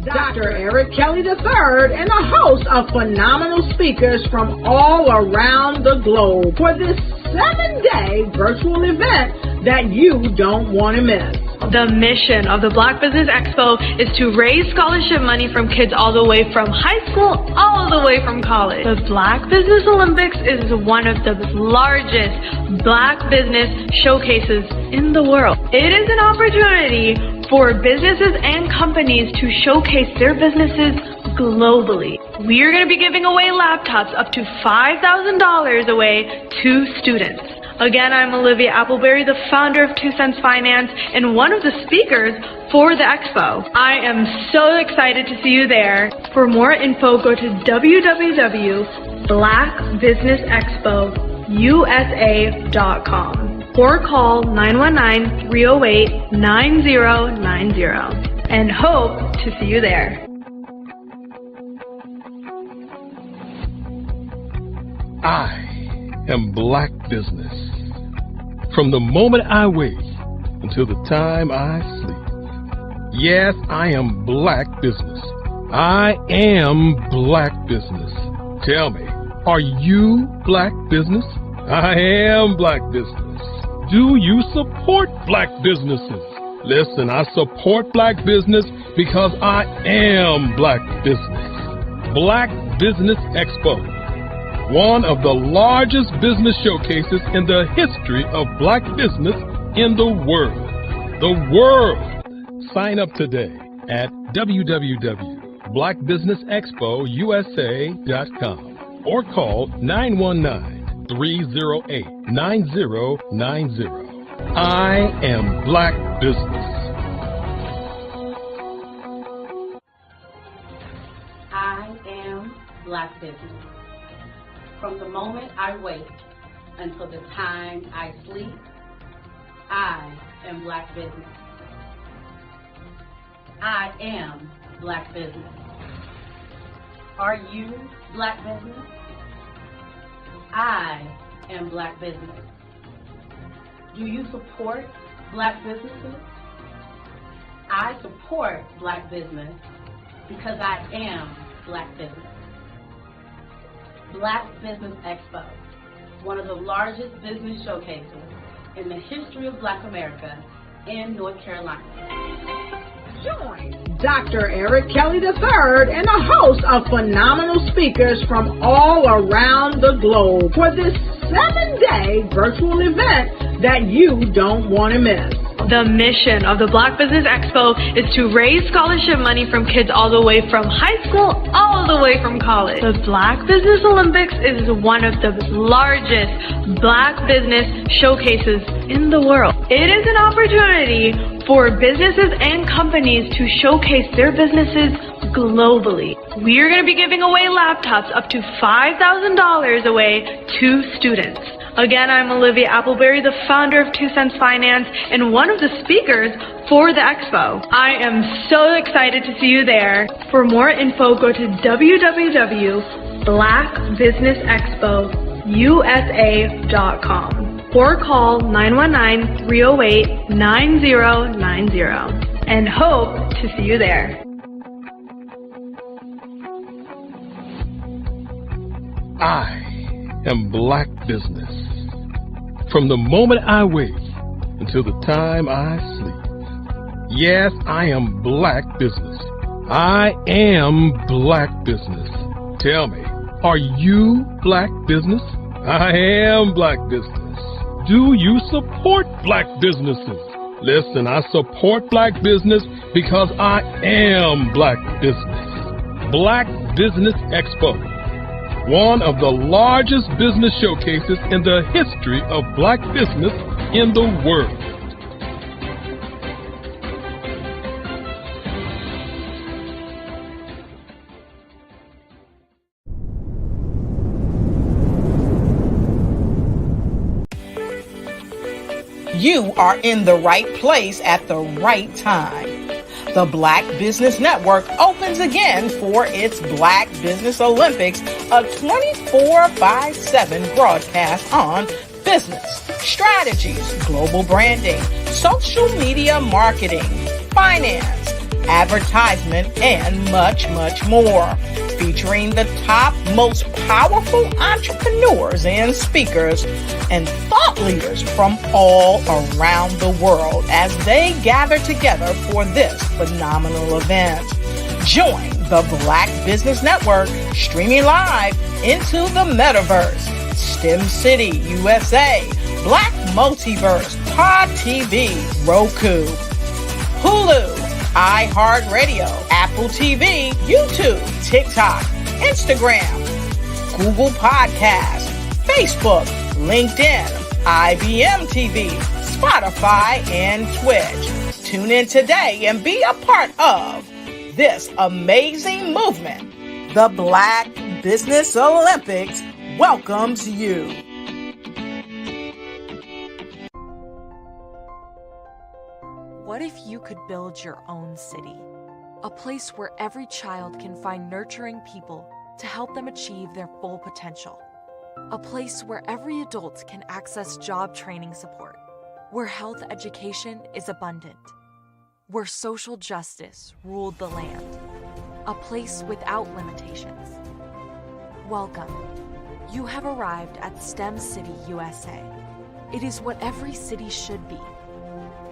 Dr. Eric Kelly III and a host of phenomenal speakers from all around the globe for this 7-day virtual event that you don't want to miss. The mission of the Black Business Expo is to raise scholarship money from kids all the way from high school all the way from college. The Black Business Olympics is one of the largest Black business showcases in the world. It is an opportunity for businesses and companies to showcase their businesses globally. We are going to be giving away laptops up to $5,000 away to students. Again, I'm Olivia Appleberry, the founder of 2 Cents Finance and one of the speakers for the expo. I am so excited to see you there. For more info, go to www.blackbusinessexpousa.com or call 919-308-9090 and hope to see you there. I am Black Business. From the moment I wake until the time I sleep. Yes, I am Black Business. I am Black Business. Tell me, are you Black Business? I am Black Business. Do you support Black businesses? Listen, I support Black business because I am Black Business. Black Business Expo, one of the largest business showcases in the history of Black business in the world. The world! Sign up today at www.blackbusinessexpousa.com or call 919-308-9090. I am Black Business. I am Black Business. From the moment I wake until the time I sleep, I am Black Business. I am Black Business. Are you Black Business? I am Black Business. Do you support Black businesses? I support Black business because I am Black Business. Black Business Expo, one of the largest business showcases in the history of Black America in North Carolina. Join Dr. Eric Kelly III and a host of phenomenal speakers from all around the globe for this 7-day virtual event that you don't want to miss. The mission of the Black Business Expo is to raise scholarship money from kids all the way from high school all the way from college. The Black Business Olympics is one of the largest Black business showcases in the world. It is an opportunity for businesses and companies to showcase their businesses globally. We are going to be giving away laptops up to $5,000 away to students. Again, I'm Olivia Appleberry, the founder of 2 Cents Finance and one of the speakers for the expo. I am so excited to see you there. For more info, go to www.blackbusinessexpousa.com or call 919-308-9090 and hope to see you there. I am Black Business. From the moment I wake until the time I sleep. Yes, I am Black Business. I am Black Business. Tell me, are you Black Business? I am Black Business. Do you support Black businesses? Listen, I support Black business because I am Black Business. Black Business Expo, one of the largest business showcases in the history of Black business in the world. You are in the right place at the right time. The Black Business Network opens again for its Black Business Olympics, a 24/7 broadcast on business, strategies, global branding, social media marketing, finance, advertisement, and much, much more. Featuring the top, most powerful entrepreneurs and speakers and thought leaders from all around the world as they gather together for this phenomenal event. Join the Black Business Network streaming live into the metaverse, STEM City USA, Black Multiverse, Pod TV, Roku, Hulu, iHeartRadio, Apple TV, YouTube, TikTok, Instagram, Google Podcasts, Facebook, LinkedIn, IBM TV, Spotify, and Twitch. Tune in today and be a part of this amazing movement. The Black Business Olympics welcomes you. What if you could build your own city? A place where every child can find nurturing people to help them achieve their full potential. A place where every adult can access job training support. Where health education is abundant. Where social justice ruled the land. A place without limitations. Welcome. You have arrived at STEM City USA. It is what every city should be.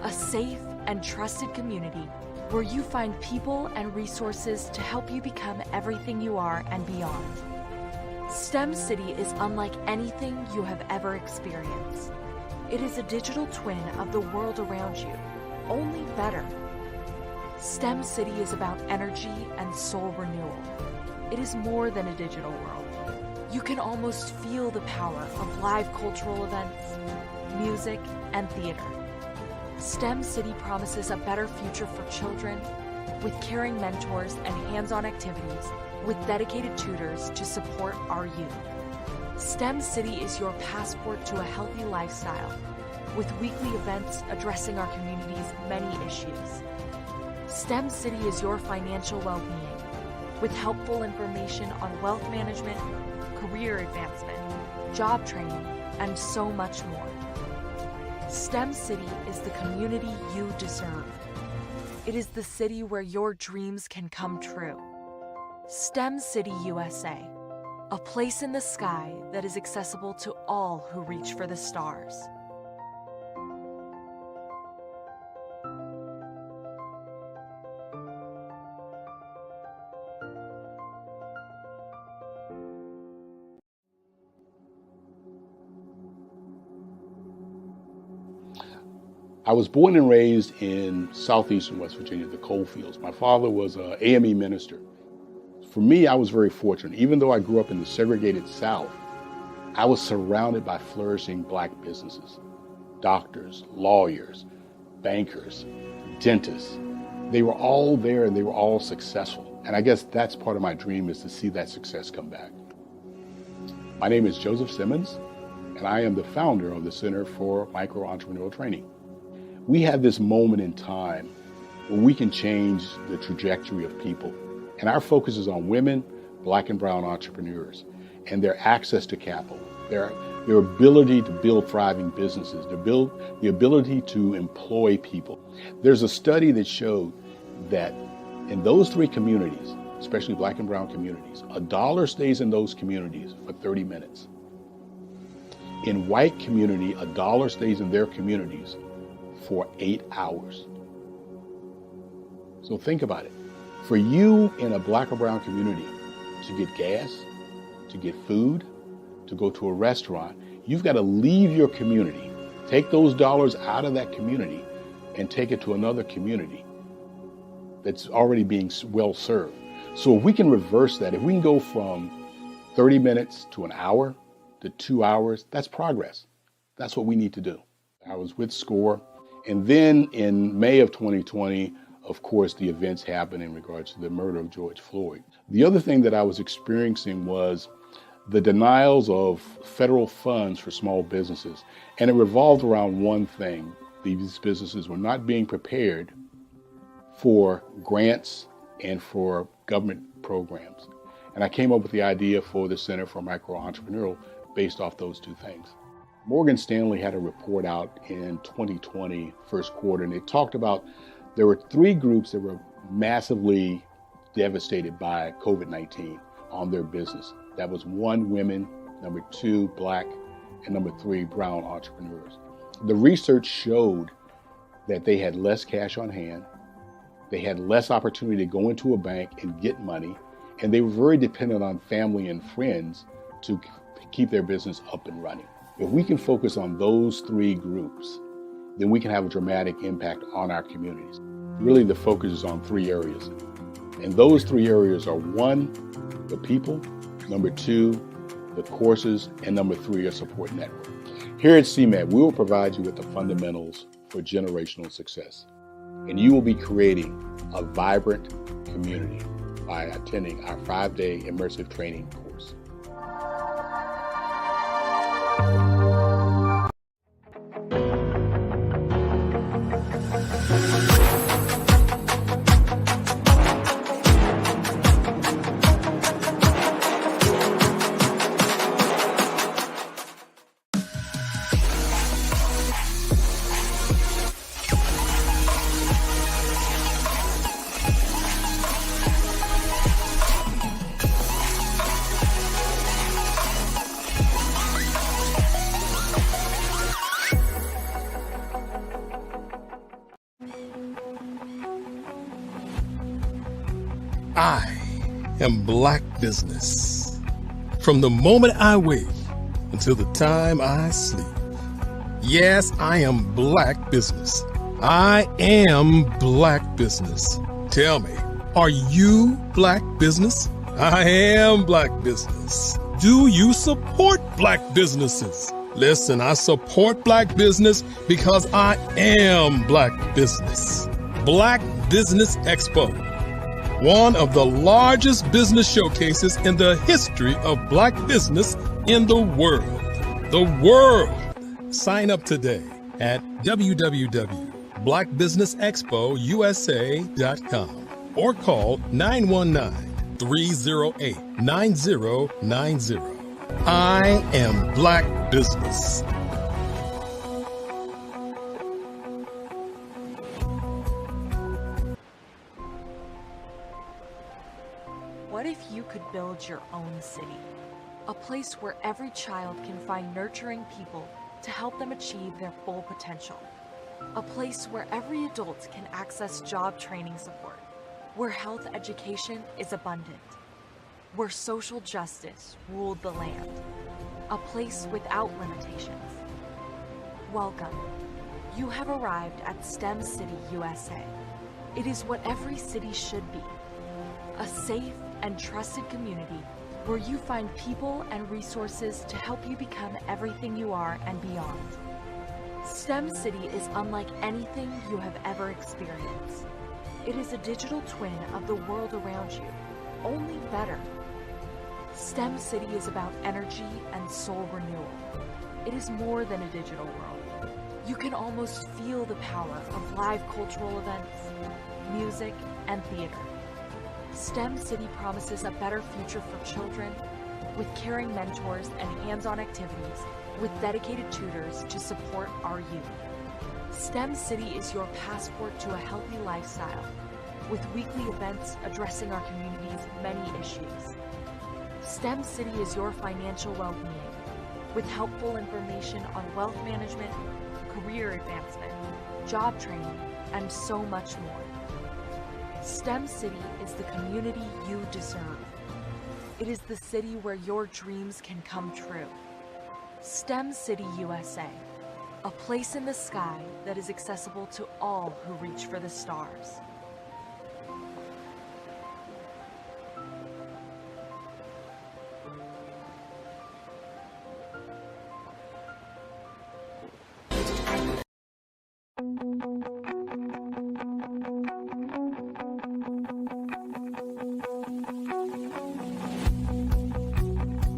A safe and trusted community where you find people and resources to help you become everything you are and beyond. STEM City is unlike anything you have ever experienced. It is a digital twin of the world around you, only better. STEM City is about energy and soul renewal. It is more than a digital world. You can almost feel the power of live cultural events, music, and theater. STEM City promises a better future for children with caring mentors and hands-on activities with dedicated tutors to support our youth. STEM City is your passport to a healthy lifestyle with weekly events addressing our community's many issues. STEM City is your financial well-being with helpful information on wealth management, career advancement, job training, and so much more. STEM City is the community you deserve. It is the city where your dreams can come true. STEM City USA, a place in the sky that is accessible to all who reach for the stars. I was born and raised in southeastern West Virginia, the coal fields. My father was an AME minister. For me, I was very fortunate. Even though I grew up in the segregated South, I was surrounded by flourishing Black businesses, doctors, lawyers, bankers, dentists. They were all there and they were all successful. And I guess that's part of my dream, is to see that success come back. My name is Joseph Simmons, and I am the founder of the Center for Micro-Entrepreneurial Training. We have this moment in time where we can change the trajectory of people. And our focus is on women, Black and brown entrepreneurs, and their access to capital, their ability to build thriving businesses, the ability to employ people. There's a study that showed that in those three communities, especially Black and brown communities, $1 stays in those communities for 30 minutes. In white community, $1 stays in their communities for 8 hours. So think about it. For you in a Black or brown community to get gas, to get food, to go to a restaurant, you've got to leave your community, take those dollars out of that community and take it to another community that's already being well served. So if we can reverse that, if we can go from 30 minutes to an hour to 2 hours, that's progress. That's what we need to do. I was with SCORE. And then in May of 2020, of course, the events happened in regards to the murder of George Floyd. The other thing that I was experiencing was the denials of federal funds for small businesses. And it revolved around one thing. These businesses were not being prepared for grants and for government programs. And I came up with the idea for the Center for Micro-Entrepreneurial based off those two things. Morgan Stanley had a report out in 2020, first quarter, and it talked about there were three groups that were massively devastated by COVID-19 on their business. That was 1, women, number 2, Black, and number 3, brown entrepreneurs. The research showed that they had less cash on hand, they had less opportunity to go into a bank and get money, and they were very dependent on family and friends to keep their business up and running. If we can focus on those 3 groups, then we can have a dramatic impact on our communities. Really, the focus is on 3 areas. And those 3 areas are 1, the people, number 2, the courses, and number 3, a support network. Here at CMAT, we will provide you with the fundamentals for generational success. And you will be creating a vibrant community by attending our 5-day immersive training course. I am Black Business. From the moment I wake until the time I sleep. Yes, I am Black Business. I am Black Business. Tell me, are you Black Business? I am Black Business. Do you support Black businesses? Listen, I support Black business because I am Black Business. Black Business Expo, one of the largest business showcases in the history of Black business in the world. The world! Sign up today at www.blackbusinessexpousa.com or call 919-308-9090. I am Black Business. What if you could build your own city? A place where every child can find nurturing people to help them achieve their full potential. A place where every adult can access job training support, where health education is abundant, where social justice ruled the land. A place without limitations. Welcome. You have arrived at STEM City USA. It is what every city should be. A safe and trusted community where you find people and resources to help you become everything you are and beyond. STEM City is unlike anything you have ever experienced. It is a digital twin of the world around you, only better. STEM City is about energy and soul renewal. It is more than a digital world. You can almost feel the power of live cultural events, music, and theater. STEM City promises a better future for children with caring mentors and hands-on activities with dedicated tutors to support our youth. STEM City is your passport to a healthy lifestyle with weekly events addressing our community's many issues. STEM City is your financial well-being with helpful information on wealth management, career advancement, job training, and so much more. STEM City is the community you deserve. It is the city where your dreams can come true. STEM City USA, a place in the sky that is accessible to all who reach for the stars.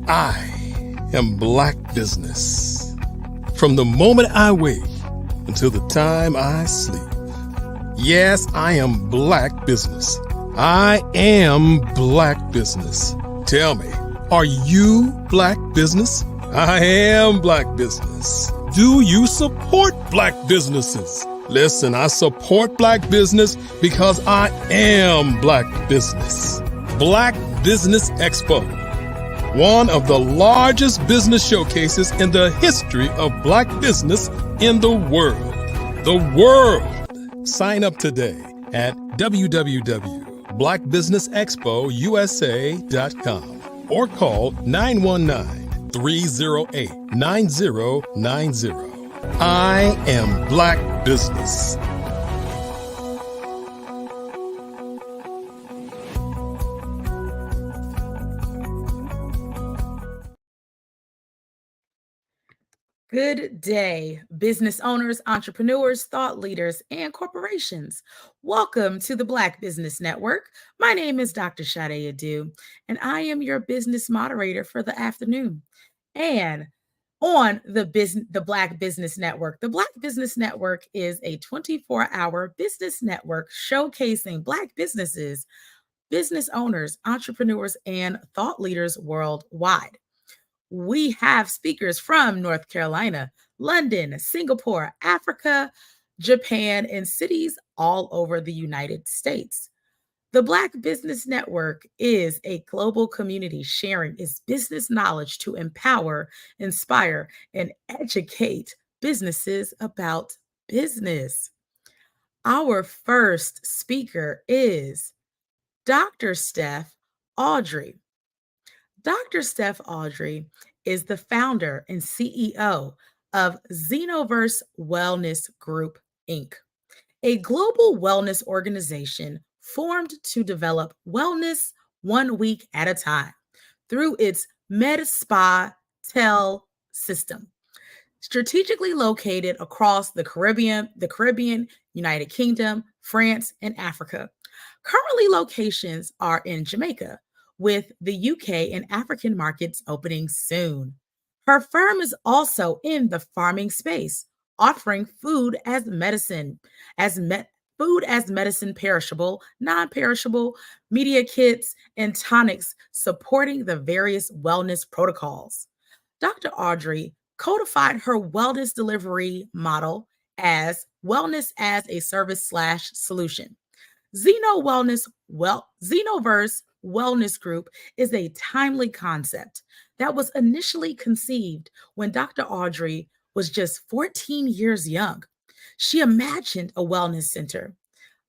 I am Black Business. From the moment I wake until the time I sleep. Yes, I am Black Business. I am Black Business. Tell me, are you Black Business? I am Black Business. Do you support Black businesses? Listen, I support Black business because I am Black business. Black Business Expo, one of the largest business showcases in the history of Black business in the world. The world! Sign up today at www.blackbusinessexpousa.com or call 919-308-9090. I am Black business. Good day, business owners, entrepreneurs, thought leaders, and corporations. Welcome to the Black Business Network. My name is Dr. Sade Adu, and I am your business moderator for the afternoon. And on the Black Business Network, the Black Business Network is a 24-hour business network showcasing Black businesses, business owners, entrepreneurs, and thought leaders worldwide. We have speakers from North Carolina, London, Singapore, Africa, Japan, and cities all over the United States. The Black Business Network is a global community sharing its business knowledge to empower, inspire, and educate businesses about business. Our first speaker is Dr. Steph Audrey. Dr. Steph Audrey is the founder and CEO of Xenoverse Wellness Group, Inc., a global wellness organization formed to develop wellness 1 week at a time through its Med-Spa Tel system, strategically located across the Caribbean, United Kingdom, France, and Africa. Currently, locations are in Jamaica, with the UK and African markets opening soon. Her firm is also in the farming space, offering food as medicine, perishable, non-perishable, media kits, and tonics, supporting the various wellness protocols. Dr. Audrey codified her wellness delivery model as wellness as a service / solution. Xenoverse Wellness Group is a timely concept that was initially conceived when Dr. Audrey was just 14 years young. She imagined a wellness center.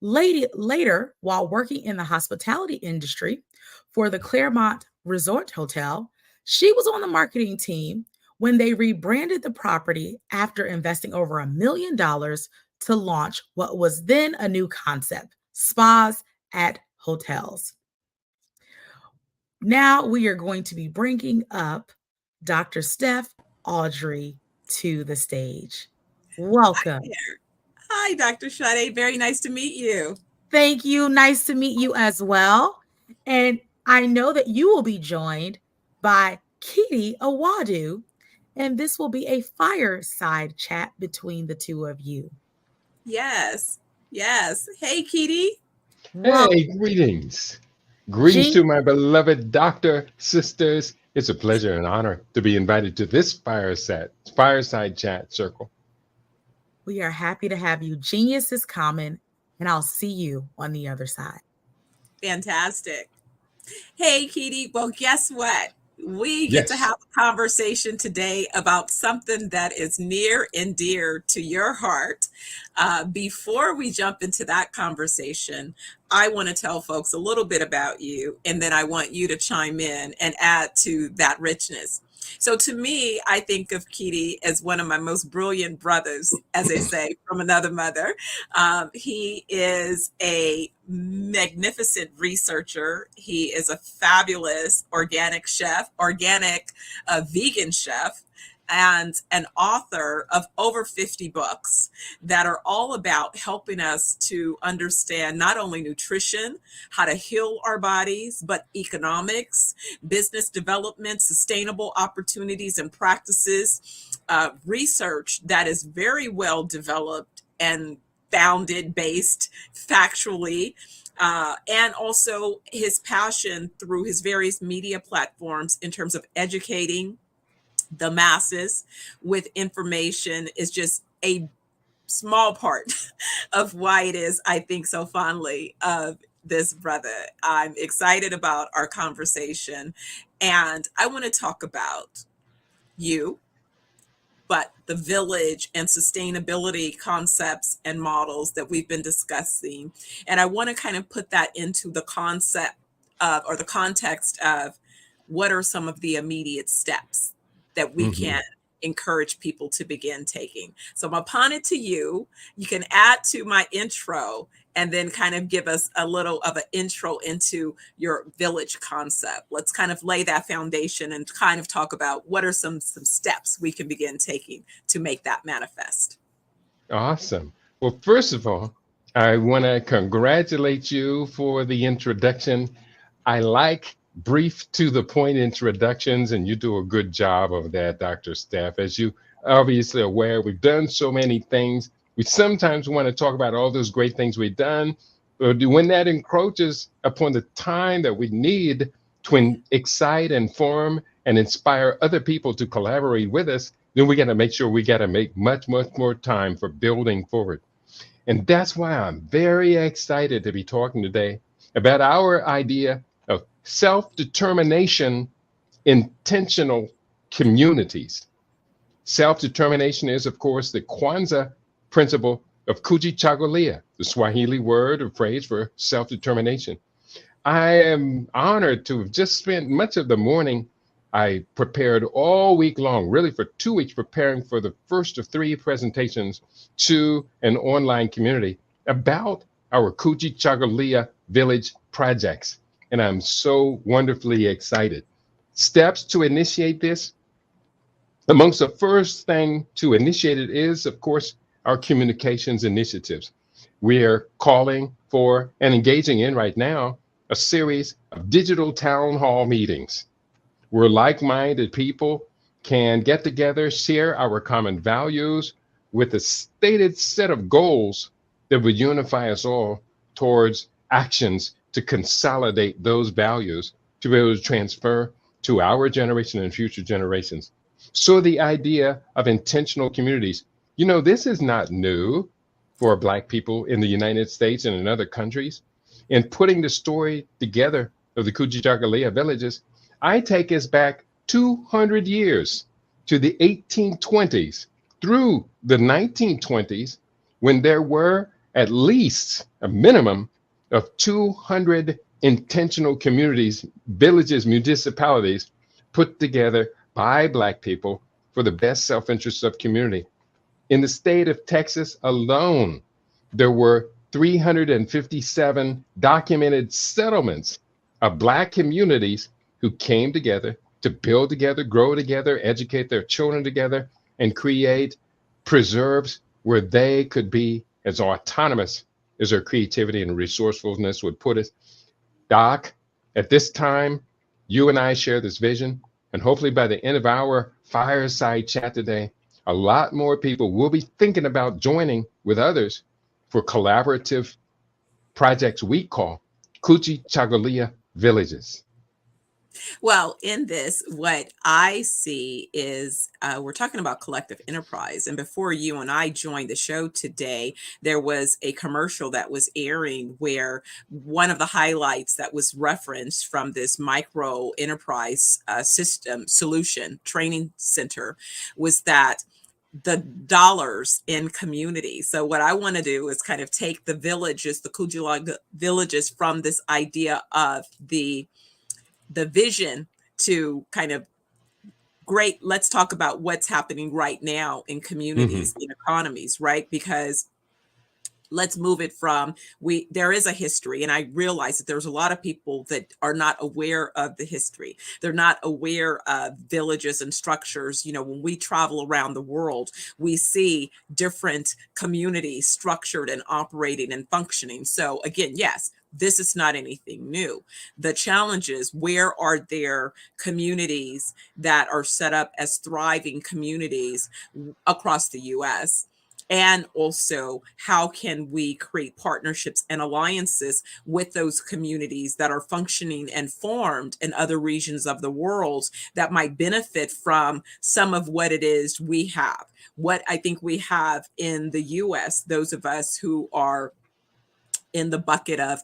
Later, while working in the hospitality industry for the Claremont Resort Hotel, she was on the marketing team when they rebranded the property after investing over $1 million to launch what was then a new concept: spas at hotels. Now we are going to be bringing up Dr. Steph Audrey to the stage. Welcome. Hi, Dr. Sade. Very nice to meet you. Thank you. Nice to meet you as well. And I know that you will be joined by Kitty Awadu, and this will be a fireside chat between the two of you. Yes. Hey, Kitty. Hey, greetings. Greetings to my beloved doctor sisters. It's a pleasure and honor to be invited to this fireside chat circle. We are happy to have you. Genius is common, and I'll see you on the other side. Fantastic. Hey, Kitty. Well, guess what? We get to have a conversation today about something that is near and dear to your heart. Before we jump into that conversation, I want to tell folks a little bit about you, and then I want you to chime in and add to that richness. So to me, I think of Kitty as one of my most brilliant brothers, as they say, from another mother. He is a magnificent researcher. He is a fabulous organic vegan chef, and an author of over 50 books that are all about helping us to understand not only nutrition, how to heal our bodies, but economics, business development, sustainable opportunities and practices, research that is very well developed and founded, based factually, and also his passion through his various media platforms in terms of educating the masses with information is just a small part of why it is I think so fondly of this brother. I'm excited about our conversation, and I want to talk about you, but the village and sustainability concepts and models that we've been discussing. And I want to kind of put that into the concept of, or the context of, what are some of the immediate steps that we can encourage people to begin taking. So I'm upon it to you. You can add to my intro and then kind of give us a little of an intro into your village concept. Let's kind of lay that foundation and kind of talk about what are some steps we can begin taking to make that manifest. Awesome. Well, first of all, I want to congratulate you for the introduction. I like brief to the point introductions, and you do a good job of that, Dr. Steph. As you obviously are aware, we've done so many things. We sometimes want to talk about all those great things we've done, but when that encroaches upon the time that we need to excite, inform, and inspire other people to collaborate with us, then we got to make sure we got to make much, much more time for building forward. And that's why I'm very excited to be talking today about our idea of self-determination, intentional communities. Self-determination is, of course, the Kwanzaa principle of kujichagulia, the Swahili word or phrase for self-determination. I am honored to have just spent much of the morning. I prepared all week long, really for 2 weeks, preparing for the first of 3 presentations to an online community about our kujichagulia village projects. And I'm so wonderfully excited. Steps to initiate this. Amongst the first thing to initiate it is, of course, our communications initiatives. We are calling for and engaging in right now a series of digital town hall meetings where like-minded people can get together, share our common values with a stated set of goals that would unify us all towards actions to consolidate those values to be able to transfer to our generation and future generations. So the idea of intentional communities, you know, this is not new for Black people in the United States and in other countries. In putting the story together of the Kujichagulia villages, I take us back 200 years to the 1820s through the 1920s, when there were at least a minimum of 200 intentional communities, villages, municipalities put together by Black people for the best self-interest of community. In the state of Texas alone, there were 357 documented settlements of Black communities who came together to build together, grow together, educate their children together, and create preserves where they could be as autonomous as their creativity and resourcefulness would put it. Doc, at this time, you and I share this vision, and hopefully by the end of our fireside chat today, a lot more people will be thinking about joining with others for collaborative projects we call Kujichagulia villages. Well, in this, what I see is we're talking about collective enterprise. And before you and I joined the show today, there was a commercial that was airing where one of the highlights that was referenced from this micro enterprise system solution training center was that the dollars in community. So what I want to do is kind of take the villages, the Kujichagulia villages, from this idea of the vision to kind of great, let's talk about what's happening right now in communities, in economies, right? Because let's move it from, there is a history, and I realize that there's a lot of people that are not aware of the history. They're not aware of villages and structures. You know, when we travel around the world, we see different communities structured and operating and functioning. So again, yes, this is not anything new. The challenge is, where are there communities that are set up as thriving communities across the US? And also, how can we create partnerships and alliances with those communities that are functioning and formed in other regions of the world that might benefit from some of what it is we have? What I think we have in the US, those of us who are in the bucket of,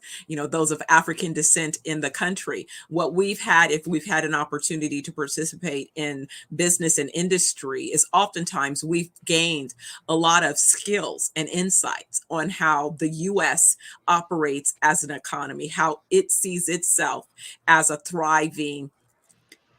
those of African descent in the country. What we've had, if we've had an opportunity to participate in business and industry, is oftentimes we've gained a lot of skills and insights on how the US operates as an economy, how it sees itself as a thriving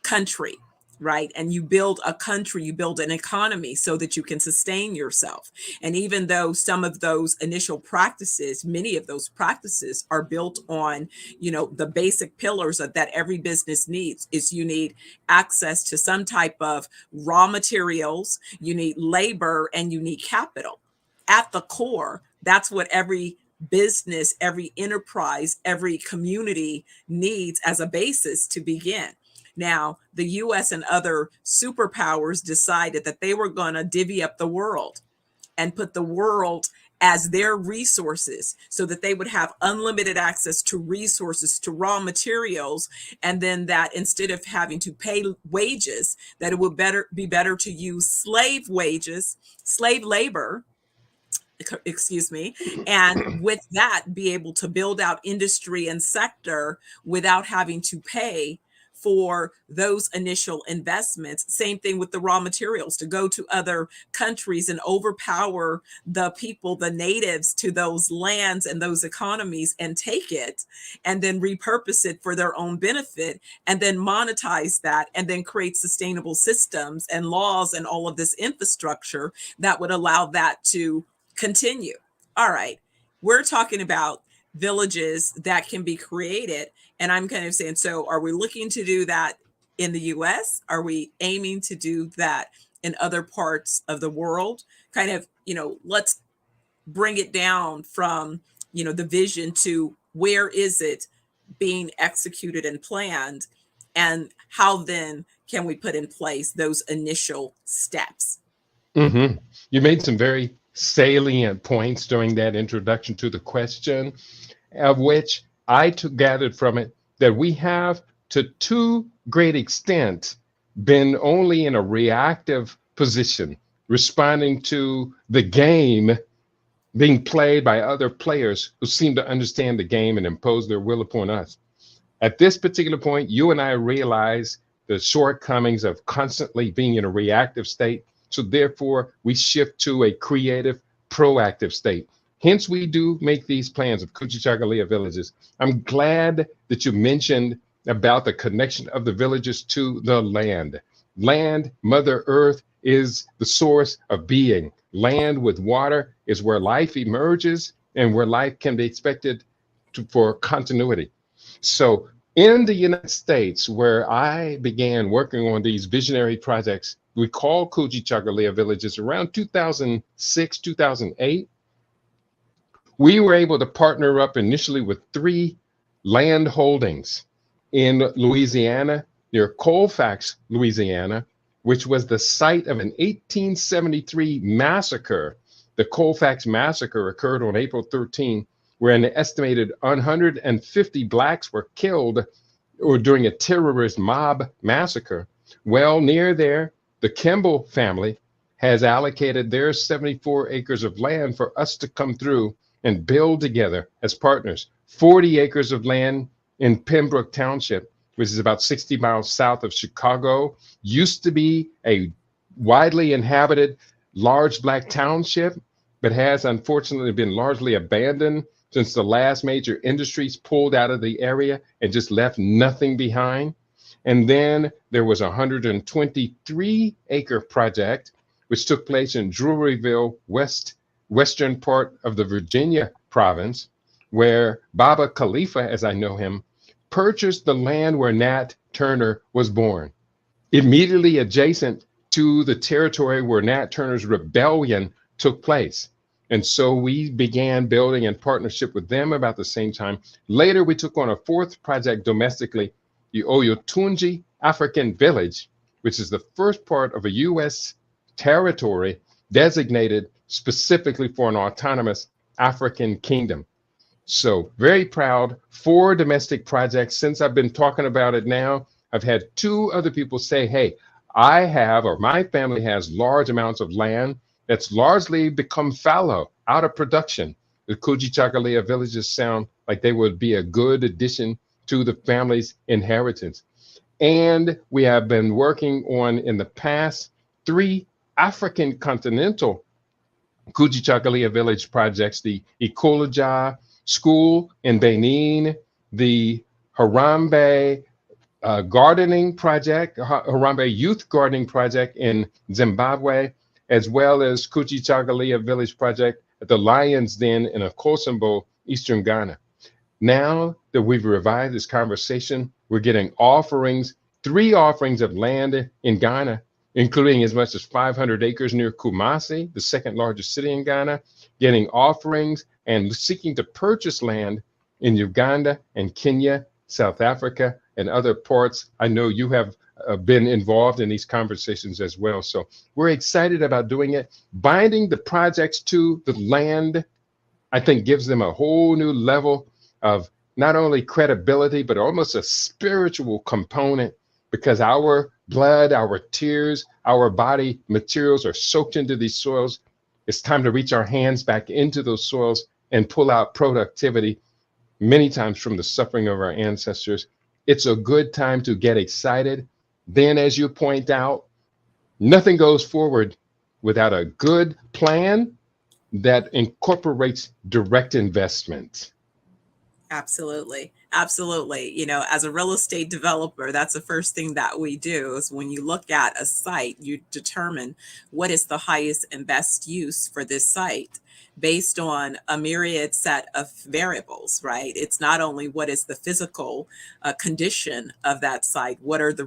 country, right? And you build a country, you build an economy so that you can sustain yourself. And even though some of those initial practices, many of those practices are built on, the basic pillars that every business needs, is you need access to some type of raw materials, you need labor, and you need capital. At the core, that's what every business, every enterprise, every community needs as a basis to begin. Now, the US and other superpowers decided that they were going to divvy up the world and put the world as their resources so that they would have unlimited access to resources, to raw materials, and then that instead of having to pay wages, that it would be better to use slave labor, excuse me, and with that be able to build out industry and sector without having to pay for those initial investments. Same thing with the raw materials, to go to other countries and overpower the people, the natives to those lands and those economies, and take it and then repurpose it for their own benefit, and then monetize that, and then create sustainable systems and laws and all of this infrastructure that would allow that to continue. All right, we're talking about villages that can be created. And I'm kind of saying, so are we looking to do that in the US? Are we aiming to do that in other parts of the world? Kind of, let's bring it down from, the vision to where is it being executed and planned, and how then can we put in place those initial steps? Mm-hmm. You made some very salient points during that introduction to the question, of which I gathered from it that we have, to too great extent, been only in a reactive position, responding to the game being played by other players who seem to understand the game and impose their will upon us. At this particular point, you and I realize the shortcomings of constantly being in a reactive state. So therefore, we shift to a creative, proactive state. Hence, we do make these plans of Kujichagulia villages. I'm glad that you mentioned about the connection of the villages to the land. Land, Mother Earth, is the source of being. Land with water is where life emerges and where life can be expected for continuity. So in the United States, where I began working on these visionary projects, we call Kujichagulia villages around 2006, 2008. We were able to partner up initially with 3 land holdings in Louisiana, near Colfax, Louisiana, which was the site of an 1873 massacre. The Colfax massacre occurred on April 13, where an estimated 150 blacks were killed during a terrorist mob massacre. Well, near there, the Kimball family has allocated their 74 acres of land for us to come through and build together as partners. 40 acres of land in Pembroke Township, which is about 60 miles south of Chicago, used to be a widely inhabited large black township, but has unfortunately been largely abandoned since the last major industries pulled out of the area and just left nothing behind. And then there was a 123-acre project, which took place in Druryville, western part of the Virginia province, where Baba Khalifa, as I know him, purchased the land where Nat Turner was born, immediately adjacent to the territory where Nat Turner's rebellion took place. And so we began building in partnership with them about the same time. Later, we took on a 4th project domestically, the Oyotunji African Village, which is the first part of a U.S. territory designated specifically for an autonomous African kingdom. So very proud. 4 domestic projects. Since I've been talking about it now, I've had 2 other people say, hey, I have, or my family has, large amounts of land that's largely become fallow, out of production. The Kujichagulia villages sound like they would be a good addition to the family's inheritance. And we have been working on, in the past, 3 African continental Kujichagulia village projects: the Ikolaja School in Benin, the Harambe gardening project, Harambe Youth Gardening Project in Zimbabwe, as well as Kujichagulia Village Project at the Lion's Den in Akosombo, Eastern Ghana. Now that we've revived this conversation, we're getting offerings, 3 offerings of land in Ghana, including as much as 500 acres near Kumasi, the 2nd largest city in Ghana, getting offerings and seeking to purchase land in Uganda and Kenya, South Africa, and other parts. I know you have been involved in these conversations as well. So we're excited about doing it. Binding the projects to the land, I think, gives them a whole new level of not only credibility, but almost a spiritual component, because our blood, our tears, our body materials are soaked into these soils. It's time to reach our hands back into those soils and pull out productivity, many times from the suffering of our ancestors. It's a good time to get excited. Then, as you point out, nothing goes forward without a good plan that incorporates direct investment. Absolutely. Absolutely. You know, as a real estate developer, that's the first thing that we do is when you look at a site, you determine what is the highest and best use for this site based on a myriad set of variables, right? It's not only what is the physical condition of that site, what are the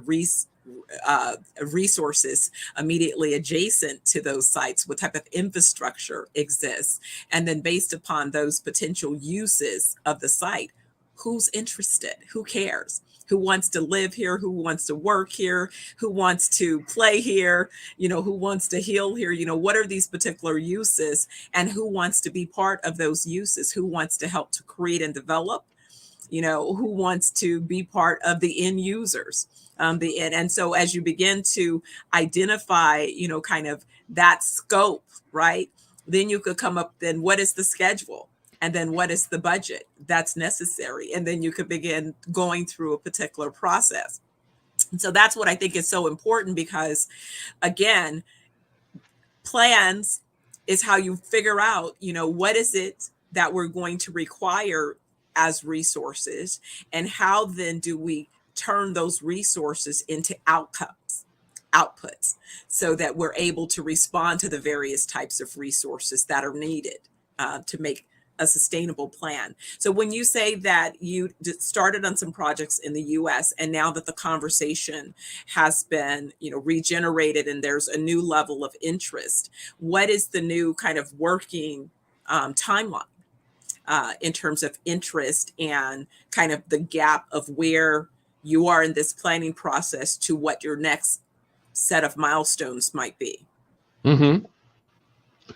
resources immediately adjacent to those sites, what type of infrastructure exists, and then based upon those potential uses of the site, who's interested, who cares, who wants to live here, who wants to work here, who wants to play here, you know, who wants to heal here, you know, what are these particular uses, and who wants to be part of those uses, who wants to help to create and develop, you know, who wants to be part of the end users. And so as you begin to identify, you know, kind of that scope, right, then you could come up, then what is the schedule? And then what is the budget that's necessary? And then you could begin going through a particular process. And so that's what I think is so important, because again, plans is how you figure out, you know, what is it that we're going to require as resources, and how then do we turn those resources into outputs, so that we're able to respond to the various types of resources that are needed to make a sustainable plan. So when you say that you started on some projects in the US, and now that the conversation has been, you know, regenerated and there's a new level of interest, what is the new kind of working timeline in terms of interest and kind of the gap of where you are in this planning process to what your next set of milestones might be? Mm-hmm.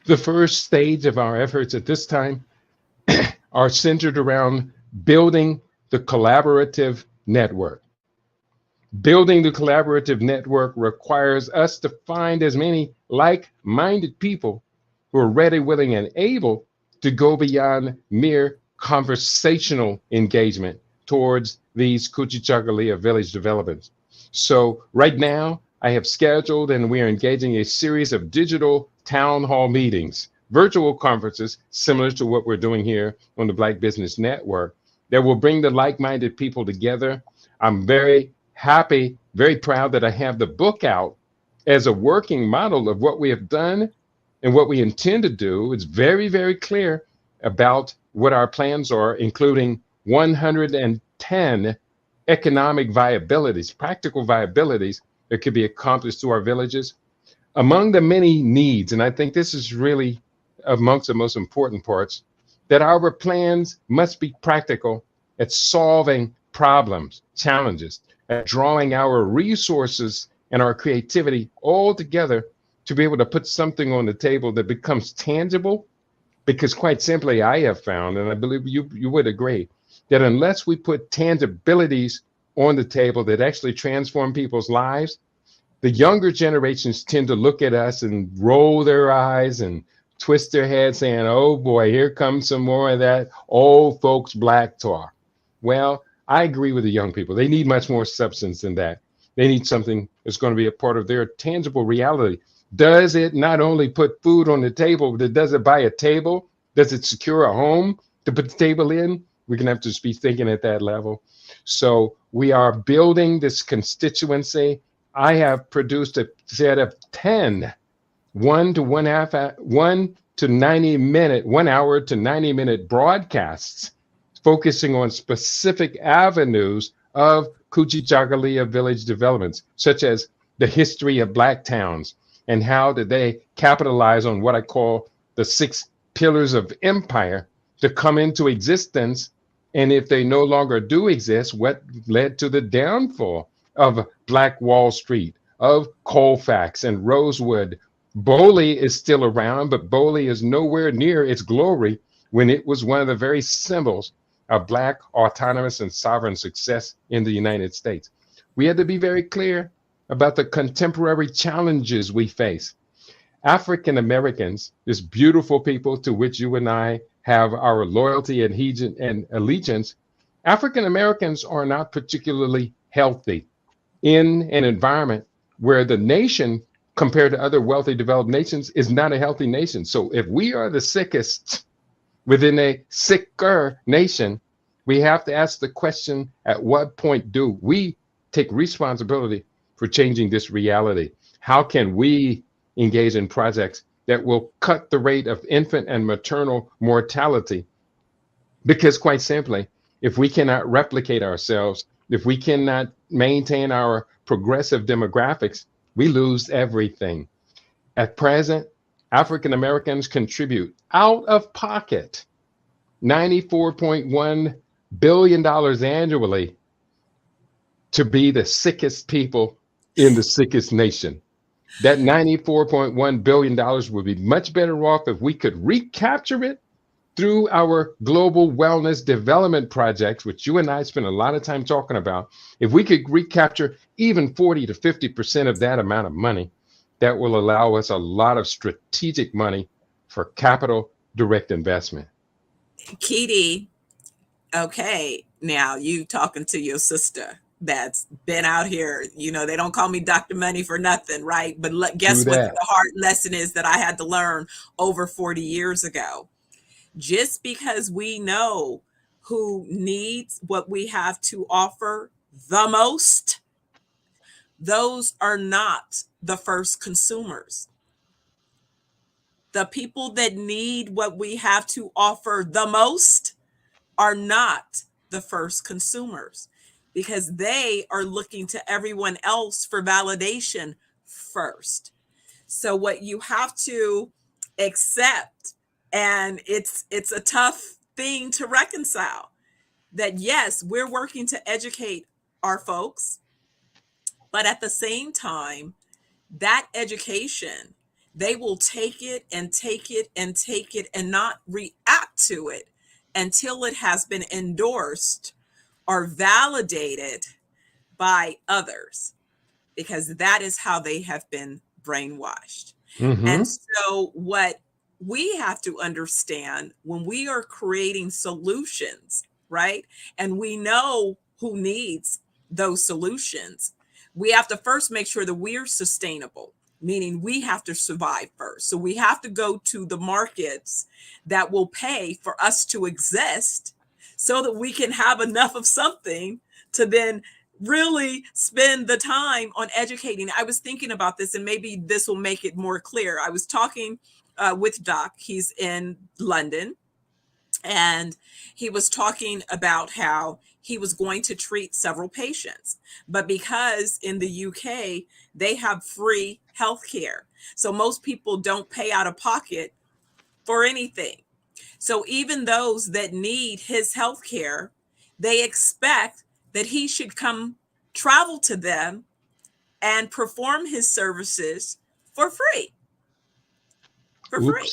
The first stage of our efforts at this time are centered around building the collaborative network. Building the collaborative network requires us to find as many like-minded people who are ready, willing, and able to go beyond mere conversational engagement towards these Kujichagulia village developments. So right now, I have scheduled and we are engaging a series of digital town hall meetings, virtual conferences similar to what we're doing here on the Black Business Network, that will bring the like-minded people together. I'm very happy, very proud that I have the book out as a working model of what we have done and what we intend to do. It's very, very clear about what our plans are, including 110 economic viabilities, practical viabilities that could be accomplished through our villages. Among the many needs, and I think this is really amongst the most important parts, that our plans must be practical at solving problems, challenges, at drawing our resources and our creativity all together to be able to put something on the table that becomes tangible. Because quite simply, I have found, and I believe you would agree, that unless we put tangibilities on the table that actually transform people's lives, the younger generations tend to look at us and roll their eyes and twist their head saying, oh boy, here comes some more of that old folks black talk. Well, I agree with the young people. They need much more substance than that. They need something that's going to be a part of their tangible reality. Does it not only put food on the table, but does it buy a table? Does it secure a home to put the table in? We're going to have to be thinking at that level. So we are building this constituency. I have produced a set of 10 1 to 90 minute, 1 hour to 90 minute broadcasts focusing on specific avenues of Kujichagulia village developments, such as the history of Black towns and how did they capitalize on what I call the 6 pillars of empire to come into existence. And if they no longer do exist, what led to the downfall of Black Wall Street, of Colfax and Rosewood. Boley is still around, but Boley is nowhere near its glory when it was one of the very symbols of Black autonomous and sovereign success in the United States. We had to be very clear about the contemporary challenges we face. African Americans, this beautiful people to which you and I have our loyalty and allegiance, African Americans are not particularly healthy in an environment where the nation, compared to other wealthy developed nations, is not a healthy nation. So if we are the sickest within a sicker nation, we have to ask the question, at what point do we take responsibility for changing this reality? How can we engage in projects that will cut the rate of infant and maternal mortality? Because quite simply, if we cannot replicate ourselves, if we cannot maintain our progressive demographics, we lose everything. At present, African Americans contribute out of pocket $94.1 billion annually to be the sickest people in the sickest nation. That $94.1 billion would be much better off if we could recapture it through our global wellness development projects, which you and I spend a lot of time talking about. If we could recapture even 40 to 50% of that amount of money, that will allow us a lot of strategic money for capital direct investment. Kitty, okay, now you talking to your sister that's been out here. You know, they don't call me Dr. Money for nothing, right? But guess what the hard lesson is that I had to learn over 40 years ago? Just because we know who needs what we have to offer the most, those are not the first consumers. The people that need what we have to offer the most are not the first consumers, because they are looking to everyone else for validation first. So what you have to accept, and it's a tough thing to reconcile, that yes, we're working to educate our folks, but at the same time, that education, they will take it and take it and take it and not react to it until it has been endorsed or validated by others, because that is how they have been brainwashed. And so what we have to understand when we are creating solutions, right? And we know who needs those solutions, we have to first make sure that we're sustainable, meaning we have to survive first. So we have to go to the markets that will pay for us to exist so that we can have enough of something to then really spend the time on educating. I was thinking about this, and maybe this will make it more clear. I was talking with Doc. He's in London, and he was talking about how he was going to treat several patients, but because in the UK, they have free healthcare. So most people don't pay out of pocket for anything. So even those that need his healthcare, they expect that he should come travel to them and perform his services for free. for free.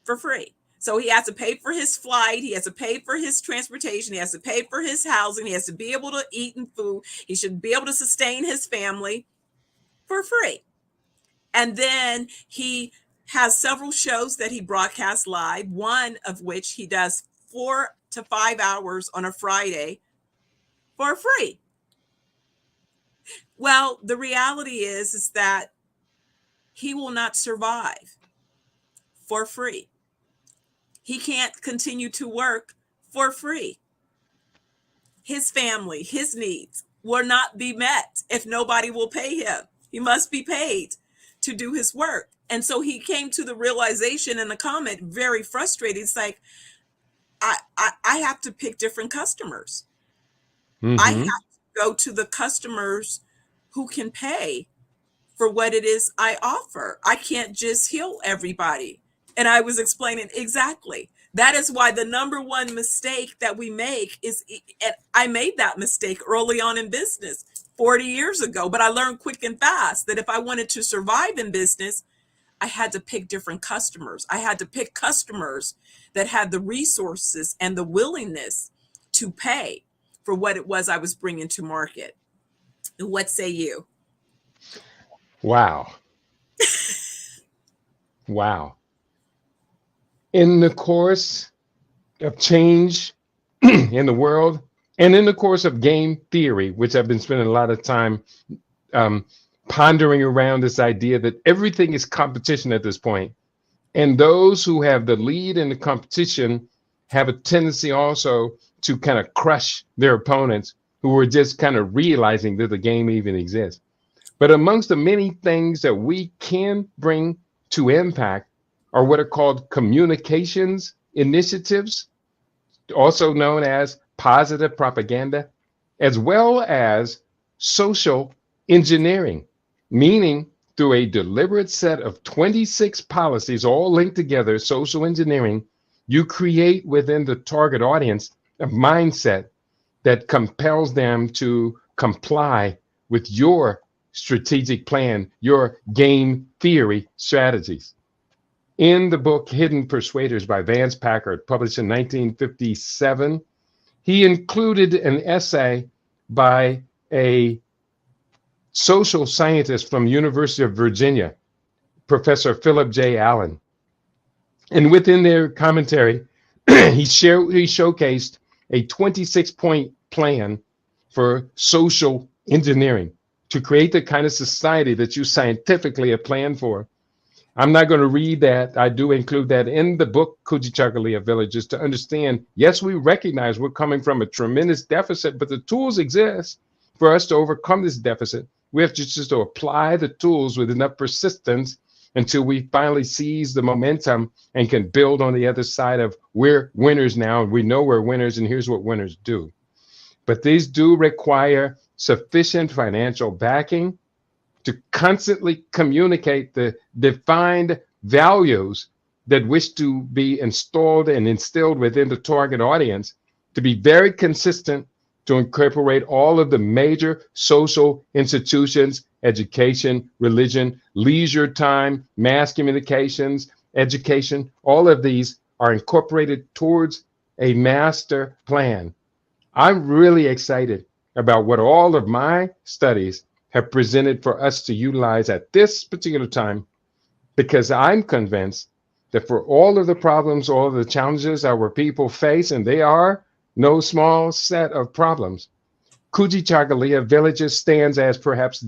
For free. So he has to pay for his flight. He has to pay for his transportation. He has to pay for his housing. He has to be able to eat and food. He should be able to sustain his family for free. And then he has several shows that he broadcasts live, one of which he does 4 to 5 hours on a Friday for free. Well, the reality is that he will not survive for free. He can't continue to work for free. His family, his needs will not be met if nobody will pay him. He must be paid to do his work. And so he came to the realization in the comment, very frustrated. It's like, I have to pick different customers. I have to go to the customers who can pay for what it is I offer. I can't just heal everybody. And I was explaining exactly. That is why the number one mistake that we make is, and I made that mistake early on in business 40 years ago, but I learned quick and fast that if I wanted to survive in business, I had to pick different customers. I had to pick customers that had the resources and the willingness to pay for what it was I was bringing to market. And what say you? Wow. Wow. In the course of change in the world, and in the course of game theory, which I've been spending a lot of time pondering around this idea that everything is competition at this point. And those who have the lead in the competition have a tendency also to kind of crush their opponents who are just kind of realizing that the game even exists. But amongst the many things that we can bring to impact are what are called communications initiatives, also known as positive propaganda, as well as social engineering, meaning through a deliberate set of 26 policies, all linked together, social engineering, you create within the target audience a mindset that compels them to comply with your strategic plan, your game theory strategies. In the book Hidden Persuaders by Vance Packard, published in 1957, he included an essay by a social scientist from University of Virginia, Professor Philip J. Allen. And within their commentary, he showcased a 26-point plan for social engineering to create the kind of society that you scientifically have planned for. I'm not going to read that. I do include that in the book, Kujichagulia Villages, to understand, yes, we recognize we're coming from a tremendous deficit, but the tools exist for us to overcome this deficit. We have to just to apply the tools with enough persistence until we finally seize the momentum and can build on the other side of we're winners now. And we know we're winners, and here's what winners do. But these do require sufficient financial backing to constantly communicate the defined values that wish to be installed and instilled within the target audience, to be very consistent, to incorporate all of the major social institutions, education, religion, leisure time, mass communications, education. All of these are incorporated towards a master plan. I'm really excited about what all of my studies have presented for us to utilize at this particular time, because I'm convinced that for all of the problems, all of the challenges our people face, and they are no small set of problems, Kujichagulia Villages stands as perhaps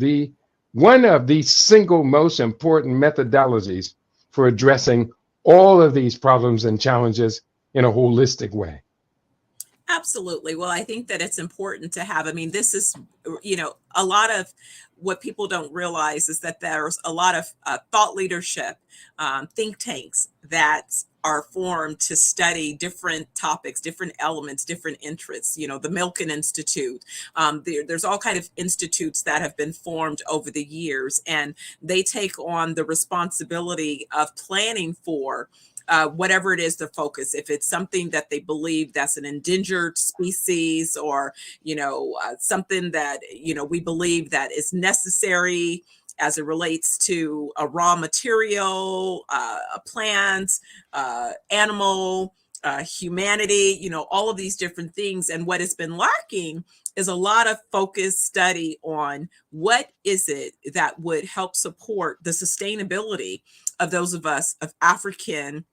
one of the single most important methodologies for addressing all of these problems and challenges in a holistic way. Absolutely. Well, I think that it's important to have, this is, a lot of what people don't realize is that there's a lot of thought leadership, think tanks that are formed to study different topics, different elements, different interests. The Milken Institute. There's all kind of institutes that have been formed over the years, and they take on the responsibility of planning for whatever it is the focus. If it's something that they believe that's an endangered species, or, something that, we believe that is necessary as it relates to a raw material, plants, animal, humanity, all of these different things. And what has been lacking is a lot of focused study on what is it that would help support the sustainability of those of us of African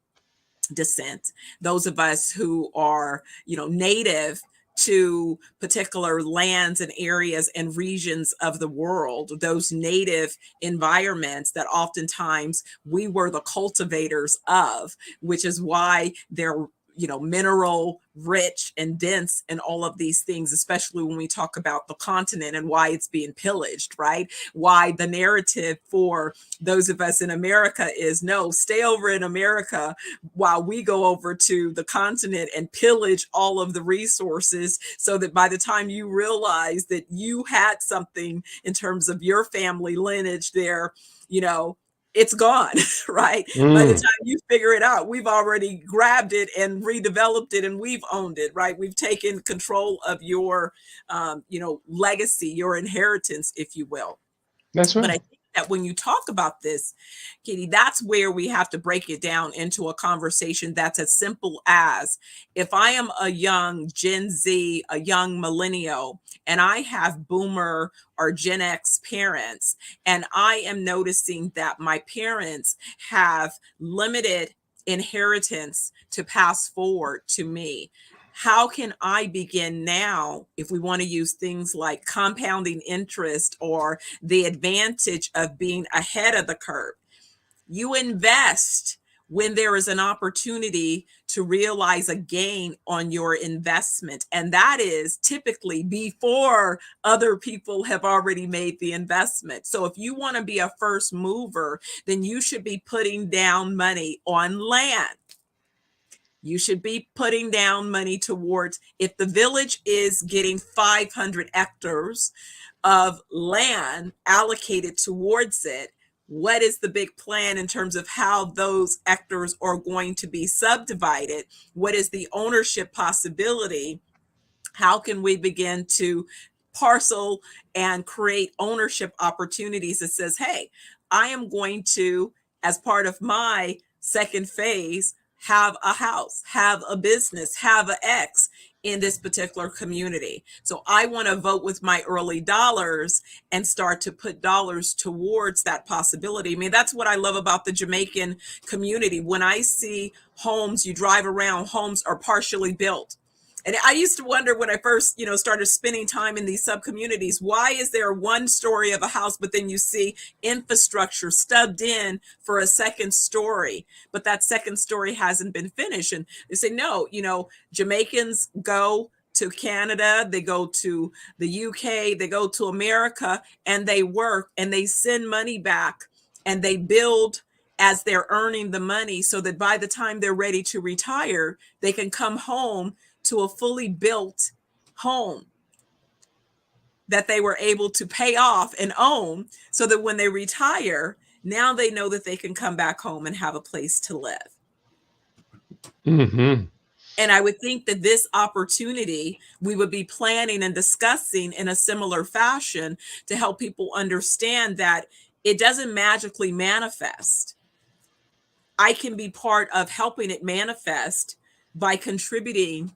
descent, those of us who are, native to particular lands and areas and regions of the world, those native environments that oftentimes we were the cultivators of, which is why they're mineral rich and dense and all of these things, especially when we talk about the continent and why it's being pillaged, right? Why the narrative for those of us in America is no, stay over in America while we go over to the continent and pillage all of the resources, so that by the time you realize that you had something in terms of your family lineage there, it's gone, right? By the time you figure it out, we've already grabbed it and redeveloped it, and we've owned it, right? We've taken control of your, legacy, your inheritance, if you will. That's right. But I think that when you talk about this, Katie, that's where we have to break it down into a conversation that's as simple as, if I am a young Gen Z, a young millennial, and I have boomer or Gen X parents, and I am noticing that my parents have limited inheritance to pass forward to me, how can I begin now, if we want to use things like compounding interest or the advantage of being ahead of the curve? You invest when there is an opportunity to realize a gain on your investment. And that is typically before other people have already made the investment. So if you want to be a first mover, then you should be putting down money on land. You should be putting down money towards, if the village is getting 500 hectares of land allocated towards it, what is the big plan in terms of how those hectares are going to be subdivided? What is the ownership possibility? How can we begin to parcel and create ownership opportunities that says, hey, I am going to, as part of my second phase, have a house, have a business, have an X in this particular community. So I want to vote with my early dollars and start to put dollars towards that possibility. I mean, that's what I love about the Jamaican community. When I see homes, you drive around, homes are partially built. And I used to wonder when I first, started spending time in these sub-communities, why is there one story of a house, but then you see infrastructure stubbed in for a second story, but that second story hasn't been finished? And they say, no, Jamaicans go to Canada, they go to the UK, they go to America, and they work and they send money back and they build as they're earning the money, so that by the time they're ready to retire, they can come home to a fully built home that they were able to pay off and own, so that when they retire, now they know that they can come back home and have a place to live. Mm-hmm. And I would think that this opportunity we would be planning and discussing in a similar fashion to help people understand that it doesn't magically manifest. I can be part of helping it manifest by contributing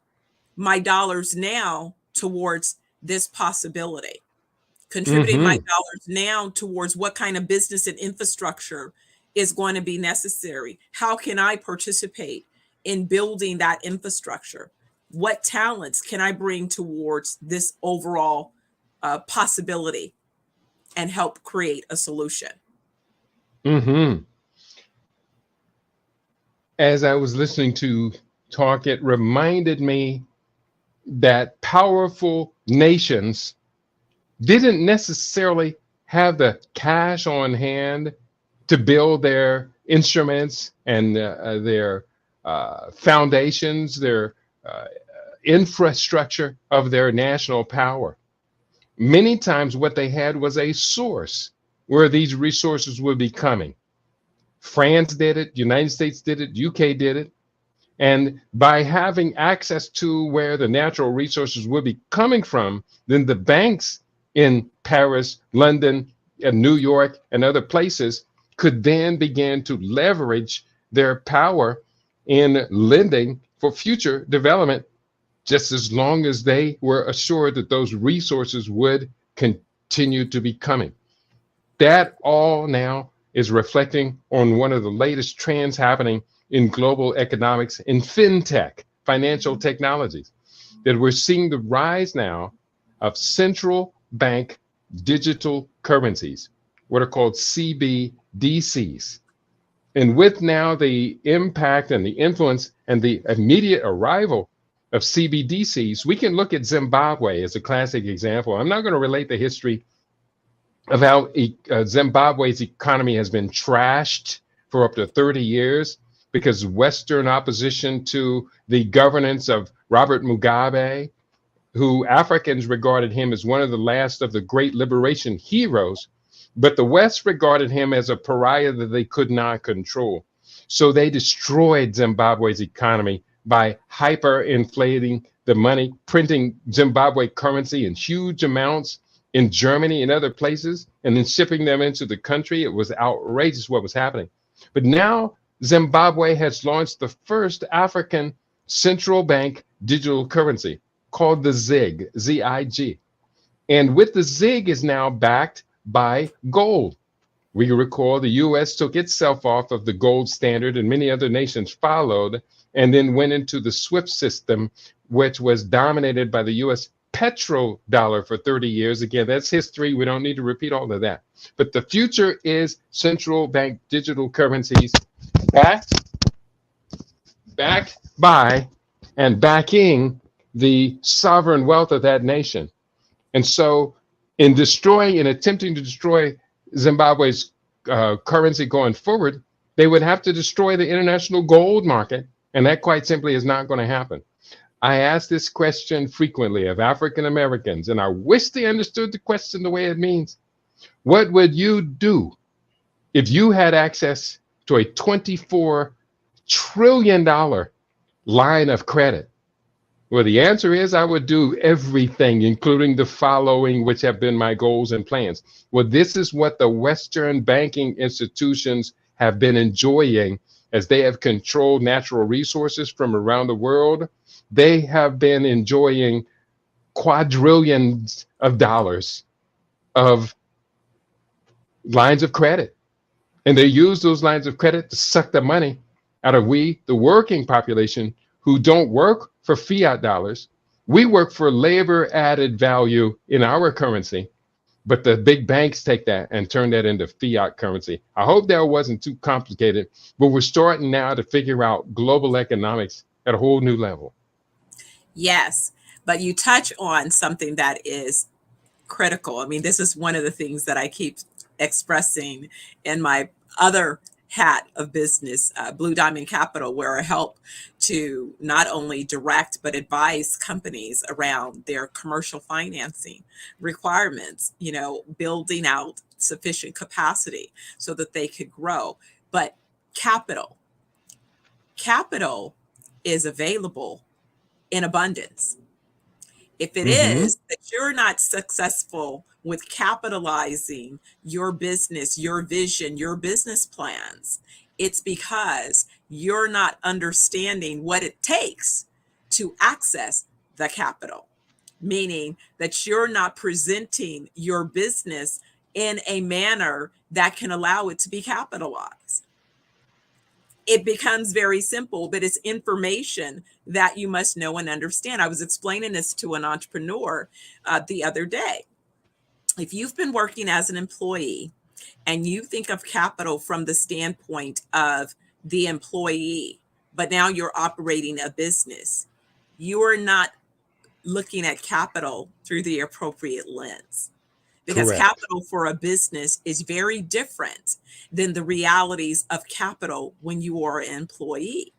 my dollars now towards this possibility, contributing my dollars now towards what kind of business and infrastructure is going to be necessary. How can I participate in building that infrastructure? What talents can I bring towards this overall possibility and help create a solution? Mm-hmm. As I was listening to talk, it reminded me that powerful nations didn't necessarily have the cash on hand to build their instruments and their foundations, their infrastructure of their national power. Many times what they had was a source where these resources would be coming. France did it, United States did it, UK did it. And by having access to where the natural resources would be coming from, then the banks in Paris, London, New York and other places could then begin to leverage their power in lending for future development, just as long as they were assured that those resources would continue to be coming. That all now is reflecting on one of the latest trends happening in global economics in fintech, financial technologies, that we're seeing the rise now of central bank digital currencies, what are called CBDCs. And with now the impact and the influence and the immediate arrival of CBDCs, we can look at Zimbabwe as a classic example. I'm not going to relate the history of how Zimbabwe's economy has been trashed for up to 30 years because Western opposition to the governance of Robert Mugabe, who Africans regarded him as one of the last of the great liberation heroes, but the West regarded him as a pariah that they could not control. So they destroyed Zimbabwe's economy by hyperinflating the money, printing Zimbabwe currency in huge amounts in Germany and other places, and then shipping them into the country. It was outrageous what was happening. But now Zimbabwe has launched the first African central bank digital currency called the ZIG, Z-I-G. And with the ZIG is now backed by gold. We recall the US took itself off of the gold standard and many other nations followed and then went into the SWIFT system, which was dominated by the US petrodollar for 30 years. Again, that's history. We don't need to repeat all of that. But the future is central bank digital currencies backed by and backing the sovereign wealth of that nation. And so in attempting to destroy Zimbabwe's currency going forward, they would have to destroy the international gold market. And that quite simply is not going to happen. I ask this question frequently of African Americans, and I wish they understood the question the way it means. What would you do if you had access to a $24 trillion line of credit? Well, the answer is I would do everything, including the following, which have been my goals and plans. Well, this is what the Western banking institutions have been enjoying as they have controlled natural resources from around the world. They have been enjoying quadrillions of dollars of lines of credit. And they use those lines of credit to suck the money out of the working population, who don't work for fiat dollars. We work for labor added value in our currency, but the big banks take that and turn that into fiat currency. I hope that wasn't too complicated, but we're starting now to figure out global economics at a whole new level. Yes, but you touch on something that is critical. I mean, this is one of the things that I keep expressing in my other hat of business, Blue Diamond Capital, where I help to not only direct but advise companies around their commercial financing requirements, building out sufficient capacity so that they could grow. But capital is available in abundance. If it is that you're not successful with capitalizing your business, your vision, your business plans, it's because you're not understanding what it takes to access the capital, meaning that you're not presenting your business in a manner that can allow it to be capitalized. It becomes very simple, but it's information that you must know and understand. I was explaining this to an entrepreneur the other day. If you've been working as an employee and you think of capital from the standpoint of the employee, but now you're operating a business, you are not looking at capital through the appropriate lens. Because Correct. Capital for a business is very different than the realities of capital when you are an employee.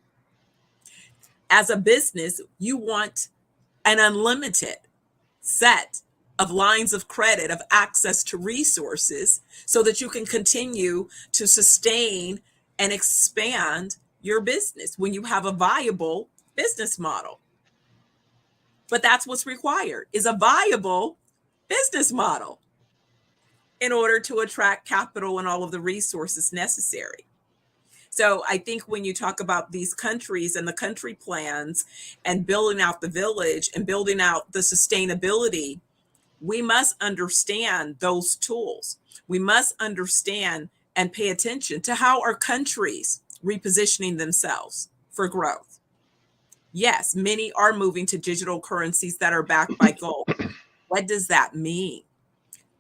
As a business, you want an unlimited set of lines of credit, of access to resources, so that you can continue to sustain and expand your business when you have a viable business model. But that's what's required, is a viable business model. in order to attract capital and all of the resources necessary. So I think when you talk about these countries and the country plans and building out the village and building out the sustainability, we must understand those tools. We must understand and pay attention to how our countries repositioning themselves for growth. Yes, many are moving to digital currencies that are backed by gold. What does that mean?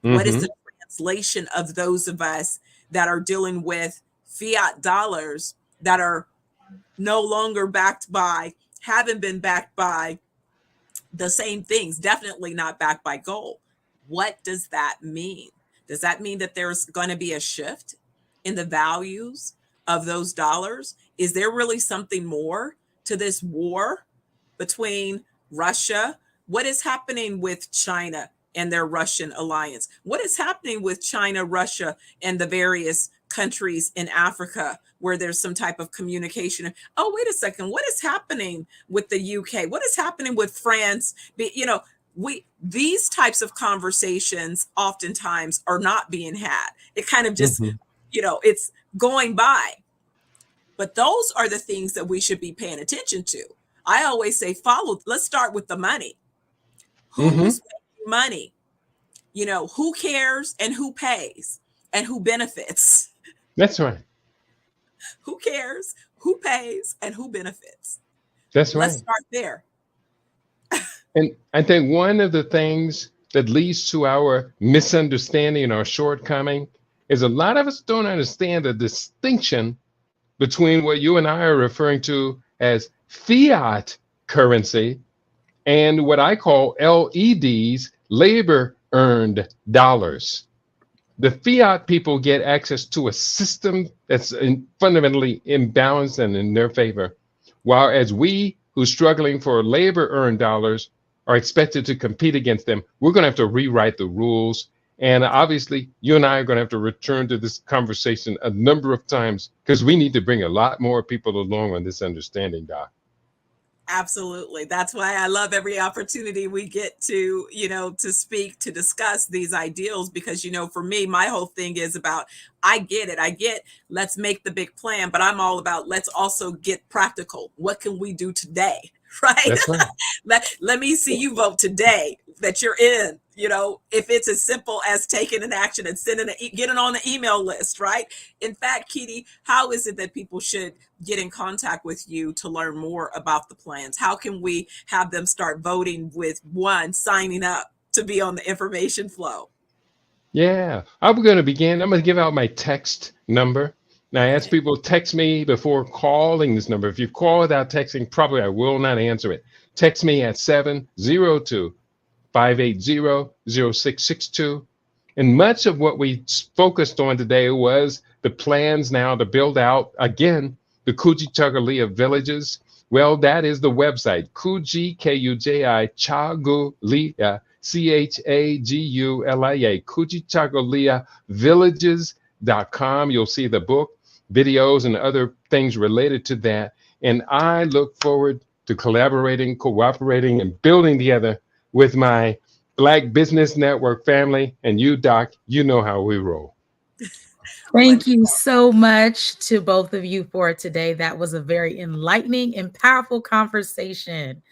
What is the translation of those of us that are dealing with fiat dollars that are no longer backed by, haven't been backed by the same things, definitely not backed by gold? What does that mean? Does that mean that there's going to be a shift in the values of those dollars? Is there really something more to this war between Russia? What is happening with China and their Russian alliance? What is happening with China, Russia, and the various countries in Africa where there's some type of communication? Oh, wait a second. What is happening with the UK? What is happening with France? These types of conversations oftentimes are not being had. It kind of just, it's going by. But those are the things that we should be paying attention to. I always say, let's start with the money. Who's making money? Who cares and who pays and who benefits? That's right. Who cares, who pays, and who benefits? That's right. Let's start there. And I think one of the things that leads to our misunderstanding and our shortcoming is a lot of us don't understand the distinction between what you and I are referring to as fiat currency and what I call LEDs, labor earned dollars. The fiat people get access to a system that's fundamentally imbalanced and in their favor, while as we who's struggling for labor earned dollars are expected to compete against them. We're going to have to rewrite the rules. And obviously, you and I are going to have to return to this conversation a number of times because we need to bring a lot more people along on this understanding, Doc. Absolutely. That's why I love every opportunity we get to, to speak, to discuss these ideals, because, for me, my whole thing is about, I get, let's make the big plan, but I'm all about, let's also get practical. What can we do today? Right? That's right. Let me see you vote today that you're in, if it's as simple as taking an action and getting on the email list, right? In fact, Keedy, how is it that people should get in contact with you to learn more about the plans? How can we have them start voting with signing up to be on the information flow? Yeah, I'm going to give out my text number. Now, I ask people text me before calling this number. If you call without texting, probably I will not answer it. Text me at 702-580-0662. And much of what we focused on today was the plans now to build out, again, the Kujichagulia villages. Well, that is the website, Kuji, Kuji, Chagulia, Chagulia, Kujichagulia villages.com. You'll see the book, videos, and other things related to that. And I look forward to collaborating, cooperating, and building together with my Black Business Network family. And you, Doc, you know how we roll. Thank you so much to both of you for today. That was a very enlightening and powerful conversation.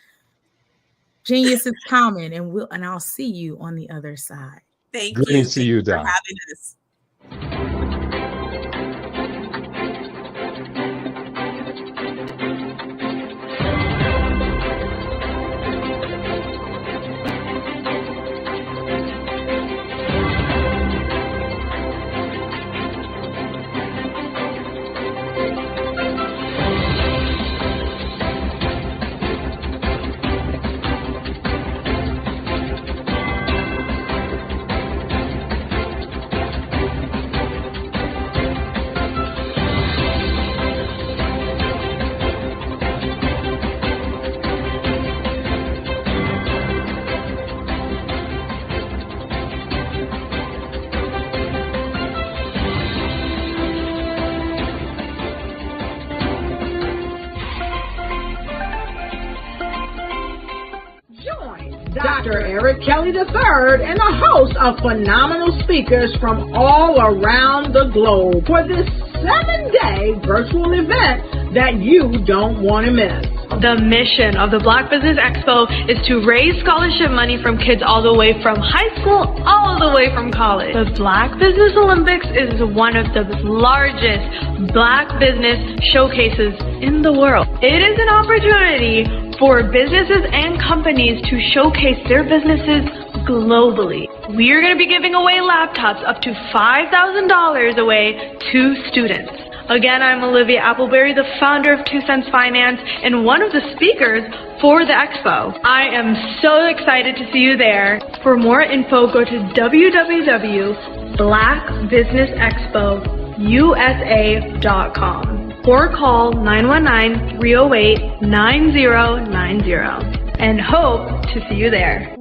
Genius is common, and I'll see you on the other side. Thank Good you. to see you, Doc. For having us. Dr. Eric Kelly III and a host of phenomenal speakers from all around the globe for this 7-day virtual event that you don't want to miss. The mission of the Black Business Expo is to raise scholarship money from kids all the way from high school, all the way from college. The Black Business Olympics is one of the largest Black business showcases in the world. It is an opportunity for businesses and companies to showcase their businesses globally. We are going to be giving away laptops up to $5,000 away to students. Again, I'm Olivia Appleberry, the founder of 2 Cents Finance and one of the speakers for the expo. I am so excited to see you there. For more info, go to www.blackbusinessexpousa.com or call 919-308-9090 and hope to see you there.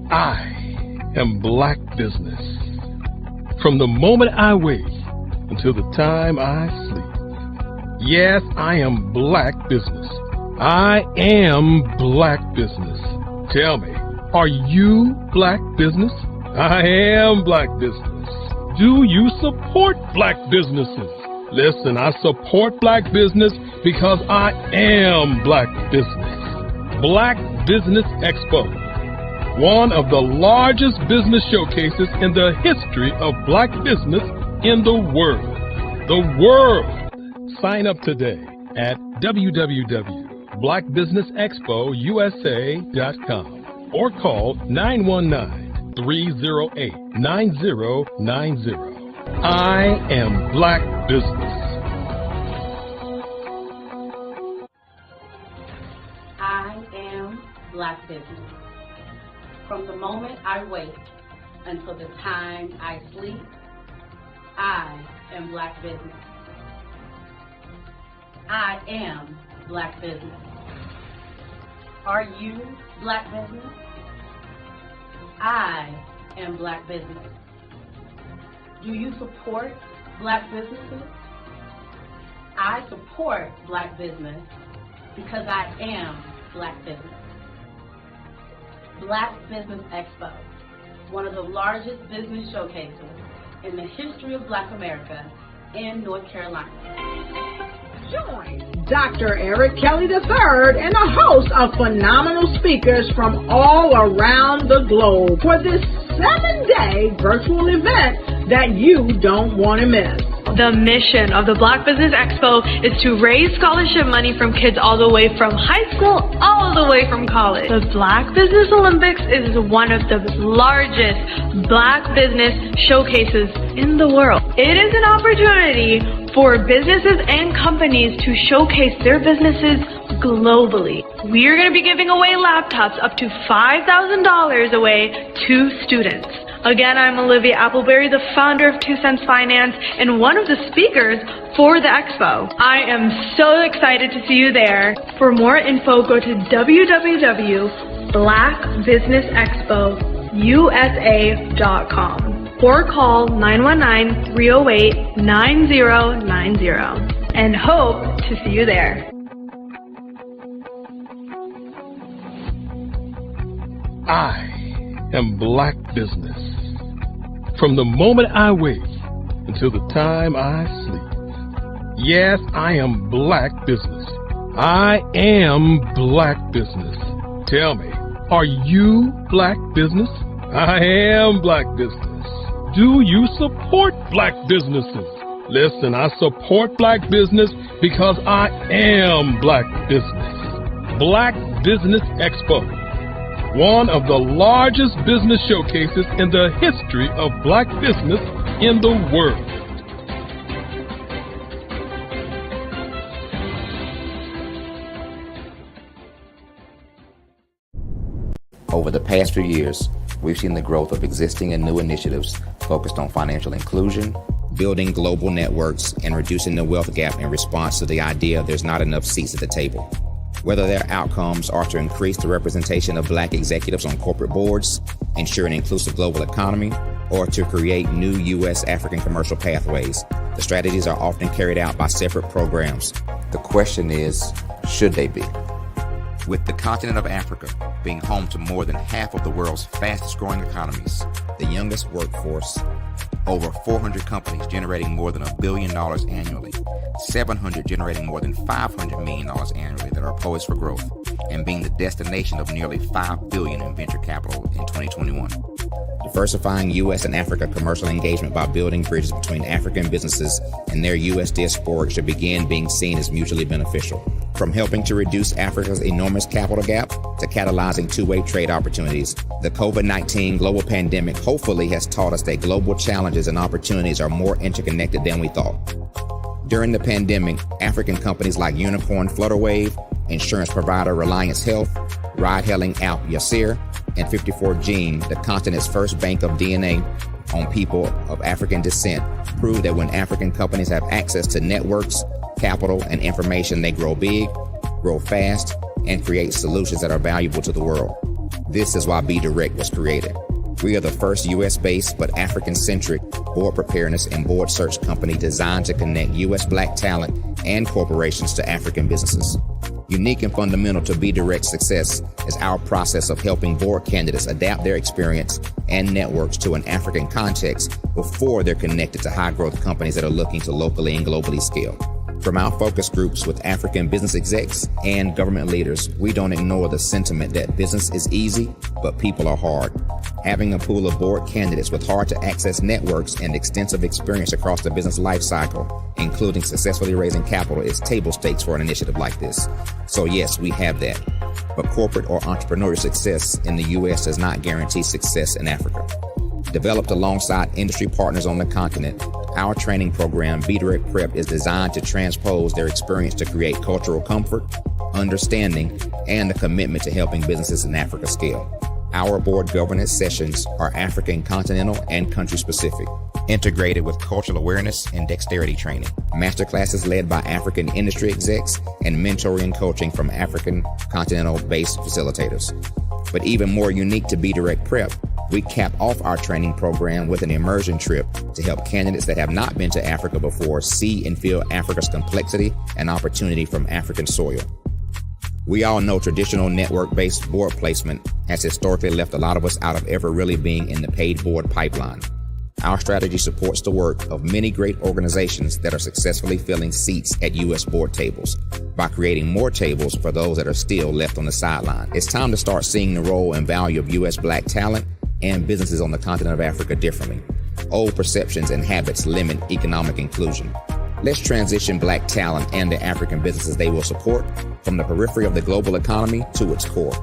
I am Black Business. From the moment I wake until the time I sleep. Yes, I am Black Business. I am Black Business. Tell me, are you Black Business? I am Black Business. Do you support Black businesses? Listen, I support Black business because I am Black Business. Black Business Expo, one of the largest business showcases in the history of Black business in the world. The world! Sign up today at www.blackbusinessexpousa.com or call 919-308-9090. I am Black Business. I am Black Business. From the moment I wake until the time I sleep, I am Black Business. I am Black Business. Are you Black Business? I am Black Business. Do you support Black businesses? I support Black business because I am Black Business. Black Business Expo, one of the largest business showcases in the history of Black America in North Carolina. Join Dr. Eric Kelly III and a host of phenomenal speakers from all around the globe for this 7-day virtual event that you don't want to miss. The mission of the Black Business Expo is to raise scholarship money from kids all the way from high school, all the way from college. The Black Business Olympics is one of the largest Black business showcases in the world. It is an opportunity for businesses and companies to showcase their businesses globally. We are going to be giving away laptops up to $5,000 away to students. Again, I'm Olivia Appleberry, the founder of 2 Cents Finance and one of the speakers for the expo. I am so excited to see you there. For more info, go to www.blackbusinessexpousa.com or call 919-308-9090 and hope to see you there. I am Black Business. From the moment I wake until the time I sleep. Yes, I am Black Business. I am Black Business. Tell me, are you Black Business? I am Black Business. Do you support Black businesses? Listen, I support Black business because I am Black Business. Black Business Expo, one of the largest business showcases in the history of Black business in the world. Over the past few years, we've seen the growth of existing and new initiatives focused on financial inclusion, building global networks, and reducing the wealth gap in response to the idea there's not enough seats at the table. Whether their outcomes are to increase the representation of Black executives on corporate boards, ensure an inclusive global economy, or to create new U.S. African commercial pathways, the strategies are often carried out by separate programs. The question is, should they be? With the continent of Africa being home to more than half of the world's fastest growing economies, the youngest workforce, over 400 companies generating more than $1 billion annually, 700 generating more than $500 million annually that are poised for growth, and being the destination of nearly $5 billion in venture capital in 2021. Diversifying U.S. and Africa commercial engagement by building bridges between African businesses and their U.S. diaspora should begin being seen as mutually beneficial. From helping to reduce Africa's enormous capital gap to catalyzing two-way trade opportunities, the COVID-19 global pandemic hopefully has taught us that global challenges and opportunities are more interconnected than we thought. During the pandemic, African companies like Unicorn Flutterwave, insurance provider Reliance Health, ride-hailing app Yasir, and 54Gene, the continent's first bank of DNA on people of African descent, proved that when African companies have access to networks, capital, and information, they grow big, grow fast, and create solutions that are valuable to the world. This is why Be Direct was created. We are the first U.S.-based but African-centric board preparedness and board search company designed to connect U.S. Black talent and corporations to African businesses. Unique and fundamental to Be Direct's success is our process of helping board candidates adapt their experience and networks to an African context before they're connected to high-growth companies that are looking to locally and globally scale. From our focus groups with African business execs and government leaders, we don't ignore the sentiment that business is easy, but people are hard. Having a pool of board candidates with hard-to-access networks and extensive experience across the business life cycle, including successfully raising capital, is table stakes for an initiative like this. So yes, we have that. But corporate or entrepreneurial success in the U.S. does not guarantee success in Africa. Developed alongside industry partners on the continent, our training program, Be Direct Prep, is designed to transpose their experience to create cultural comfort, understanding, and a commitment to helping businesses in Africa scale. Our board governance sessions are African continental and country specific, integrated with cultural awareness and dexterity training, masterclasses led by African industry execs, and mentoring and coaching from African continental-based facilitators. But even more unique to Be Direct Prep, we cap off our training program with an immersion trip to help candidates that have not been to Africa before see and feel Africa's complexity and opportunity from African soil. We all know traditional network-based board placement has historically left a lot of us out of ever really being in the paid board pipeline. Our strategy supports the work of many great organizations that are successfully filling seats at U.S. board tables by creating more tables for those that are still left on the sideline. It's time to start seeing the role and value of U.S. Black talent and businesses on the continent of Africa differently. Old perceptions and habits limit economic inclusion. Let's transition Black talent and the African businesses they will support from the periphery of the global economy to its core.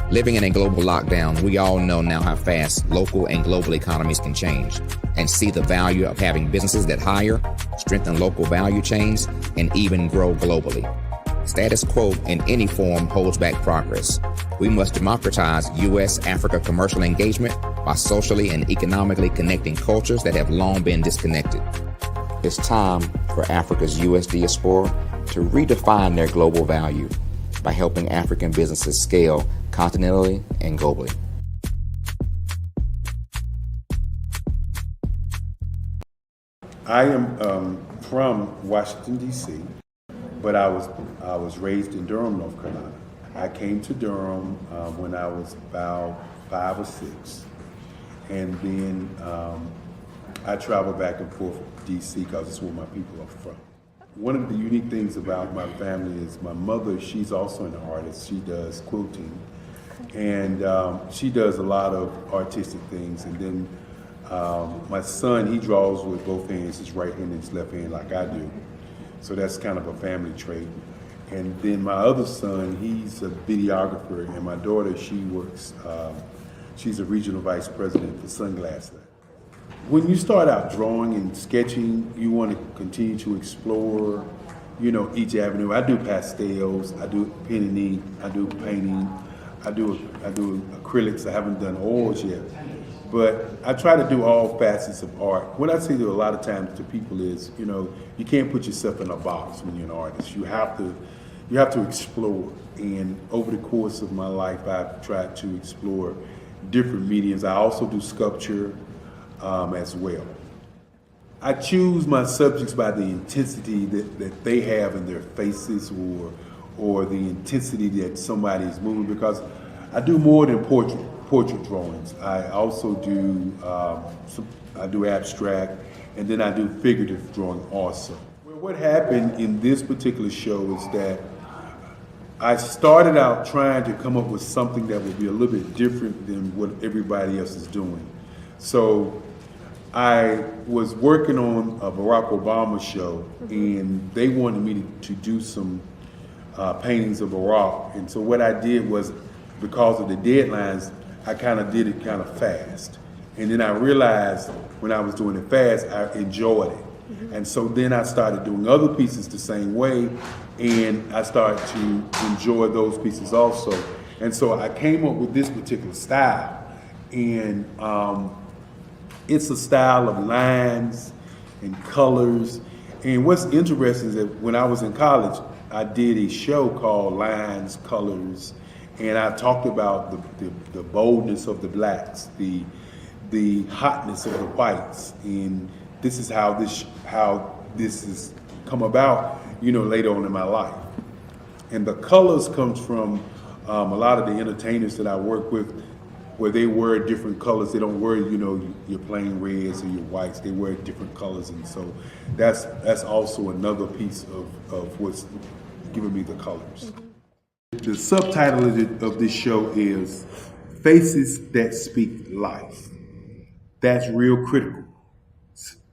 Living in a global lockdown, we all know now how fast local and global economies can change, and see the value of having businesses that hire, strengthen local value chains, and even grow globally. Status quo in any form holds back progress. We must democratize U.S.-Africa commercial engagement by socially and economically connecting cultures that have long been disconnected. It's time for Africa's U.S. diaspora to redefine their global value by helping African businesses scale continentally and globally. I am from Washington, D.C., but I was raised in Durham, North Carolina. I came to Durham when I was about 5 or 6, and then I traveled back and forth to D.C. because it's where my people are from. One of the unique things about my family is my mother, she's also an artist. She does quilting, and she does a lot of artistic things. And then my son, he draws with both hands, his right hand and his left hand like I do. So that's kind of a family trait. And then my other son, he's a videographer, and my daughter, she works, she's a regional vice president for Sunglass Lab. When you start out drawing and sketching, you want to continue to explore, each avenue. I do pastels, I do pen and ink, I do painting, I do acrylics. I haven't done oils yet, but I try to do all facets of art. What I say to a lot of times to people is, you can't put yourself in a box when you're an artist. You have to explore. And over the course of my life, I've tried to explore different mediums. I also do sculpture as well. I choose my subjects by the intensity that they have in their faces or the intensity that somebody is moving, because I do more than portrait drawings. I also do I do abstract, and then I do figurative drawing also. Well, what happened in this particular show is that I started out trying to come up with something that would be a little bit different than what everybody else is doing. So I was working on a Barack Obama show, and they wanted me to do some paintings of Barack. And so what I did was, because of the deadlines, I kind of did it kind of fast. And then I realized when I was doing it fast, I enjoyed it. And so then I started doing other pieces the same way, and I started to enjoy those pieces also. And so I came up with this particular style, and it's a style of lines and colors. And what's interesting is that when I was in college, I did a show called Lines, Colors, and I talked about the boldness of the blacks, the hotness of the whites, and this is how this has come about, later on in my life. And the colors comes from a lot of the entertainers that I work with, where they wear different colors. They don't wear, your plain reds or your whites. They wear different colors, and so that's also another piece of what's giving me the colors. The subtitle of this show is Faces That Speak Life. That's real critical.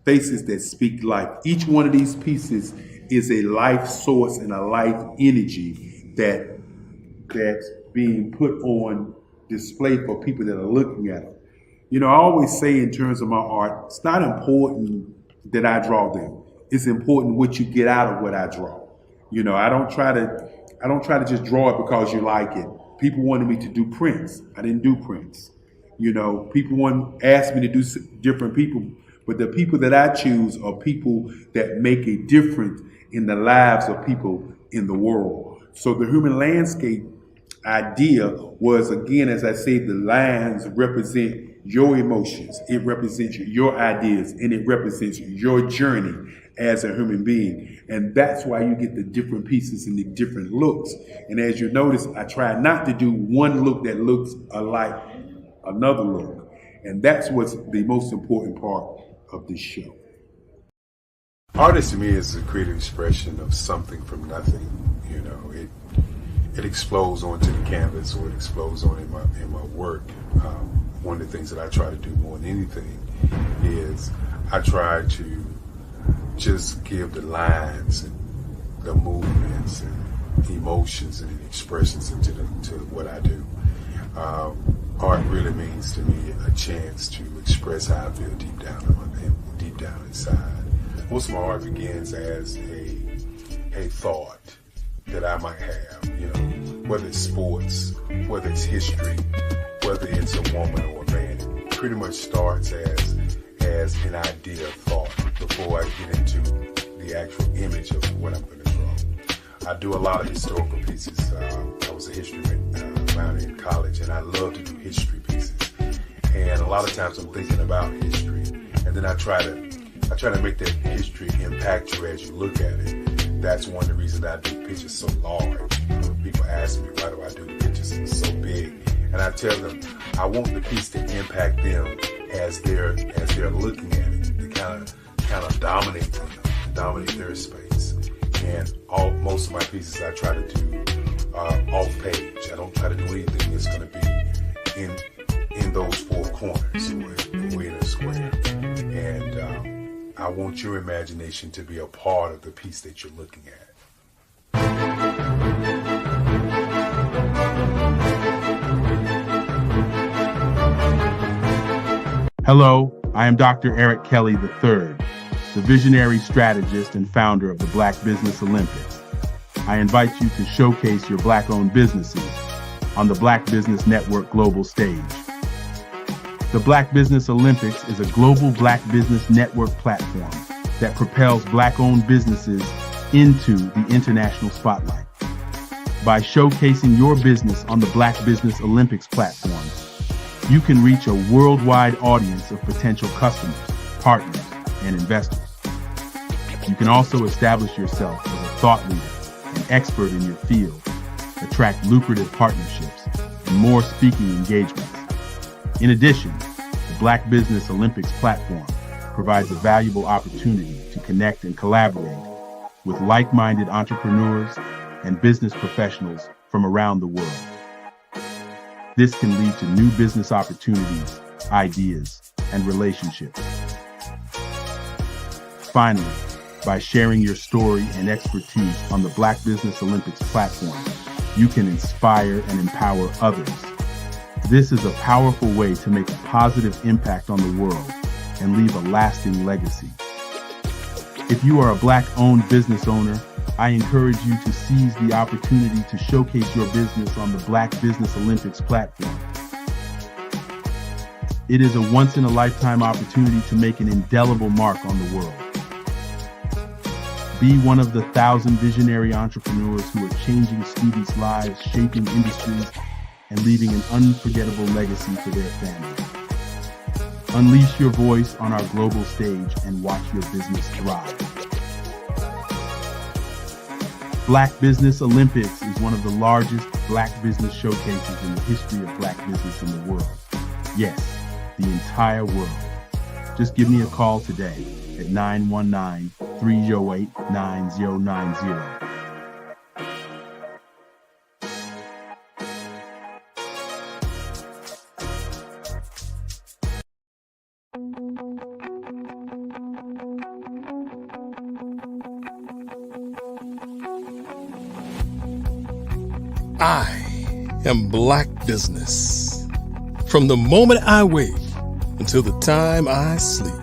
Faces that speak life. Each one of these pieces is a life source and a life energy that's being put on display for people that are looking at it. I always say in terms of my art, it's not important that I draw them. It's important what you get out of what I draw. I don't try to just draw it because you like it. People wanted me to do prints. I didn't do prints. People asked me to do different people, but the people that I choose are people that make a difference in the lives of people in the world. So the human landscape idea was, again, as I say, the lines represent your emotions, it represents your ideas, and it represents your journey as a human being. And that's why you get the different pieces and the different looks. And as you notice, I try not to do one look that looks alike another look. And that's what's the most important part of this show. Artist to me is a creative expression of something from nothing. It explodes onto the canvas, or it explodes on in my work. One of the things that I try to do more than anything is I try to just give the lines and the movements and emotions and expressions into what I do. Art really means to me a chance to express how I feel deep down inside. Most of my art begins as a thought that I might have, whether it's sports, whether it's history, whether it's a woman or a man. It pretty much starts as an idea of thought before I get into the actual image of what I'm going to draw. I do a lot of historical pieces. I was a history minor in college, and I love to do history pieces. And a lot of times I'm thinking about history, and then I try to make that history impact you as you look at it. That's one of the reasons I do pictures so large. People ask me, why do I do the pictures so big? And I tell them, I want the piece to impact them as they're looking at it, to kind of dominate them, dominate their space. And most of my pieces I try to do off page. I don't try to do anything that's going to be in those four corners or in a square. And I want your imagination to be a part of the piece that you're looking at. Hello, I am Dr. Eric Kelly III, the visionary strategist and founder of the Black Business Olympics. I invite you to showcase your Black-owned businesses on the Black Business Network global stage. The Black Business Olympics is a global Black Business Network platform that propels Black-owned businesses into the international spotlight. By showcasing your business on the Black Business Olympics platform, you can reach a worldwide audience of potential customers, partners, and investors. You can also establish yourself as a thought leader and expert in your field, attract lucrative partnerships, and more speaking engagements. In addition, the Black Business Olympics platform provides a valuable opportunity to connect and collaborate with like-minded entrepreneurs and business professionals from around the world. This can lead to new business opportunities, ideas, and relationships. Finally, by sharing your story and expertise on the Black Business Olympics platform, you can inspire and empower others. This is a powerful way to make a positive impact on the world and leave a lasting legacy. If you are a Black-owned business owner, I encourage you to seize the opportunity to showcase your business on the Black Business Olympics platform. It is a once-in-a-lifetime opportunity to make an indelible mark on the world. Be one of the 1,000 visionary entrepreneurs who are changing students' lives, shaping industries, and leaving an unforgettable legacy for their families. Unleash your voice on our global stage and watch your business thrive. Black Business Olympics is one of the largest Black business showcases in the history of Black business in the world. Yes, the entire world. Just give me a call today at 919-308-9090. I am Black Business. From the moment I wake until the time I sleep.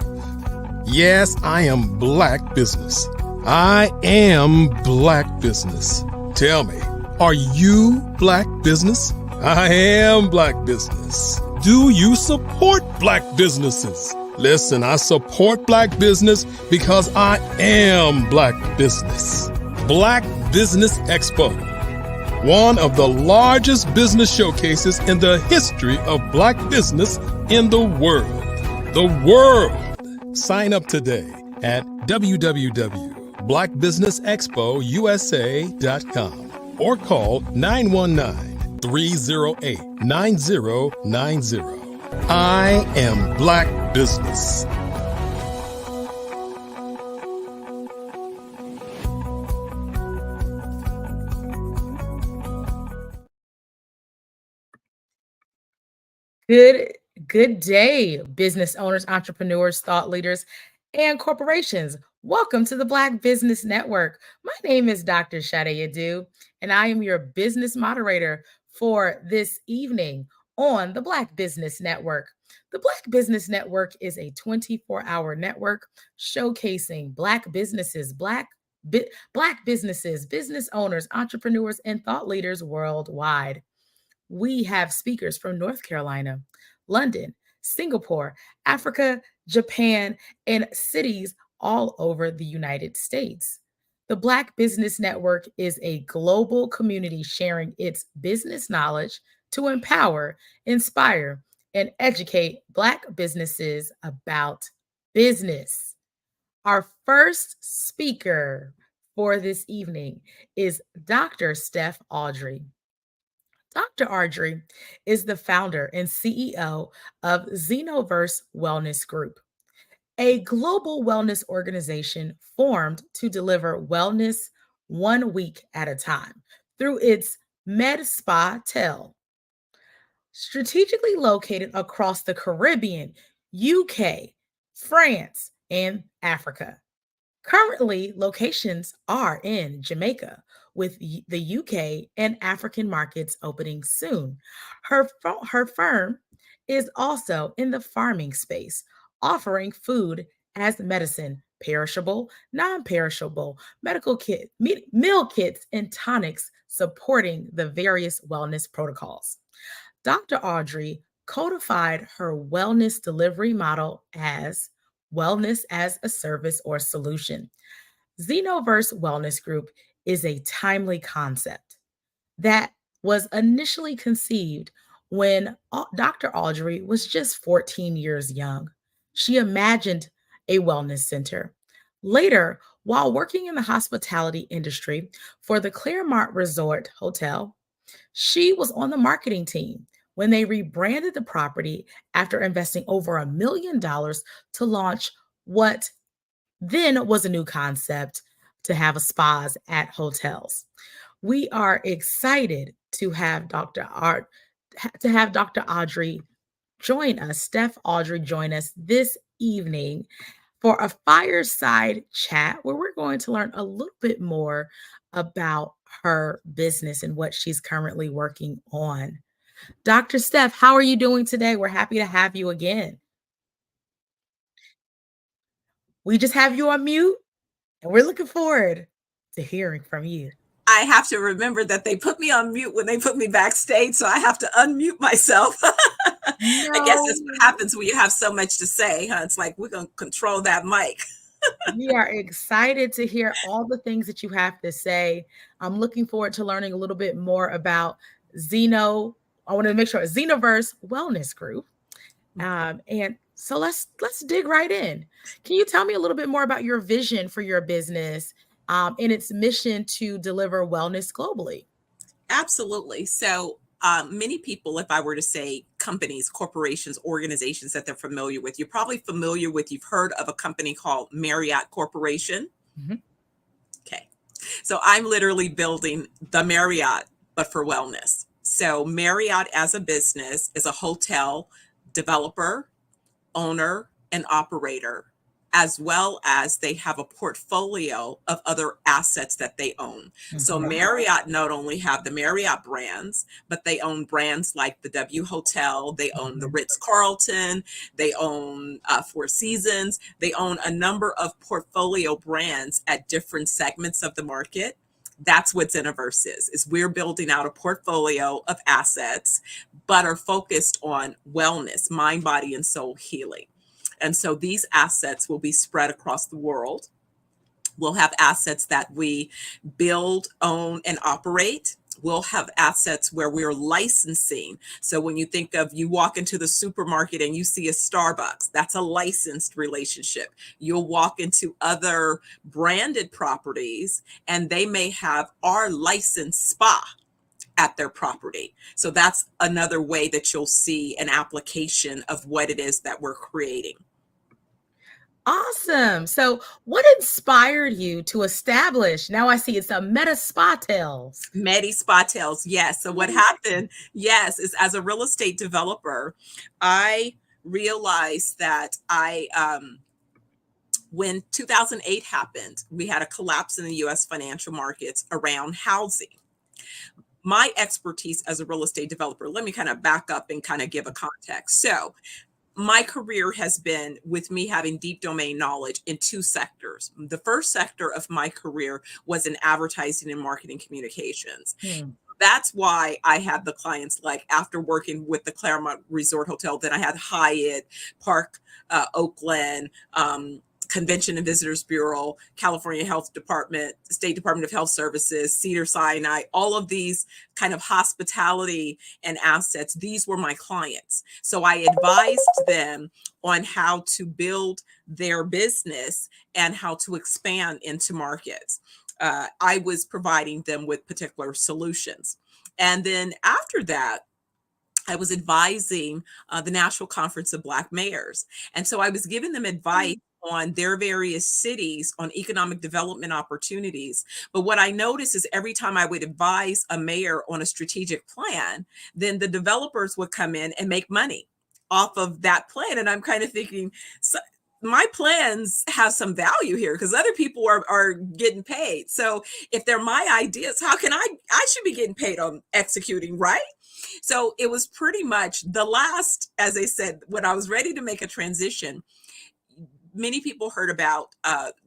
Yes, I am Black Business. I am Black Business. Tell me, are you Black Business? I am Black Business. Do you support Black businesses? Listen, I support Black business because I am Black Business. Black Business Expo, one of the largest business showcases in the history of Black business in the world. The world! Sign up today at www.blackbusinessexpousa.com or call 919-308-9090. I am Black Business. Good day, business owners, entrepreneurs, thought leaders, and corporations. Welcome to the Black Business Network. My name is Dr. Sade Adu, and I am your business moderator for this evening on the Black Business Network. The Black Business Network is a 24-hour network showcasing Black businesses, Black businesses, business owners, entrepreneurs, and thought leaders worldwide. We have speakers from North Carolina, London, Singapore, Africa, Japan, and cities all over the United States. The Black Business Network is a global community sharing its business knowledge to empower, inspire, and educate Black businesses about business. Our first speaker for this evening is Dr. Steph Audrey. Dr. Audrey is the founder and CEO of Xenoverse Wellness Group, a global wellness organization formed to deliver wellness 1 week at a time through its Med Spa Tel, strategically located across the Caribbean, UK, France, and Africa. Currently, locations are in Jamaica, with the UK and African markets opening soon. Her firm is also in the farming space, offering food as medicine, perishable, non-perishable, medical meal kits, and tonics supporting the various wellness protocols. Dr. Audrey codified her wellness delivery model as wellness as a service or solution. Xenoverse Wellness Group is a timely concept that was initially conceived when Dr. Audrey was just 14 years young. She imagined a wellness center. Later, While working in the hospitality industry for the Claremont Resort Hotel, she was on the marketing team when they rebranded the property after investing over $1 million to launch what then was a new concept to have spas at hotels. We are excited to have Dr. Audrey join us, Steph Audrey join us this evening for a fireside chat where we're going to learn a little bit more about her business and what she's currently working on. Dr. Steph, how are you doing today? We're happy to have you again. We just have you on mute, and we're looking forward to hearing from you. I have to remember that they put me on mute when they put me backstage, so I have to unmute myself. I guess that's what happens when you have so much to say, huh? It's like we're going to control that mic. We are excited to hear all the things that you have to say. I'm looking forward to learning a little bit more about I want to make sure Xenoverse Wellness Group. And so let's dig right in. Can you tell me a little bit more about your vision for your business and its mission to deliver wellness globally? Absolutely. So many people, if I were to say companies, corporations, organizations that they're familiar with, you've heard of a company called Marriott Corporation. Mm-hmm. Okay. So I'm literally building the Marriott, but for wellness. So Marriott as a business is a hotel developer, owner, and operator, as well as they have a portfolio of other assets that they own. Mm-hmm. So Marriott not only have the Marriott brands, but they own brands like the W Hotel, they own the Ritz-Carlton, they own Four Seasons, they own a number of portfolio brands at different segments of the market. That's what Xenoverse is we're building out a portfolio of assets, but are focused on wellness, mind, body, and soul healing. And so these assets will be spread across the world. We'll have assets that we build, own, and operate. We'll have assets where we're licensing. So when you think of, you walk into the supermarket and you see a Starbucks, that's a licensed relationship. You'll walk into other branded properties and they may have our licensed spa at their property. So that's another way that you'll see an application of what it is that we're creating. Awesome. So what inspired you to establish, now I see it's a Medi Spa Tales. Medi Spa Tales, yes. So what happened, yes, is as a real estate developer, I realized that when 2008 happened, we had a collapse in the US financial markets around housing. My expertise as a real estate developer, let me kind of back up and kind of give a context. So my career has been with me having deep domain knowledge in two sectors. The first sector of my career was in advertising and marketing communications. That's why I had the clients, like after working with the Claremont Resort Hotel, then I had Hyatt, Park Oakland, Convention and Visitors Bureau, California Health Department, State Department of Health Services, Cedars-Sinai, all of these kind of hospitality and assets. These were my clients. So I advised them on how to build their business and how to expand into markets. I was providing them with particular solutions. And then after that, I was advising the National Conference of Black Mayors. And so I was giving them advice on their various cities on economic development opportunities. But what I noticed is every time I would advise a mayor on a strategic plan, then the developers would come in and make money off of that plan. And I'm kind of thinking, so my plans have some value here because other people are getting paid. So if they're my ideas, how can I should be getting paid on executing, right? So it was pretty much the last, as I said, when I was ready to make a transition, many people heard about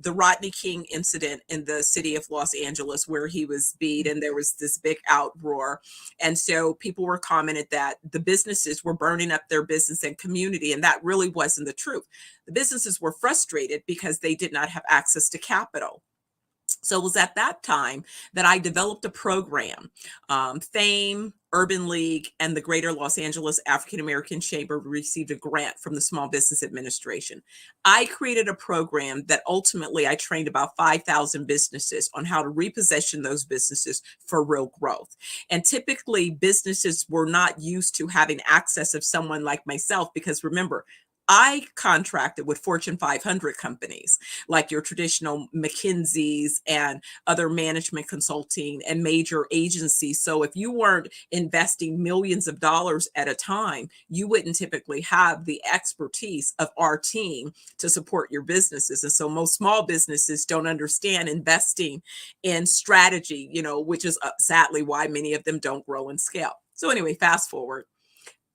the Rodney King incident in the city of Los Angeles where he was beat and there was this big outroar. And so people were commented that the businesses were burning up their business and community. And that really wasn't the truth. The businesses were frustrated because they did not have access to capital. So it was at that time that I developed a program. FAME, Urban League, and the Greater Los Angeles African American Chamber received a grant from the Small Business Administration. I created a program that ultimately I trained about 5,000 businesses on how to reposition those businesses for real growth. And typically businesses were not used to having access of someone like myself, because remember, I contracted with Fortune 500 companies like your traditional McKinsey's and other management consulting and major agencies. So if you weren't investing millions of dollars at a time, you wouldn't typically have the expertise of our team to support your businesses. And so most small businesses don't understand investing in strategy, which is sadly why many of them don't grow and scale. So anyway, fast forward.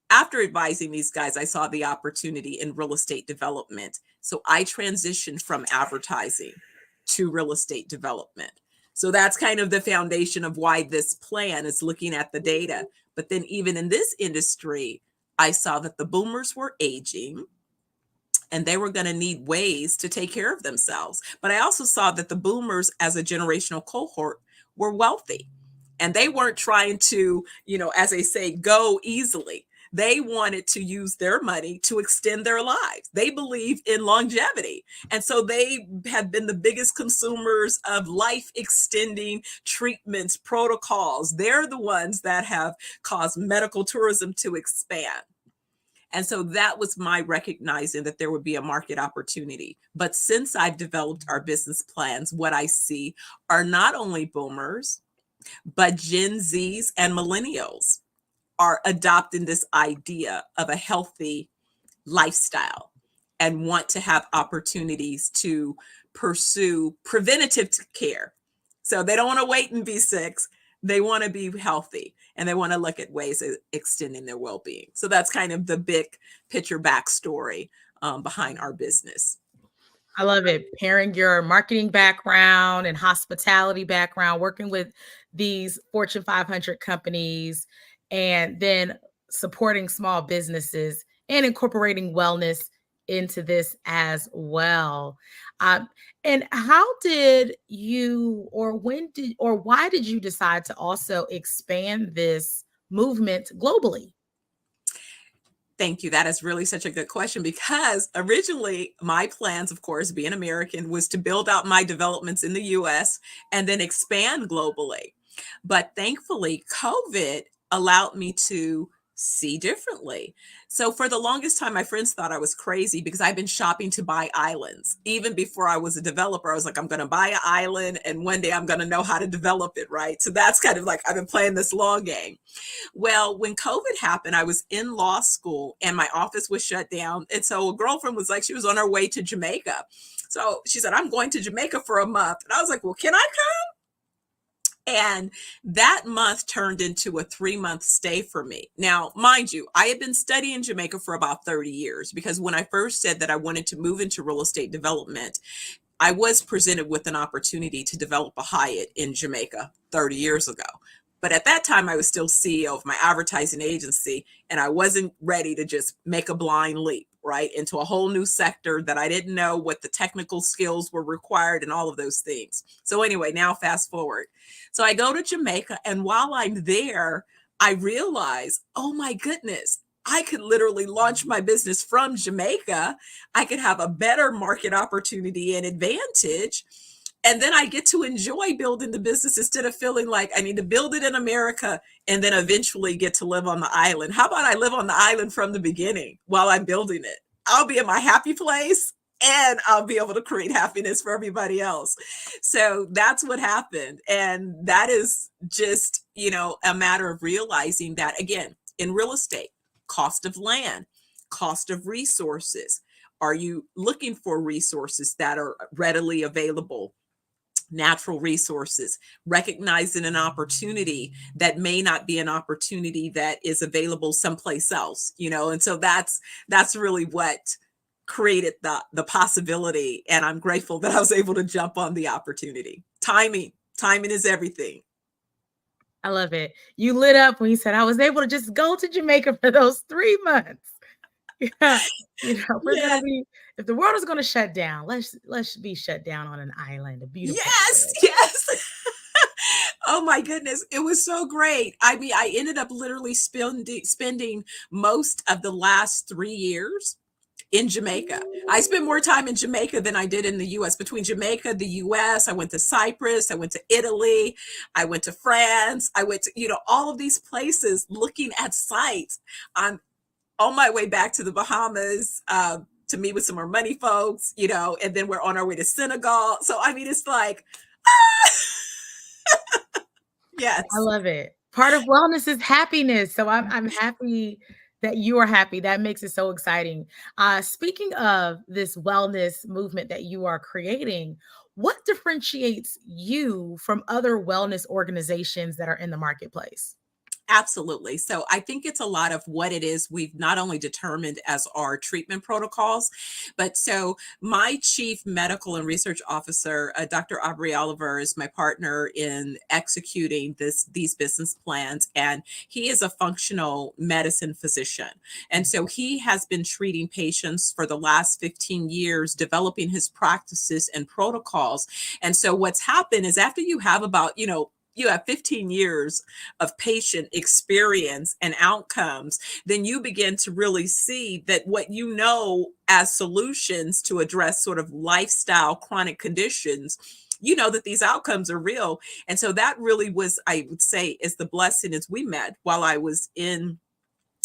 After advising these guys, I saw the opportunity in real estate development. So I transitioned from advertising to real estate development. So that's kind of the foundation of why this plan is looking at the data. But then even in this industry, I saw that the boomers were aging and they were going to need ways to take care of themselves. But I also saw that the boomers as a generational cohort were wealthy, and they weren't trying to, as they say, go easily. They wanted to use their money to extend their lives. They believe in longevity. And so they have been the biggest consumers of life extending treatments, protocols. They're the ones that have caused medical tourism to expand. And so that was my recognizing that there would be a market opportunity. But since I've developed our business plans, what I see are not only boomers, but Gen Zs and millennials are adopting this idea of a healthy lifestyle and want to have opportunities to pursue preventative care. So they don't want to wait and be sick. They want to be healthy, and they want to look at ways of extending their well-being. So that's kind of the big picture backstory behind our business. I love it. Pairing your marketing background and hospitality background, working with these Fortune 500 companies, and then supporting small businesses and incorporating wellness into this as well. And how did you, or why did you decide to also expand this movement globally? Thank you. That is really such a good question, because originally my plans, of course, being American, was to build out my developments in the US and then expand globally. But thankfully, COVID allowed me to see differently. So for the longest time, my friends thought I was crazy because I've been shopping to buy islands. Even before I was a developer, I was like, I'm going to buy an island and one day I'm going to know how to develop it, right? So that's kind of like, I've been playing this long game. Well, when COVID happened, I was in law school and my office was shut down. And so a girlfriend was like, she was on her way to Jamaica. So she said, I'm going to Jamaica for a month. And I was like, well, can I come? And that month turned into a 3-month stay for me. Now, mind you, I had been studying Jamaica for about 30 years, because when I first said that I wanted to move into real estate development, I was presented with an opportunity to develop a Hyatt in Jamaica 30 years ago. But at that time, I was still CEO of my advertising agency, and I wasn't ready to just make a blind leap, right, into a whole new sector that I didn't know what the technical skills were required and all of those things. So anyway, now fast forward. So I go to Jamaica, and while I'm there, I realize, oh my goodness, I could literally launch my business from Jamaica. I could have a better market opportunity and advantage. And then I get to enjoy building the business instead of feeling like I need to build it in America and then eventually get to live on the island. How about I live on the island from the beginning while I'm building it? I'll be in my happy place and I'll be able to create happiness for everybody else. So that's what happened. And that is just, a matter of realizing that, again, in real estate, cost of land, cost of resources. Are you looking for resources that are readily available? Natural resources, recognizing an opportunity that may not be an opportunity that is available someplace else, and so that's really what created the possibility. And I'm grateful that I was able to jump on the opportunity. Timing is everything. I love it. You lit up when you said I was able to just go to Jamaica for those 3 months. Yeah. We're gonna Yes, be if the world is gonna shut down, let's be shut down on an island, a beautiful yes, island. yes. Oh my goodness, it was so great. I mean, I ended up literally spending most of the last 3 years in Jamaica. I spent more time in Jamaica than I did in the US. Between Jamaica, the US, I went to Cyprus, I went to Italy, I went to France, I went to, all of these places looking at sites. I'm on my way back to the Bahamas to meet with some more money folks, and then we're on our way to Senegal. So, I mean, it's like, yes. I love it. Part of wellness is happiness. So I'm happy that you are happy. That makes it so exciting. Speaking of this wellness movement that you are creating, what differentiates you from other wellness organizations that are in the marketplace? Absolutely. So I think it's a lot of what it is we've not only determined as our treatment protocols, but so my chief medical and research officer, Dr. Aubrey Oliver, is my partner in executing these business plans, and he is a functional medicine physician. And so he has been treating patients for the last 15 years, developing his practices and protocols. And so what's happened is after you have about, you have 15 years of patient experience and outcomes, then you begin to really see that what you know as solutions to address sort of lifestyle chronic conditions, that these outcomes are real. And so that really was, I would say, is the blessing as we met while I was in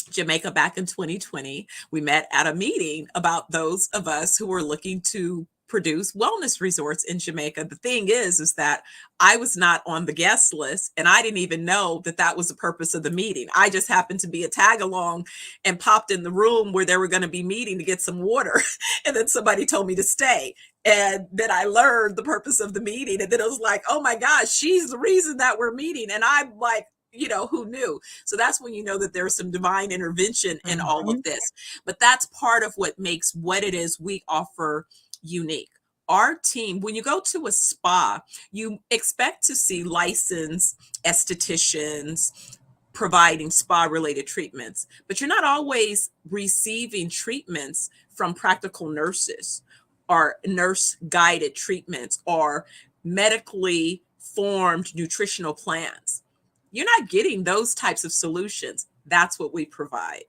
Jamaica back in 2020. We met at a meeting about those of us who were looking to produce wellness resorts in Jamaica. The thing is that I was not on the guest list, and I didn't even know that that was the purpose of the meeting. I just happened to be a tag along and popped in the room where they were going to be meeting to get some water. And then somebody told me to stay. And then I learned the purpose of the meeting. And then it was like, oh my gosh, she's the reason that we're meeting. And I'm like, who knew? So that's when you know that there's some divine intervention in all of this. But that's part of what makes what it is we offer unique. Our team, when you go to a spa, you expect to see licensed estheticians providing spa-related treatments, but you're not always receiving treatments from practical nurses or nurse-guided treatments or medically formed nutritional plans. You're not getting those types of solutions. That's what we provide.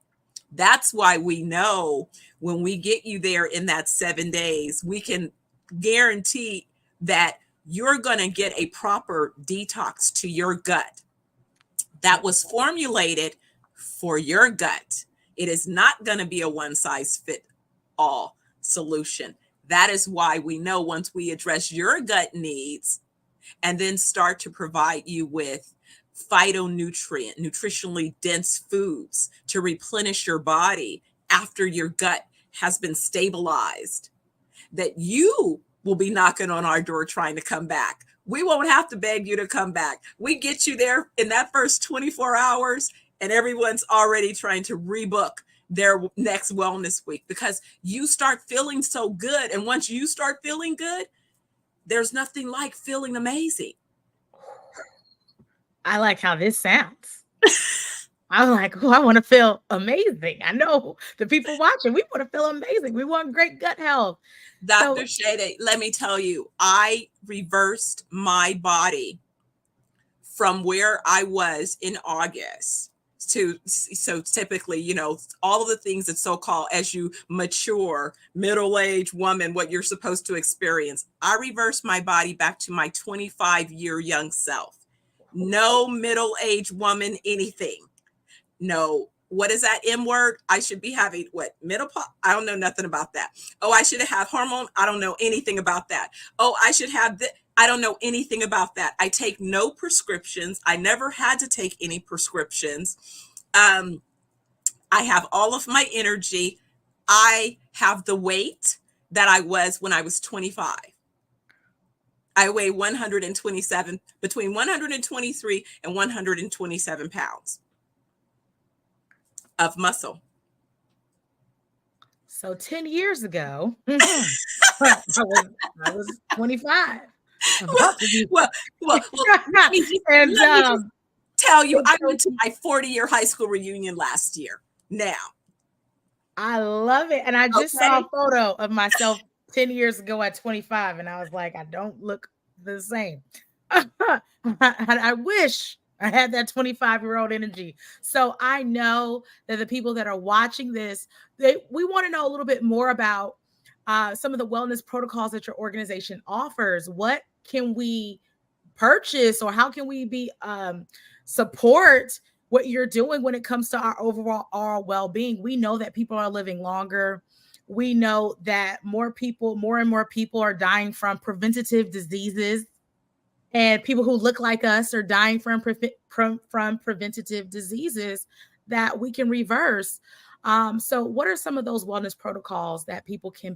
That's why we know when we get you there in that 7 days, we can guarantee that you're going to get a proper detox to your gut that was formulated for your gut. It is not going to be a one-size-fits-all solution. That is why we know once we address your gut needs and then start to provide you with phytonutrient, nutritionally dense foods to replenish your body after your gut has been stabilized, that you will be knocking on our door trying to come back. We won't have to beg you to come back. We get you there in that first 24 hours and everyone's already trying to rebook their next wellness week because you start feeling so good. And once you start feeling good, there's nothing like feeling amazing. I like how this sounds. I'm like, oh, I want to feel amazing. I know the people watching, we want to feel amazing. We want great gut health. Dr. Shade, let me tell you, I reversed my body from where I was in August to, so typically, all of the things that so-called as you mature, middle-aged woman, what you're supposed to experience. I reversed my body back to my 25-year young self. No middle-aged woman, anything. No, what is that M word? I should be having what? Menopause? I don't know nothing about that. Oh, I should have hormone. I don't know anything about that. Oh, I should have I don't know anything about that. I take no prescriptions. I never had to take any prescriptions. I have all of my energy. I have the weight that I was when I was 25. I weigh 127, between 123 and 127 pounds of muscle. So 10 years ago, I was 25. Well, let me just tell you, I went to my 40-year high school reunion last year. Now, I love it. And I just saw a photo of myself 10 years ago at 25, and I was like, I don't look the same. I wish I had that 25-year-old energy. So I know that the people that are watching this, we want to know a little bit more about some of the wellness protocols that your organization offers. What can we purchase, or how can we be support what you're doing when it comes to our overall well-being? We know that people are living longer. We know that more and more people are dying from preventative diseases, and people who look like us are dying from preventative diseases that we can reverse. So what are some of those wellness protocols that people can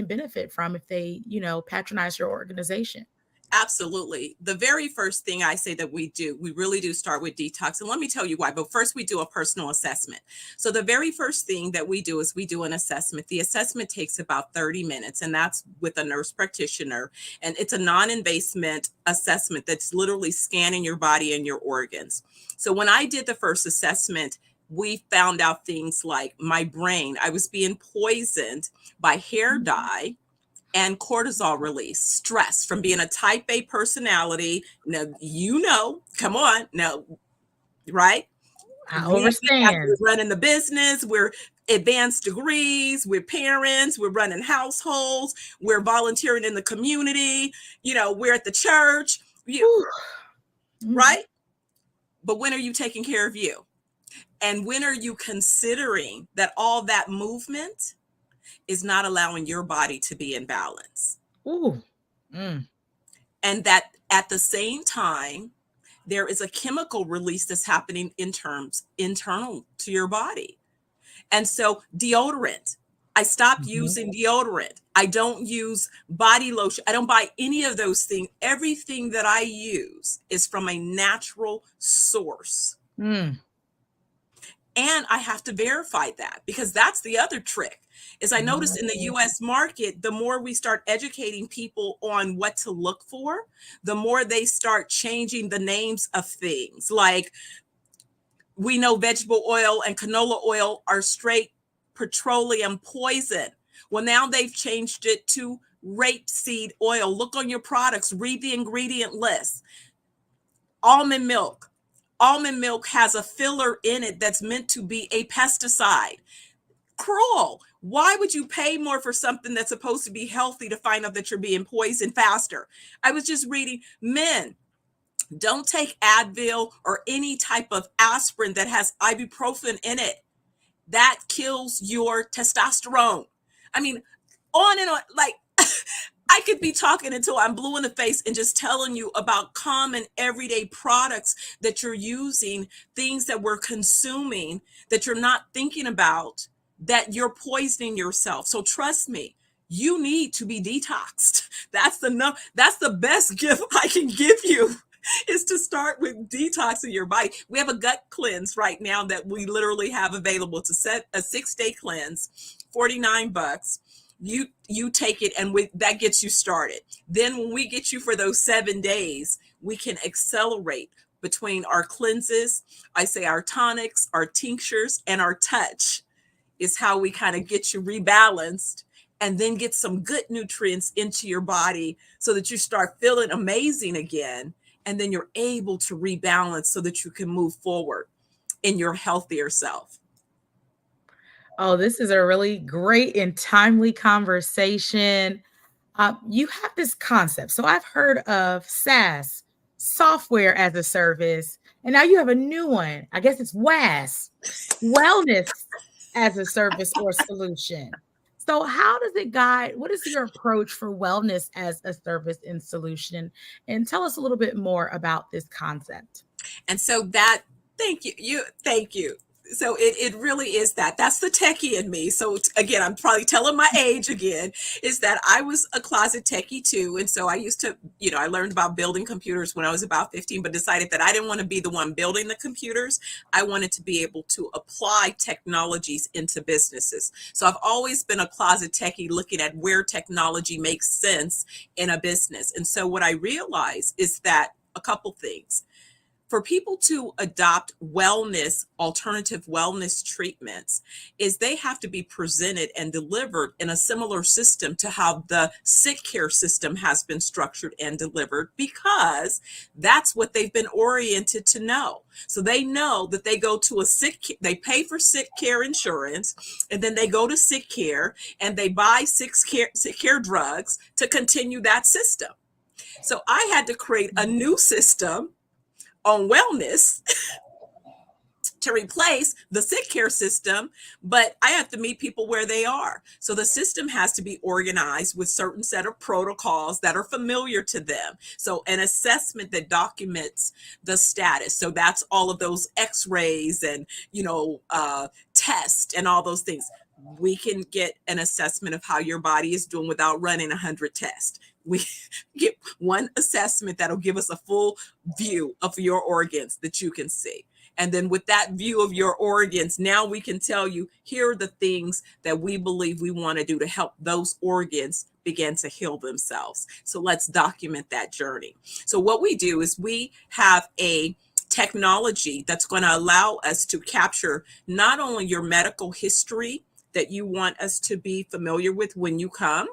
benefit from if they, patronize your organization? Absolutely. The very first thing I say that we really do start with detox. And let me tell you why. But first, we do a personal assessment. So the very first thing that we do is we do an assessment. The assessment takes about 30 minutes, and that's with a nurse practitioner. And it's a non-invasive assessment that's literally scanning your body and your organs. So when I did the first assessment, we found out things like my brain, I was being poisoned by hair dye and cortisol release, stress from being a type A personality. Now, come on now, right? I understand. We're running the business, we're advanced degrees, we're parents, we're running households, we're volunteering in the community, we're at the church, right? But when are you taking care of you? And when are you considering that all that movement is not allowing your body to be in balance? And that at the same time, there is a chemical release that's happening internal to your body. And so deodorant, I stopped using deodorant. I don't use body lotion. I don't buy any of those things. Everything that I use is from a natural source. And I have to verify that, because that's the other trick. Is I noticed in the US market, the more we start educating people on what to look for, the more they start changing the names of things. Like, we know vegetable oil and canola oil are straight petroleum poison. Well, now they've changed it to rapeseed oil. Look on your products, read the ingredient list. Almond milk. Almond milk has a filler in it that's meant to be a pesticide. Cruel. Why would you pay more for something that's supposed to be healthy to find out that you're being poisoned faster? I was just reading, men, don't take Advil or any type of aspirin that has ibuprofen in it. That kills your testosterone. I mean, on and on. Like, I could be talking until I'm blue in the face and just telling you about common everyday products that you're using, things that we're consuming that you're not thinking about, that you're poisoning yourself. So trust me, you need to be detoxed. That's the best gift I can give you, is to start with detoxing your body. We have a gut cleanse right now that we literally have available to set a 6-day cleanse, $49. You take it, and that gets you started. Then when we get you for those 7 days, we can accelerate between our cleanses. I say our tonics, our tinctures, and our touch is how we kind of get you rebalanced, and then get some good nutrients into your body so that you start feeling amazing again. And then you're able to rebalance so that you can move forward in your healthier self. Oh, this is a really great and timely conversation. You have this concept. So I've heard of SaaS, software as a service, and now you have a new one. I guess it's WAS, wellness as a service or solution. So how does it guide? What is your approach for wellness as a service and solution? And tell us a little bit more about this concept. And so thank you. So it really is that's the techie in me. So again, I'm probably telling my age again, is that I was a closet techie too. And so I used to, I learned about building computers when I was about 15, but decided that I didn't want to be the one building the computers. I wanted to be able to apply technologies into businesses. So I've always been a closet techie, looking at where technology makes sense in a business. And so what I realized is that a couple things. for people to adopt alternative wellness treatments, is they have to be presented and delivered in a similar system to how the sick care system has been structured and delivered, because that's what they've been oriented to know. So they know that they go to they pay for sick care insurance, and then they go to sick care and they buy sick care drugs to continue that system. So I had to create a new system on wellness to replace the sick care system, but I have to meet people where they are. So the system has to be organized with certain set of protocols that are familiar to them. So an assessment that documents the status. So that's all of those x-rays and, tests and all those things. We can get an assessment of how your body is doing without running 100 tests. We get one assessment that'll give us a full view of your organs that you can see. And then with that view of your organs, now we can tell you, here are the things that we believe we want to do to help those organs begin to heal themselves. So let's document that journey. So what we do is we have a technology that's going to allow us to capture not only your medical history that you want us to be familiar with when you come,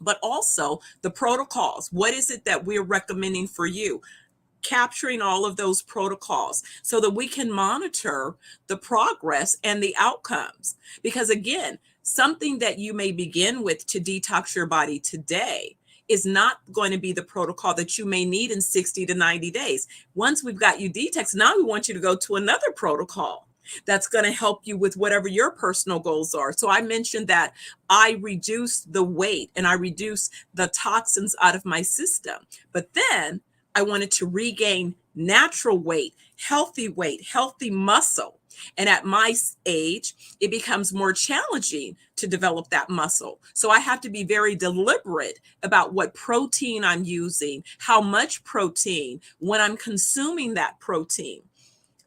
but also the protocols. What is it that we're recommending for you? Capturing all of those protocols so that we can monitor the progress and the outcomes. Because again, something that you may begin with to detox your body today is not going to be the protocol that you may need in 60 to 90 days. Once we've got you detoxed, now we want you to go to another protocol that's going to help you with whatever your personal goals are. So I mentioned that I reduced the weight and I reduced the toxins out of my system. But then I wanted to regain natural weight, healthy muscle. And at my age, it becomes more challenging to develop that muscle. So I have to be very deliberate about what protein I'm using, how much protein, when I'm consuming that protein.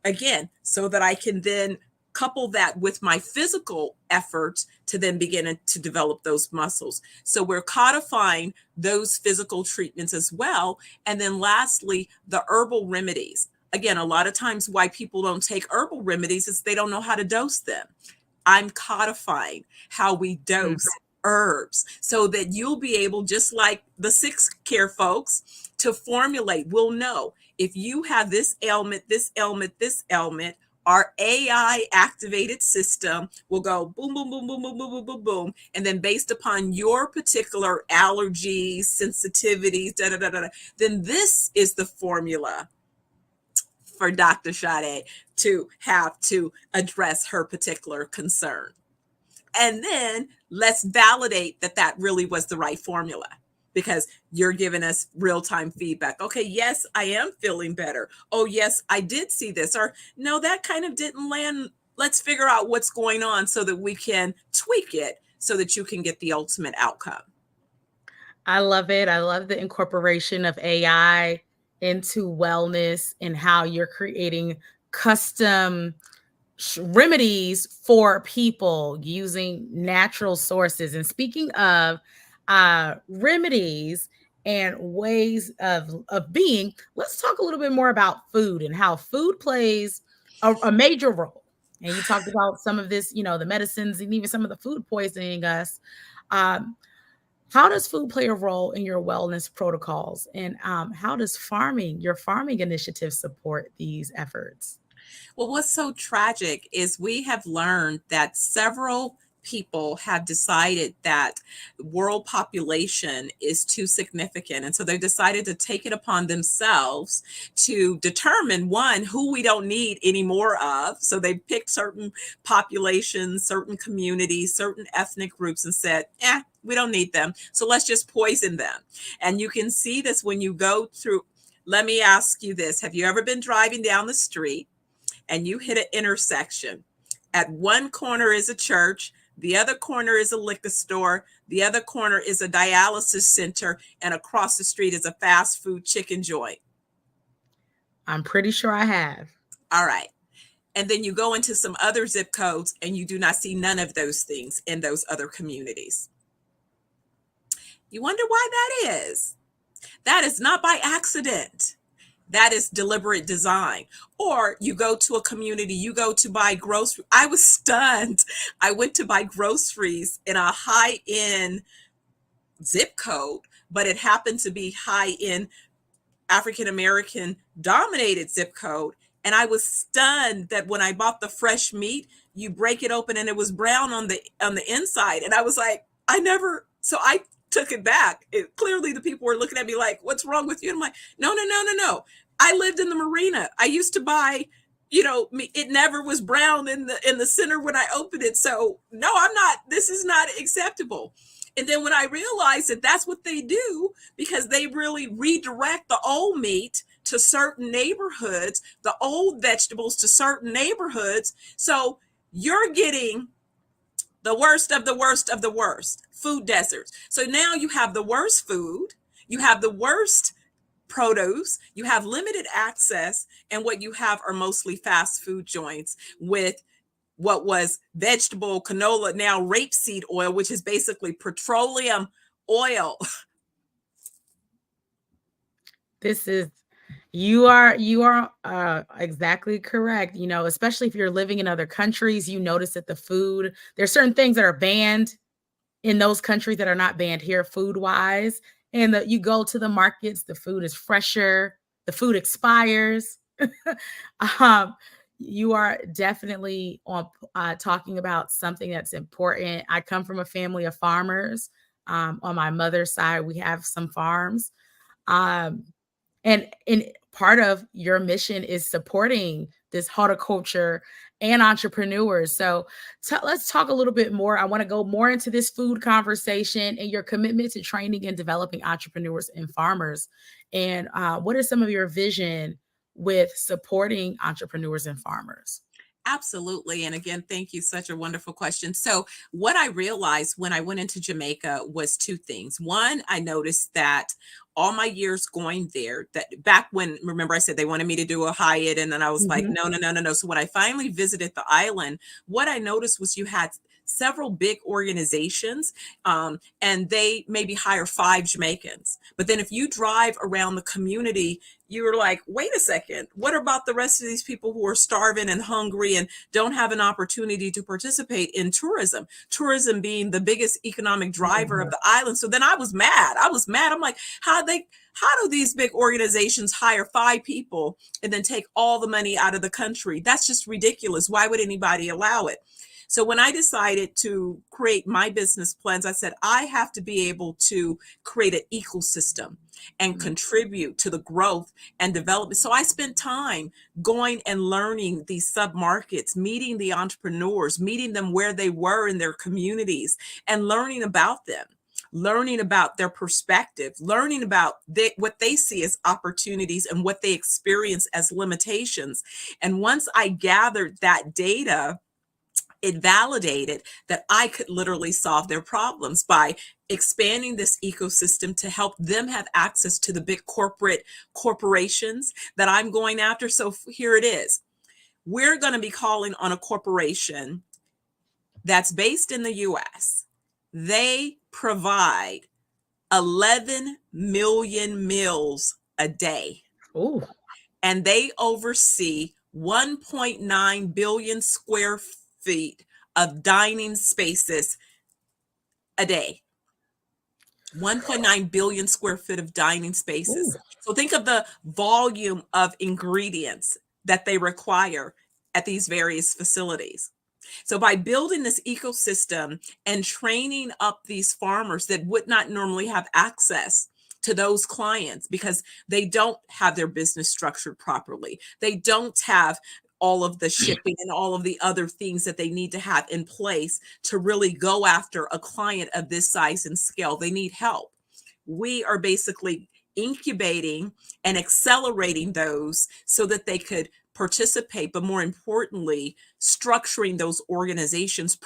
Again, so that I can then couple that with my physical efforts to then begin to develop those muscles. So we're codifying those physical treatments as well. And then lastly, the herbal remedies. Again, a lot of times why people don't take herbal remedies is they don't know how to dose them. I'm codifying how we dose herbs so that you'll be able, just like the sick care folks, to formulate. We'll know if you have this ailment, our AI activated system will go boom, boom, boom, boom, boom, boom, boom, boom, boom. And then based upon your particular allergies, sensitivities, then this is the formula for Dr. Sade to have to address her particular concern. And then let's validate that that really was the right formula, because you're giving us real-time feedback. Okay, yes, I am feeling better. Oh, yes, I did see this. Or no, that kind of didn't land. Let's figure out what's going on so that we can tweak it so that you can get the ultimate outcome. I love it. I love the incorporation of AI into wellness and how you're creating custom remedies for people using natural sources. And speaking of remedies and ways of being, let's talk a little bit more about food and how food plays a major role. And you talked about some of this, the medicines and even some of the food poisoning us. How does food play a role in your wellness protocols? And how does your farming initiative support these efforts? Well, what's so tragic is we have learned that several people have decided that world population is too significant. And so they decided to take it upon themselves to determine, one, who we don't need any more of. So they picked certain populations, certain communities, certain ethnic groups and said, we don't need them. So let's just poison them. And you can see this when you go through. Let me ask you this. Have you ever been driving down the street and you hit an intersection? At one corner is a church, the other corner is a liquor store, the other corner is a dialysis center, and across the street is a fast food chicken joint. I'm pretty sure I have. All right. And then you go into some other zip codes and you do not see none of those things in those other communities. You wonder why that is? That is not by accident. That is deliberate design. Or you go to a community, you go to buy groceries. I was stunned. I went to buy groceries in a high-end zip code, but it happened to be high-end African American dominated zip code. And I was stunned that when I bought the fresh meat, you break it open and it was brown on the inside. And I was like, so I took it back. Clearly the people were looking at me like, what's wrong with you? And I'm like, no, no, no, no, no. I lived in the marina. I used to buy, it never was brown in the center when I opened it. So no, this is not acceptable. And then when I realized that that's what they do, because they really redirect the old meat to certain neighborhoods, the old vegetables to certain neighborhoods. So you're getting the worst of the worst of the worst, food deserts. So now you have the worst food, you have the worst produce, you have limited access, and what you have are mostly fast food joints with what was vegetable canola, now rapeseed oil, which is basically petroleum oil. You are exactly correct. Especially if you're living in other countries, you notice that there's certain things that are banned in those countries that are not banned here food wise. And you go to the markets, the food is fresher, the food expires. You are definitely on talking about something that's important. I come from a family of farmers. On my mother's side, we have some farms. And part of your mission is supporting this horticulture and entrepreneurs. So let's talk a little bit more. I want to go more into this food conversation and your commitment to training and developing entrepreneurs and farmers. And what is some of your vision with supporting entrepreneurs and farmers? Absolutely. And again, thank you. Such a wonderful question. So what I realized when I went into Jamaica was two things. One, I noticed that all my years going there, that back when, remember I said they wanted me to do a Hyatt, and then I was like, no, no, no, no, no. So when I finally visited the island, what I noticed was you had several big organizations, and they maybe hire 5 Jamaicans. But then if you drive around the community, you're like, wait a second, what about the rest of these people who are starving and hungry and don't have an opportunity to participate in tourism? Tourism being the biggest economic driver of the island. So then I was mad. I'm like, how do these big organizations hire 5 people and then take all the money out of the country? That's just ridiculous. Why would anybody allow it? So when I decided to create my business plans, I said, I have to be able to create an ecosystem and contribute to the growth and development. So I spent time going and learning these sub-markets, meeting the entrepreneurs, meeting them where they were in their communities, and learning about them, learning about their perspective, learning about what they see as opportunities and what they experience as limitations. And once I gathered that data, it validated that I could literally solve their problems by expanding this ecosystem to help them have access to the big corporations that I'm going after. So here it is. We're going to be calling on a corporation that's based in the US. They provide 11 million meals a day. Ooh. And they oversee 1.9 billion square feet of dining spaces a day. 1.9 billion square feet of dining spaces. Ooh. So think of the volume of ingredients that they require at these various facilities. So by building this ecosystem and training up these farmers that would not normally have access to those clients because they don't have their business structured properly, they don't have all of the shipping and all of the other things that they need to have in place to really go after a client of this size and scale. They need help. We are basically incubating and accelerating those so that they could participate, but more importantly, structuring those organizations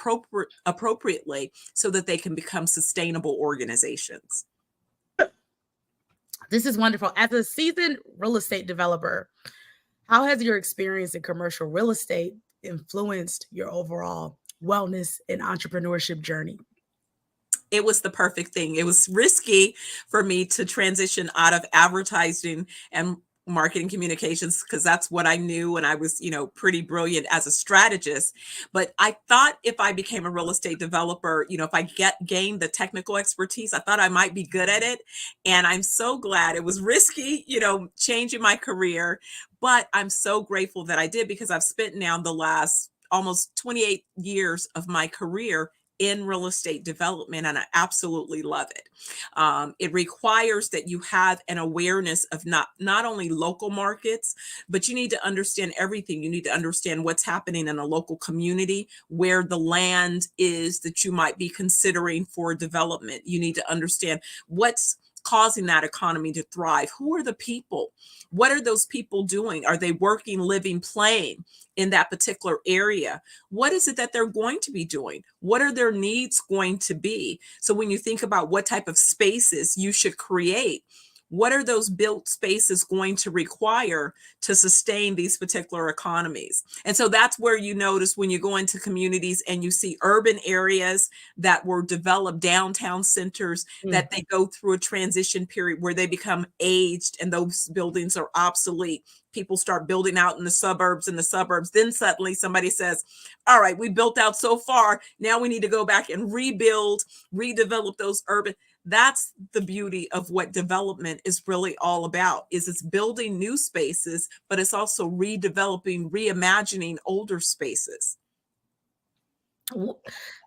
appropriately so that they can become sustainable organizations. This is wonderful. As a seasoned real estate developer, how has your experience in commercial real estate influenced your overall wellness and entrepreneurship journey? It was the perfect thing. It was risky for me to transition out of advertising and marketing communications because that's what I knew, and I was, pretty brilliant as a strategist. But I thought if I became a real estate developer, if I gained the technical expertise, I thought I might be good at it. And I'm so glad. It was risky, changing my career, but I'm so grateful that I did, because I've spent now the last almost 28 years of my career in real estate development, and I absolutely love it. It requires that you have an awareness of not only local markets, but you need to understand everything. You need to understand what's happening in a local community, where the land is that you might be considering for development. You need to understand what's causing that economy to thrive. Who are the people? What are those people doing? Are they working, living, playing in that particular area? What is it that they're going to be doing? What are their needs going to be? So when you think about what type of spaces you should create, what are those built spaces going to require to sustain these particular economies? And so that's where you notice when you go into communities and you see urban areas that were developed, downtown centers, that they go through a transition period where they become aged and those buildings are obsolete. People start building out in the suburbs, Then suddenly somebody says, all right, we built out so far. Now we need to go back and rebuild, redevelop those urban. That's the beauty of what development is really all about, is it's building new spaces, but it's also redeveloping, reimagining older spaces.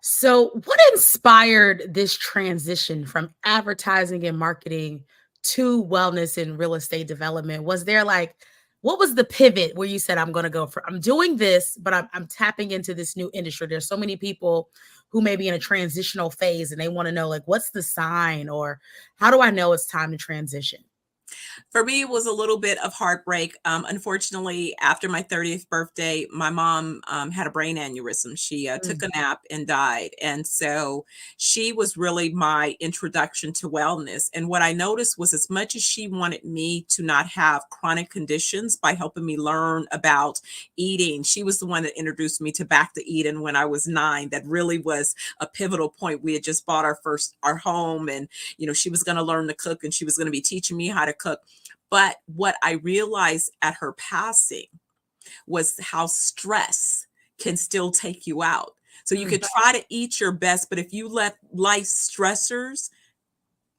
So what inspired this transition from advertising and marketing to wellness and real estate development? Was there what was the pivot where you said, I'm doing this, but I'm tapping into this new industry? There's so many people who may be in a transitional phase and they want to know, what's the sign, or how do I know it's time to transition? For me, it was a little bit of heartbreak. Unfortunately, after my 30th birthday, my mom had a brain aneurysm. She took a nap and died. And so she was really my introduction to wellness. And what I noticed was, as much as she wanted me to not have chronic conditions by helping me learn about eating, she was the one that introduced me to Back to Eden when I was 9. That really was a pivotal point. We had just bought our home, and, she was going to learn to cook, and she was going to be teaching me how to cook. But what I realized at her passing was how stress can still take you out. So you could try to eat your best, but if you let life stressors,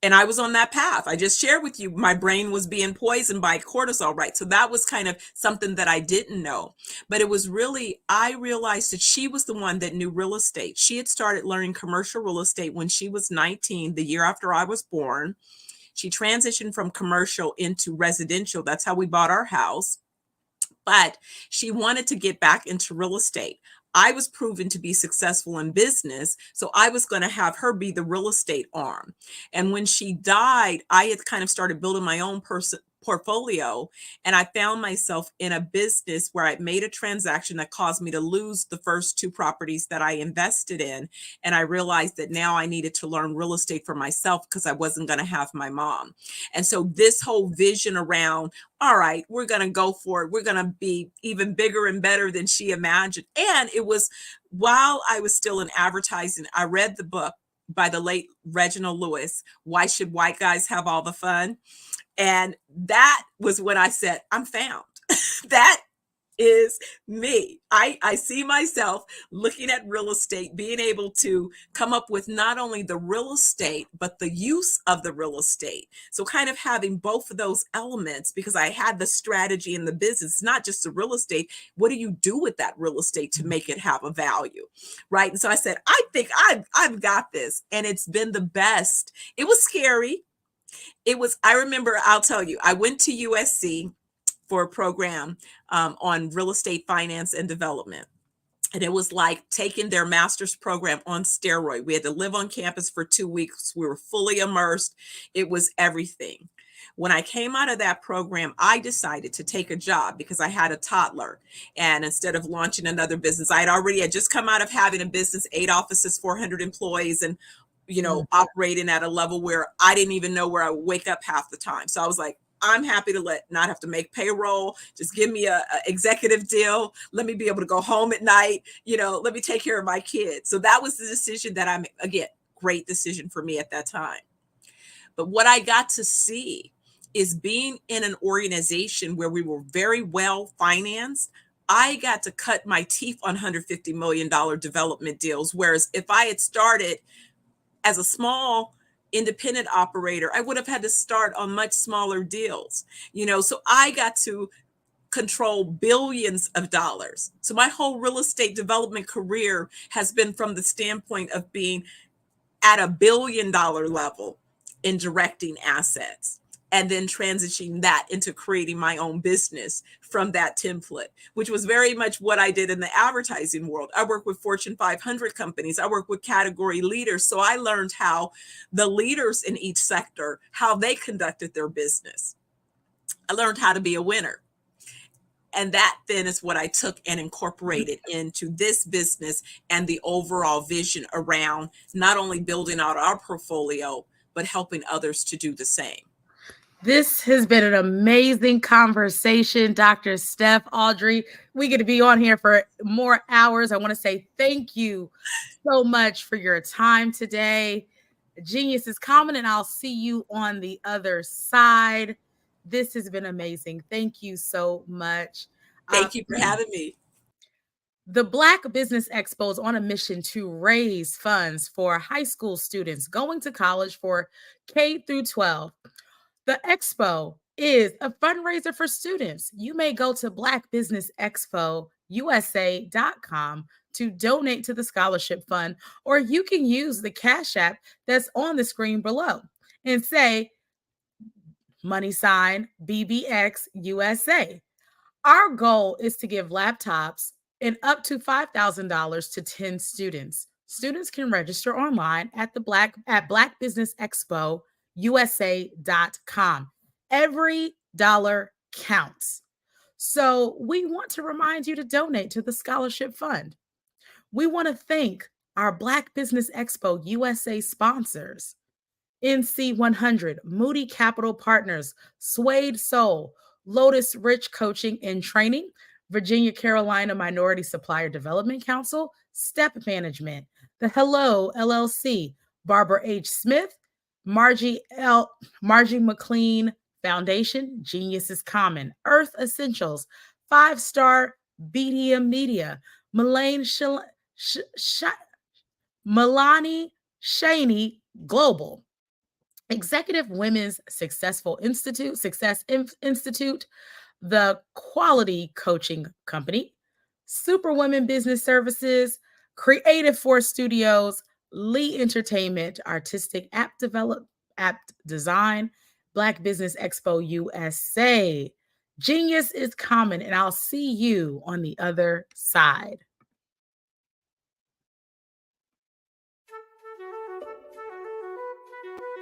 and I was on that path. I just shared with you, my brain was being poisoned by cortisol, right? So that was kind of something that I didn't know. But it was really, I realized that she was the one that knew real estate. She had started learning commercial real estate when she was 19, the year after I was born. She transitioned from commercial into residential. That's how we bought our house. But she wanted to get back into real estate. I was proven to be successful in business, so I was going to have her be the real estate arm. And when she died, I had kind of started building my own portfolio, and I found myself in a business where I made a transaction that caused me to lose the first 2 properties that I invested in. And I realized that now I needed to learn real estate for myself, because I wasn't going to have my mom. And so this whole vision around, all right, we're going to go for it. We're going to be even bigger and better than she imagined. And it was while I was still in advertising, I read the book by the late Reginald Lewis, Why Should White Guys Have All the Fun? And that was when I said, I'm found. That is me. I see myself looking at real estate, being able to come up with not only the real estate, but the use of the real estate. So kind of having both of those elements, because I had the strategy in the business, not just the real estate. What do you do with that real estate to make it have a value? Right. And so I said, I think I've got this. And it's been the best. It was scary. I remember, I'll tell you, I went to USC for a program on real estate finance and development. And it was like taking their master's program on steroid. We had to live on campus for 2 weeks. We were fully immersed. It was everything. When I came out of that program, I decided to take a job because I had a toddler. And instead of launching another business, I had just come out of having a business, 8 offices, 400 employees, and operating at a level where I didn't even know where I would wake up half the time. So I was like, I'm happy to not have to make payroll. Just give me a executive deal. Let me be able to go home at night. Let me take care of my kids. So that was the decision that great decision for me at that time. But what I got to see is being in an organization where we were very well financed. I got to cut my teeth on $150 million development deals. Whereas if I had started as a small independent operator, I would have had to start on much smaller deals, so I got to control billions of dollars. So my whole real estate development career has been from the standpoint of being at $1 billion level in directing assets, and then transitioning that into creating my own business from that template, which was very much what I did in the advertising world. I work with Fortune 500 companies. I work with category leaders. So I learned how the leaders in each sector, how they conducted their business. I learned how to be a winner. And that then is what I took and incorporated into this business and the overall vision around not only building out our portfolio, but helping others to do the same. This has been an amazing conversation, Dr. Steph, Audrey. We get to be on here for more hours. I want to say thank you so much for your time today. Genius is common, and I'll see you on the other side. This has been amazing. Thank you so much. Thank you for having me. The Black Business Expo is on a mission to raise funds for high school students going to college for K through 12. The expo is a fundraiser for students. You may go to blackbusinessexpousa.com to donate to the scholarship fund, or you can use the Cash App that's on the screen below and say $BBX USA. Our goal is to give laptops and up to $5,000 to 10 students. Students can register online at Black Business Expo USA.com. Every dollar counts. So we want to remind you to donate to the scholarship fund. We want to thank our Black Business Expo USA sponsors: NC100, Moody Capital Partners, Suede Soul, Lotus Rich Coaching and Training, Virginia Carolina Minority Supplier Development Council, Step Management, The Hello LLC, Barbara H. Smith, Margie McLean Foundation, Genius is Common, Earth Essentials, 5-Star BDM Media, Milani Shaney Global, Executive Women's Success Institute, the Quality Coaching Company, Superwomen Business Services, Creative Force Studios, Lee Entertainment, Artistic App Design, Black Business Expo USA. Genius is common, and I'll see you on the other side.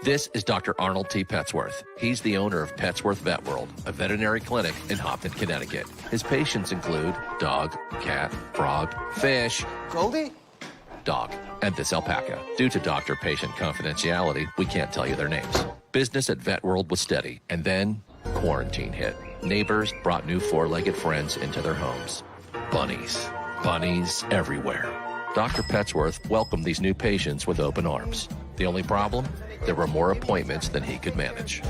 This is Dr. Arnold T. Petsworth. He's the owner of Petsworth Vet World, a veterinary clinic in Hopton, Connecticut. His patients include dog, cat, frog, fish, Goldie, dog, and this alpaca. Due to doctor-patient confidentiality, we can't tell you their names. Business at Vet World was steady, and then quarantine hit. Neighbors brought new four-legged friends into their homes. Bunnies. Bunnies everywhere. Dr. Petsworth welcomed these new patients with open arms. The only problem? There were more appointments than he could manage.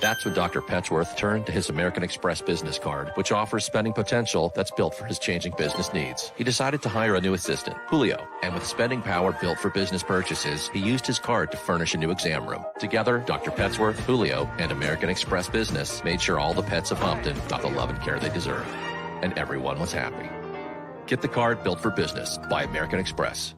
That's when Dr. Petsworth turned to his American Express business card, which offers spending potential that's built for his changing business needs. He decided to hire a new assistant, Julio, and with spending power built for business purchases, he used his card to furnish a new exam room. Together, Dr. Petsworth, Julio, and American Express Business made sure all the pets of Hopton got the love and care they deserve. And everyone was happy. Get the card built for business by American Express.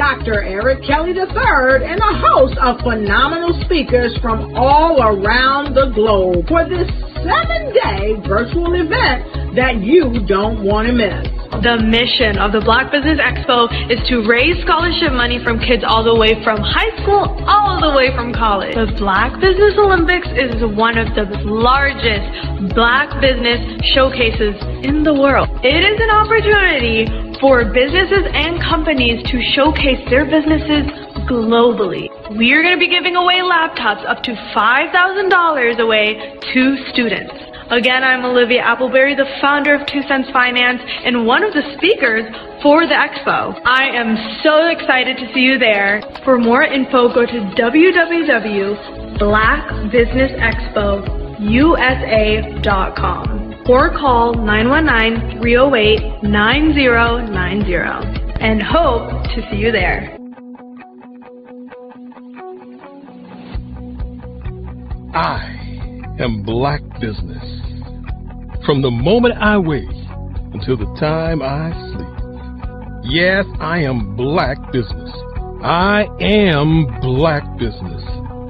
Dr. Eric Kelly III and a host of phenomenal speakers from all around the globe for this 7-day virtual event that you don't want to miss. The mission of the Black Business Expo is to raise scholarship money from kids all the way from high school all the way from college. The Black Business Olympics is one of the largest Black business showcases in the world. It is an opportunity for businesses and companies to showcase their businesses globally. We are going to be giving away laptops up to $5,000 away to students. Again, I'm Olivia Appleberry, the founder of 2 Cents Finance and one of the speakers for the expo. I am so excited to see you there. For more info, go to www.blackbusinessexpousa.com or call 919-308-9090 and hope to see you there. I am Black Business. From the moment I wake until the time I sleep. Yes, I am Black Business. I am Black Business.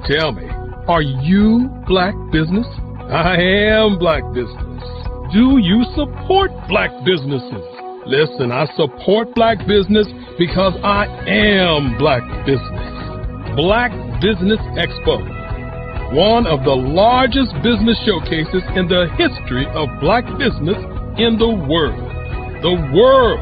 Tell me, are you Black Business? I am Black Business. Do you support Black businesses? Listen, I support Black business because I am Black Business. Black Business Expo, one of the largest business showcases in the history of Black business in the world. The world!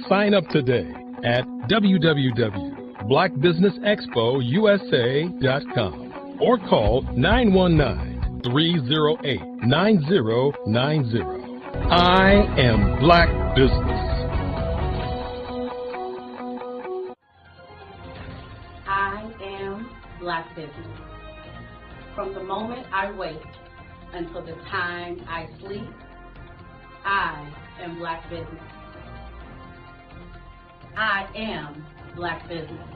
Sign up today at www.blackbusinessexpousa.com or call 919-308-9090. I am Black Business. I am Black Business. From the moment I wake until the time I sleep, I am Black Business. I am Black Business.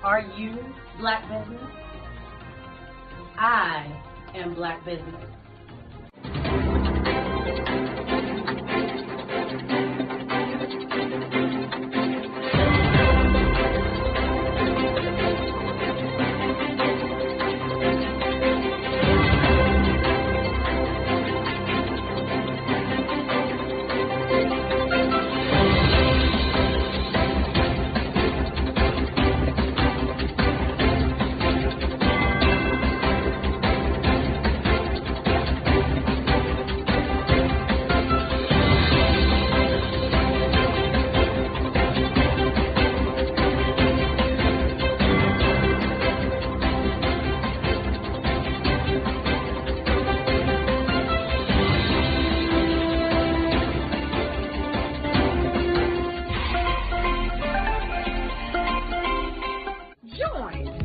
Are you Black Business? I am Black Business.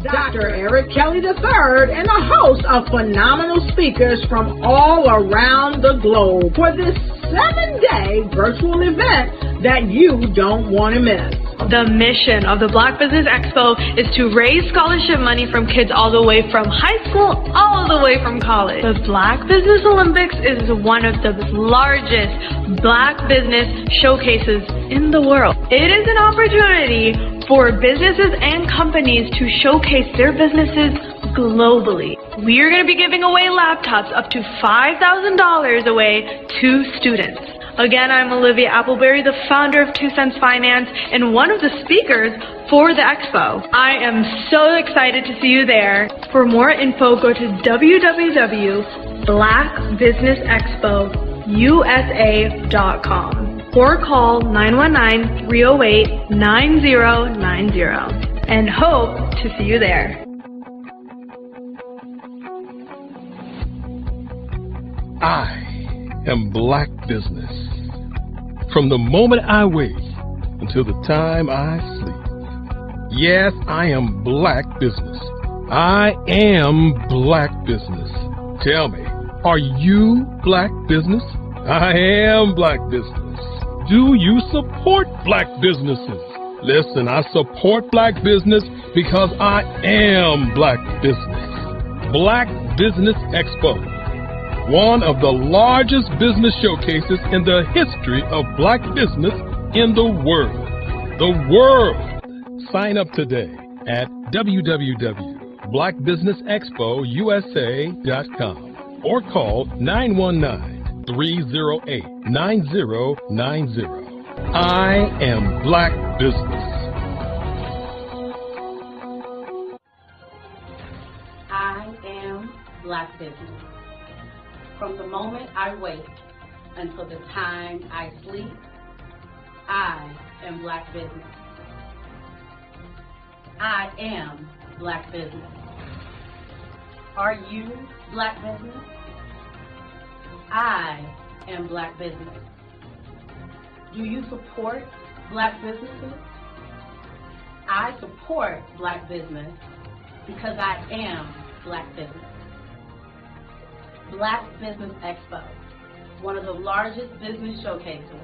Dr. Eric Kelly III and a host of phenomenal speakers from all around the globe for this 7-day virtual event that you don't want to miss. The mission of the Black Business Expo is to raise scholarship money from kids all the way from high school all the way from college. The Black Business Olympics is one of the largest Black business showcases in the world. It is an opportunity for businesses and companies to showcase their businesses globally. We are going to be giving away laptops up to $5,000 away to students. Again, I'm Olivia Appleberry, the founder of 2 Cents Finance and one of the speakers for the expo. I am so excited to see you there. For more info, go to www.blackbusinessexpousa.com or call 919-308-9090 and hope to see you there. I am Black Business. From the moment I wake until the time I sleep. Yes, I am Black Business. I am Black Business. Tell me, are you Black Business? I am Black Business. Do you support Black businesses? Listen, I support Black business because I am Black Business. Black Business Expo, one of the largest business showcases in the history of Black business in the world. the world. Sign up today at www.blackbusinessexpousa.com or call 919-308-9090. I am Black Business. I am Black Business. From the moment I wake until the time I sleep, I am Black Business. I am Black Business. Are you Black Business? I am Black Business. Do you support Black businesses? I support Black business because I am Black Business. Black Business Expo, one of the largest business showcases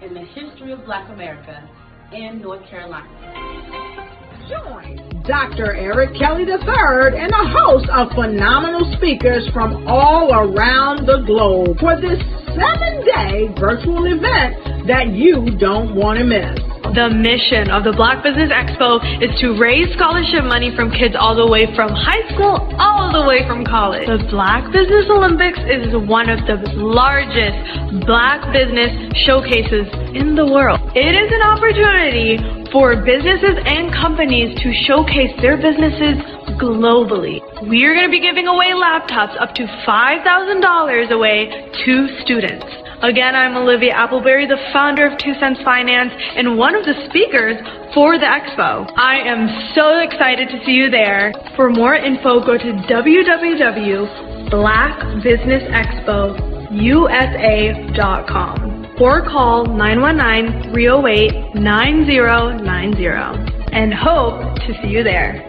in the history of Black America in North Carolina. Join Dr. Eric Kelly III and a host of phenomenal speakers from all around the globe for this 7-day virtual event that you don't want to miss. The mission of the Black Business Expo is to raise scholarship money from kids all the way from high school, all the way from college. The Black Business Olympics is one of the largest Black business showcases in the world. It is an opportunity for businesses and companies to showcase their businesses globally. We are going to be giving away laptops up to $5,000 away to students. Again, I'm Olivia Appleberry, the founder of 2 Cents Finance and one of the speakers for the expo. I am so excited to see you there. For more info, go to www.blackbusinessexpousa.com or call 919-308-9090 and hope to see you there.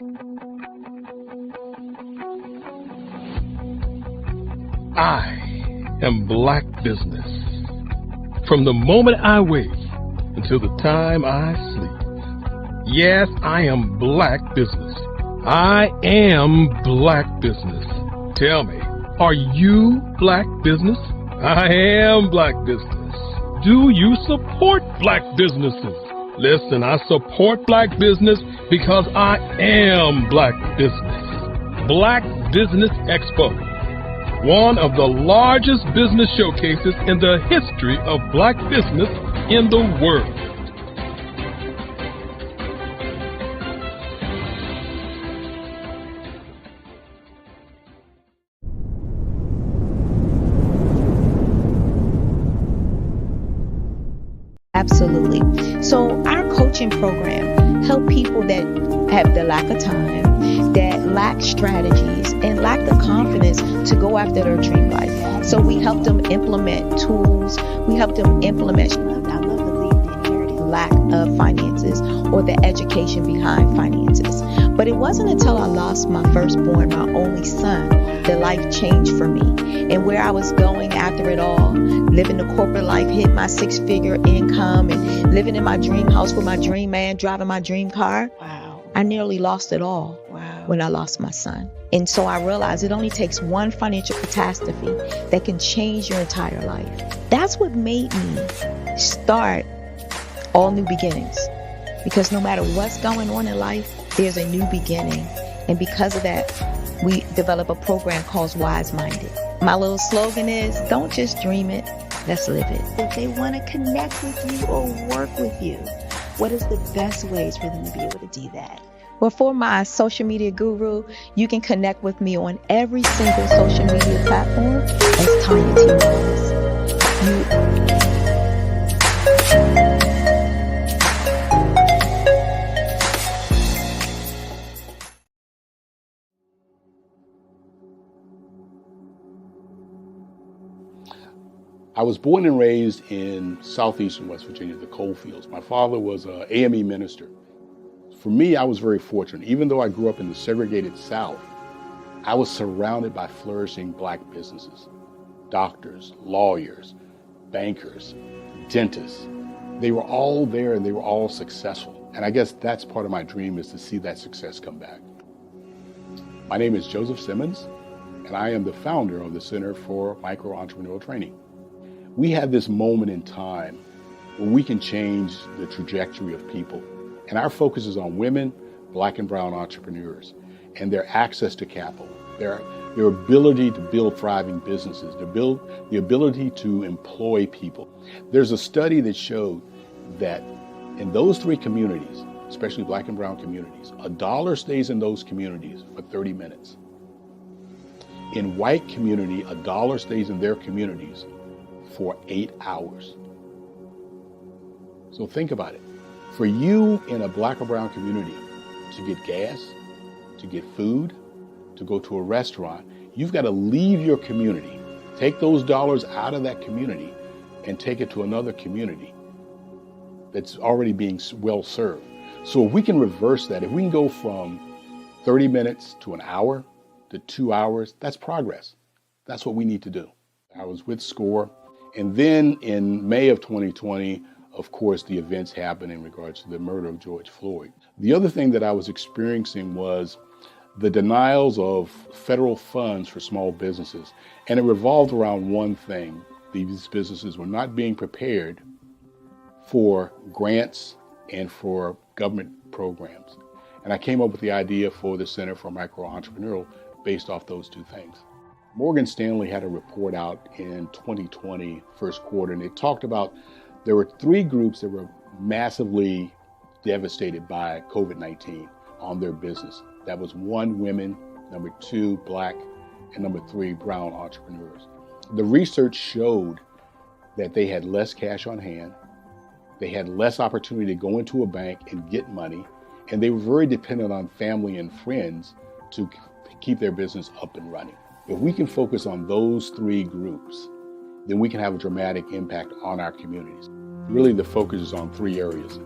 I am Black Business. From the moment I wake until the time I sleep. Yes, I am Black Business. I am Black Business. Tell me, are you Black Business? I am Black Business. Do you support Black businesses? Listen, I support Black business because I am Black Business. Black Business Expo, one of the largest business showcases in the history of Black business in the world. Absolutely. So our coaching program help people that have the lack of time, that lack strategies, and lack the confidence to go after their dream life. So we help them implement tools. We help them implement, I love to leave the inherited lack of finances or the education behind finances. But it wasn't until I lost my firstborn, my only son, that life changed for me. And where I was going after it all, living the corporate life, hit my 6-figure income, and living in my dream house with my dream man, driving my dream car. Wow. I nearly lost it all. Wow. When I lost my son. And so I realized it only takes one financial catastrophe that can change your entire life. That's what made me start All New Beginnings. Because no matter what's going on in life, there's a new beginning. And because of that, we develop a program called Wise Minded. My little slogan is, don't just dream it, let's live it. If they want to connect with you or work with you, what is the best ways for them to be able to do that? Well, for my social media guru, you can connect with me on every single social media platform as Tanya T. Wallace. I was born and raised in southeastern West Virginia, the coal fields. My father was an AME minister. For me, I was very fortunate. Even though I grew up in the segregated South, I was surrounded by flourishing Black businesses. Doctors, lawyers, bankers, dentists. They were all there and they were all successful. And I guess that's part of my dream, is to see that success come back. My name is Joseph Simmons, and I am the founder of the Center for Micro Entrepreneurial Training. We had this moment in time where we can change the trajectory of people. And our focus is on women, Black and brown entrepreneurs, and their access to capital, their ability to build thriving businesses, the ability to employ people. There's a study that showed that in those three communities, especially Black and brown communities, $1 stays in those communities for 30 minutes. In white community, $1 stays in their communities for 8 hours. So think about it. For you in a Black or brown community to get gas, to get food, to go to a restaurant, you've got to leave your community, take those dollars out of that community and take it to another community that's already being well served. So if we can reverse that, if we can go from 30 minutes to an hour to 2 hours, that's progress. That's what we need to do. I was with SCORE. And then in May of 2020, of course, the events happened in regards to the murder of George Floyd. The other thing that I was experiencing was the denials of federal funds for small businesses. And it revolved around one thing. These businesses were not being prepared for grants and for government programs. And I came up with the idea for the Center for Micro-Entrepreneurial based off those two things. Morgan Stanley had a report out in 2020, first quarter, and it talked about there were 3 groups that were massively devastated by COVID-19 on their business. That was 1, women, number 2, Black, and number 3, brown entrepreneurs. The research showed that they had less cash on hand, they had less opportunity to go into a bank and get money, and they were very dependent on family and friends to keep their business up and running. If we can focus on those 3 groups, then we can have a dramatic impact on our communities. Really, the focus is on 3 areas.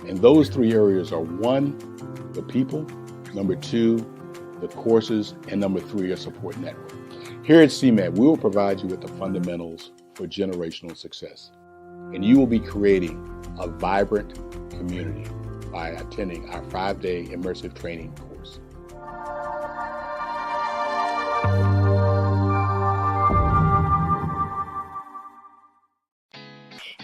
And those 3 areas are 1, the people, number 2, the courses, and number 3, a support network. Here at CMAT, we will provide you with the fundamentals for generational success. And you will be creating a vibrant community by attending our 5-day immersive training course.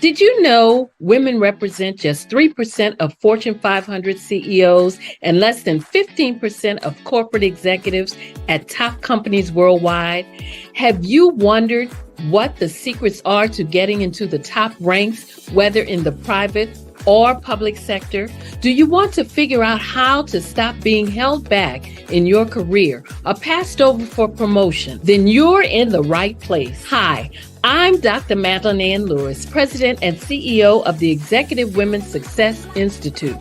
Did you know women represent just 3% of Fortune 500 CEOs and less than 15% of corporate executives at top companies worldwide? Have you wondered what the secrets are to getting into the top ranks, whether in the private or public sector? Do you want to figure out how to stop being held back in your career or passed over for promotion? Then you're in the right place. Hi, I'm Dr. Madeline Ann Lewis, President and CEO of the Executive Women's Success Institute.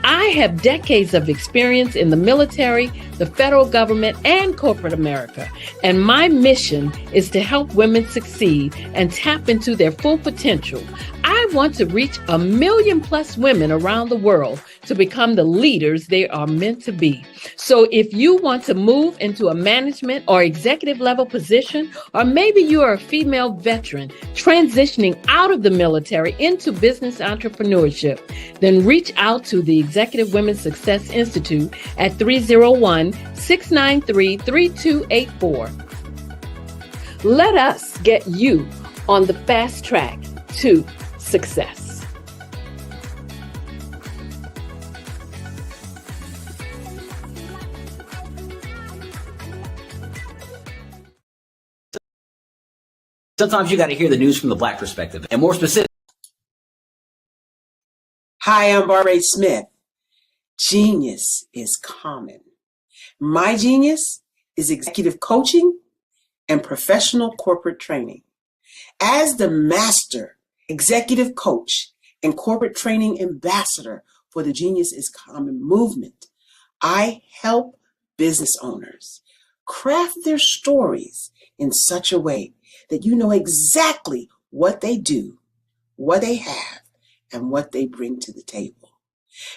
I have decades of experience in the military, the federal government, and corporate America. And my mission is to help women succeed and tap into their full potential. I want to reach 1 million+ women around the world to become the leaders they are meant to be. So if you want to move into a management or executive level position, or maybe you are a female veteran transitioning out of the military into business entrepreneurship, then reach out to the Executive Women's Success Institute at 301-693-3284. Let us get you on the fast track to success. Sometimes you got to hear the news from the Black perspective, and more specific. Hi, I'm Barbara Smith. Genius is common. My genius is executive coaching and professional corporate training. As the master executive coach and corporate training ambassador for the Genius is Common movement, I help business owners craft their stories in such a way that you know exactly what they do, what they have, and what they bring to the table.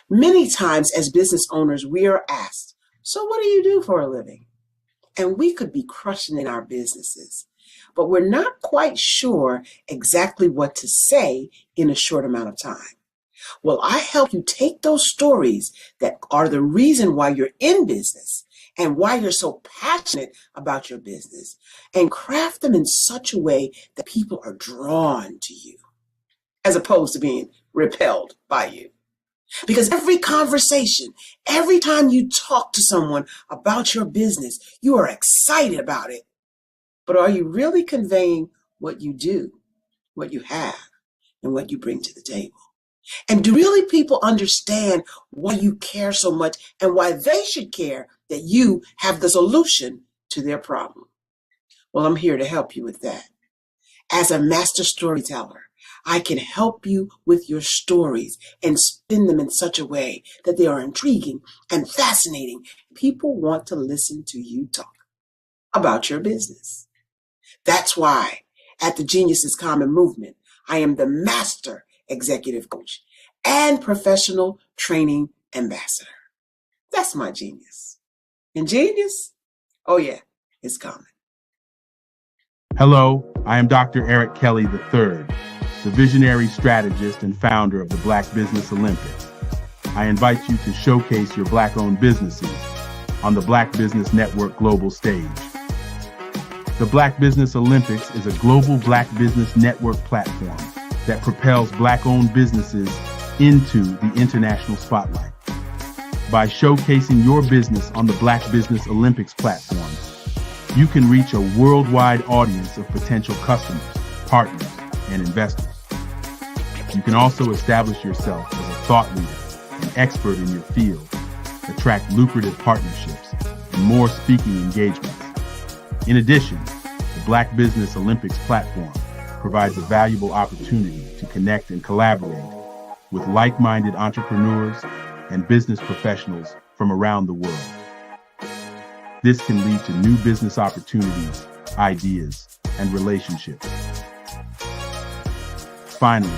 Many times as business owners, we are asked, so what do you do for a living? And we could be crushing in our businesses, but we're not quite sure exactly what to say in a short amount of time. Well, I help you take those stories that are the reason why you're in business and why you're so passionate about your business and craft them in such a way that people are drawn to you. as opposed to being repelled by you. Because every conversation, every time you talk to someone about your business, you are excited about it. But are you really conveying what you do, what you have, and what you bring to the table? And do really people understand why you care so much and why they should care that you have the solution to their problem? Well, I'm here to help you with that. As a master storyteller, I can help you with your stories and spin them in such a way that they are intriguing and fascinating. People want to listen to you talk about your business. That's why at the Genius is Common movement, I am the master executive coach and professional training ambassador. That's my genius. And genius, oh yeah, it's common. Hello, I am Dr. Eric Kelly III, the visionary strategist and founder of the Black Business Olympics. I invite you to showcase your Black-owned businesses on the Black Business Network global stage. The Black Business Olympics is a global Black Business Network platform that propels Black-owned businesses into the international spotlight. By showcasing your business on the Black Business Olympics platform, you can reach a worldwide audience of potential customers, partners, and investors. You can also establish yourself as a thought leader and expert in your field, attract lucrative partnerships, and more speaking engagements. In addition, the Black Business Olympics platform provides a valuable opportunity to connect and collaborate with like-minded entrepreneurs and business professionals from around the world. This can lead to new business opportunities, ideas, and relationships. Finally,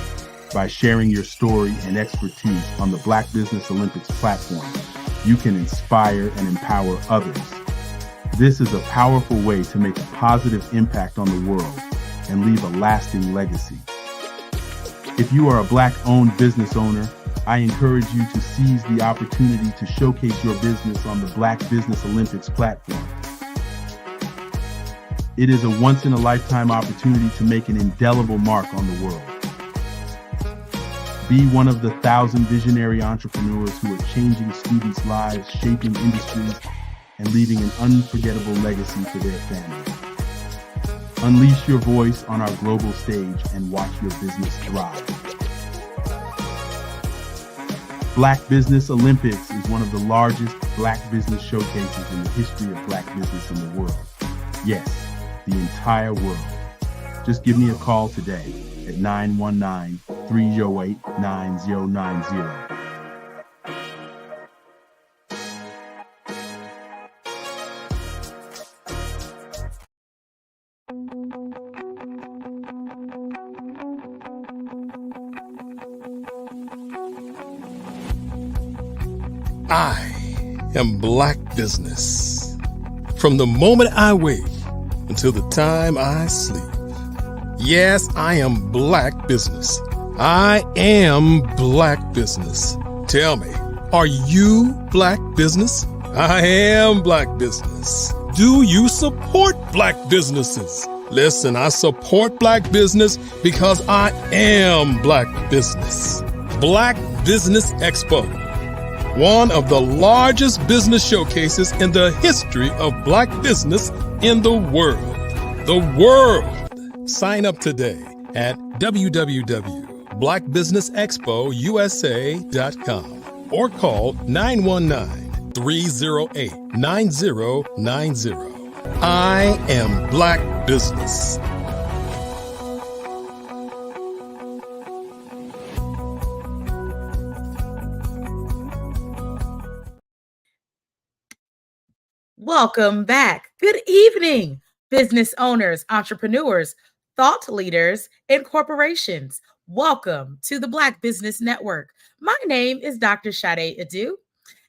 by sharing your story and expertise on the Black Business Olympics platform, you can inspire and empower others. This is a powerful way to make a positive impact on the world and leave a lasting legacy. If you are a Black-owned business owner, I encourage you to seize the opportunity to showcase your business on the Black Business Olympics platform. It is a once-in-a-lifetime opportunity to make an indelible mark on the world. Be one of the 1,000 visionary entrepreneurs who are changing students' lives, shaping industries, and leaving an unforgettable legacy for their families. Unleash your voice on our global stage and watch your business thrive. Black Business Olympics is one of the largest Black business showcases in the history of Black business in the world. Yes, the entire world. Just give me a call today at 919-308-9090. I am Black Business. From the moment I wake until the time I sleep. Yes, I am Black Business. I am Black Business. Tell me, are you Black Business? I am Black Business. Do you support Black businesses? Listen, I support Black business because I am Black Business. Black Business Expo, one of the largest business showcases in the history of Black business in the world. The world! Sign up today at www.blackbusinessexpousa.com or call 919-308-9090. I am Black Business. Welcome back. Good evening, business owners, entrepreneurs, thought leaders, and corporations. Welcome to the Black Business Network. My name is Dr. Sade Adu,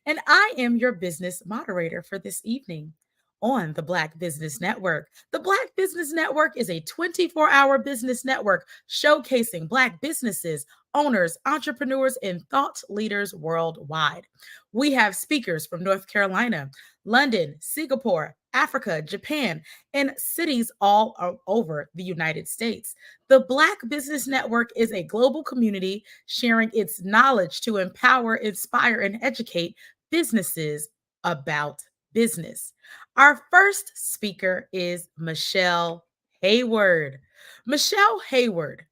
and I am your business moderator for this evening on the Black Business Network. The Black Business Network is a 24-hour business network showcasing Black businesses, owners, entrepreneurs, and thought leaders worldwide. We have speakers from North Carolina, London, Singapore, Africa, Japan, and cities all over the United States. The Black Business Network is a global community sharing its knowledge to empower, inspire, and educate businesses about business. Our first speaker is Michelle Hayward. Michelle Hayward,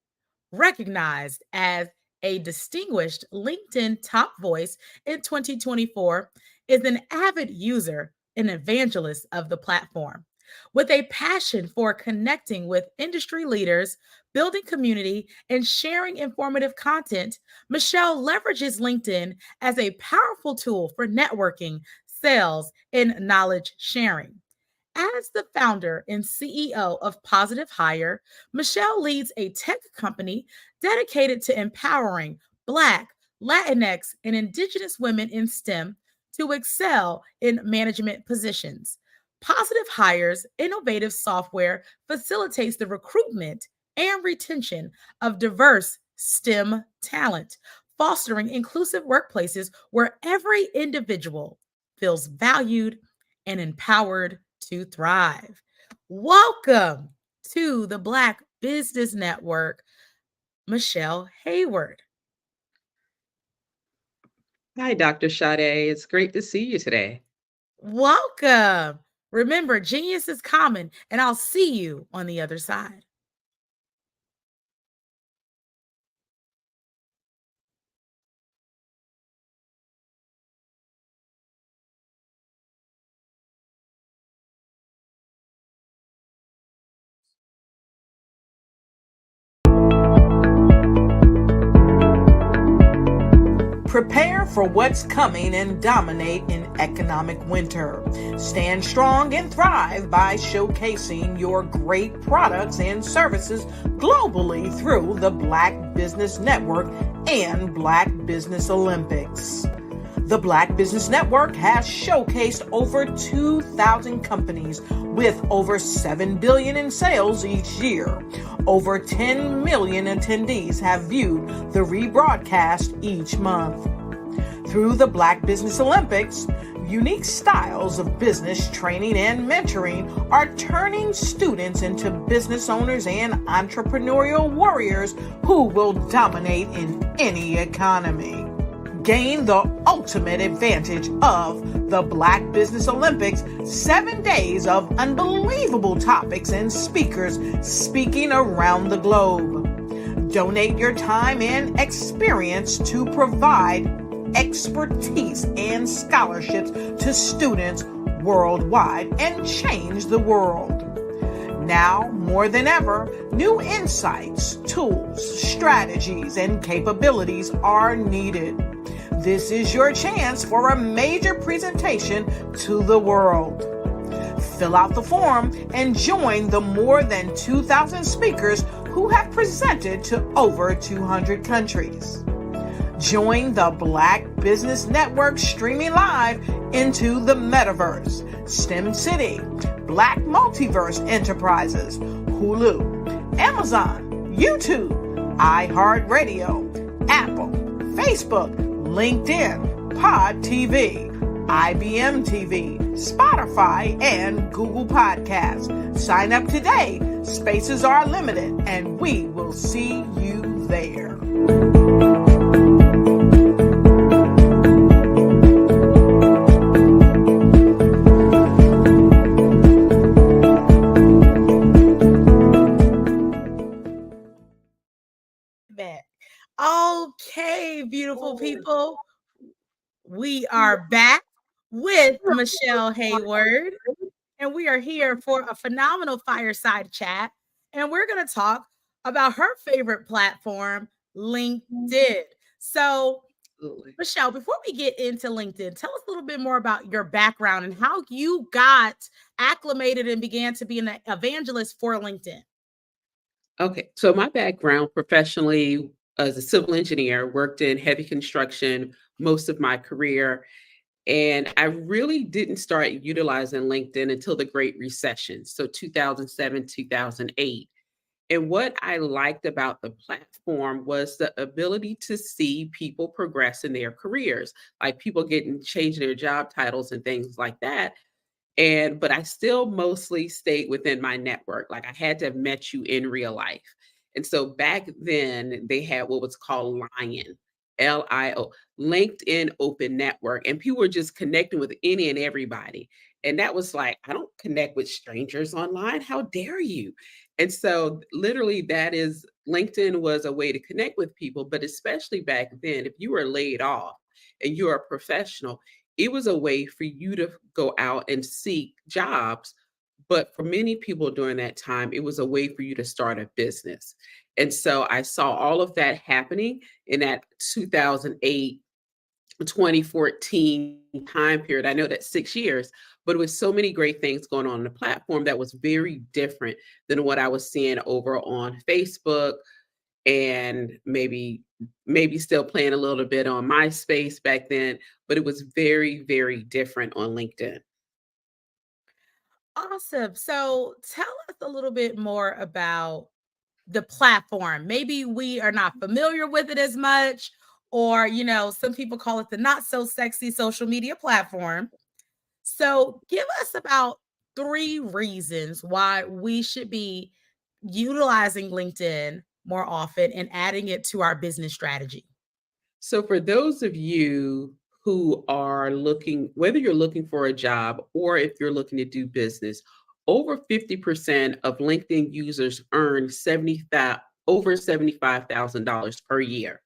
recognized as a distinguished LinkedIn top voice in 2024, is an avid user and evangelist of the platform. With a passion for connecting with industry leaders, building community, and sharing informative content, Michelle leverages LinkedIn as a powerful tool for networking, sales, and knowledge sharing. As the founder and CEO of Positive Hire, Michelle leads a tech company dedicated to empowering Black, Latinx, and Indigenous women in STEM to excel in management positions. Positive Hire's innovative software facilitates the recruitment and retention of diverse STEM talent, fostering inclusive workplaces where every individual feels valued and empowered to thrive. Welcome to the Black Business Network, Michelle Hayward. Hi, Dr. Sade. It's great to see you today. Welcome. Remember, genius is common, and I'll see you on the other side. Prepare for what's coming and dominate in economic winter. Stand strong and thrive by showcasing your great products and services globally through the Black Business Network and Black Business Olympics. The Black Business Network has showcased over 2,000 companies with over $7 billion in sales each year. Over 10 million attendees have viewed the rebroadcast each month. Through the Black Business Olympics, unique styles of business training and mentoring are turning students into business owners and entrepreneurial warriors who will dominate in any economy. Gain the ultimate advantage of the Black Business Olympics, 7 days of unbelievable topics and speakers speaking around the globe. Donate your time and experience to provide expertise and scholarships to students worldwide and change the world. Now, more than ever, new insights, tools, strategies, and capabilities are needed. This is your chance for a major presentation to the world. Fill out the form and join the more than 2,000 speakers who have presented to over 200 countries. Join the Black Business Network streaming live into the metaverse, STEM City, Black Multiverse Enterprises, Hulu, Amazon, YouTube, iHeartRadio, Apple, Facebook, LinkedIn, Pod TV, IBM TV, Spotify, and Google Podcasts. Sign up today. Spaces are limited, and we will see you there. Okay, beautiful people. We are back with Michelle Hayward, and we are here for a phenomenal fireside chat. And we're going to talk about her favorite platform, LinkedIn. So, Michelle, before we get into LinkedIn, tell us a little bit more about your background and how you got acclimated and began to be an evangelist for LinkedIn. Okay, so my background professionally as a civil engineer, worked in heavy construction most of my career. And I really didn't start utilizing LinkedIn until the Great Recession, so 2007, 2008. And what I liked about the platform was the ability to see people progress in their careers, like people changing their job titles and things like that. But I still mostly stayed within my network. Like I had to have met you in real life. And so back then they had what was called Lion, LIO, LinkedIn Open Network. And people were just connecting with any and everybody. And that was like, I don't connect with strangers online. How dare you? And so literally that is LinkedIn was a way to connect with people, but especially back then, if you were laid off and you're a professional, it was a way for you to go out and seek jobs. But for many people during that time, it was a way for you to start a business. And so I saw all of that happening in that 2008, 2014 time period. I know that's 6 years, but it was so many great things going on the platform that was very different than what I was seeing over on Facebook, and maybe still playing a little bit on MySpace back then, but it was very, very different on LinkedIn. Awesome. So tell us a little bit more about the platform. Maybe we are not familiar with it as much, or, some people call it the not so sexy social media platform. So give us about 3 reasons why we should be utilizing LinkedIn more often and adding it to our business strategy. So for those of you who are looking, whether you're looking for a job or if you're looking to do business, over 50% of LinkedIn users earn over $75,000 per year.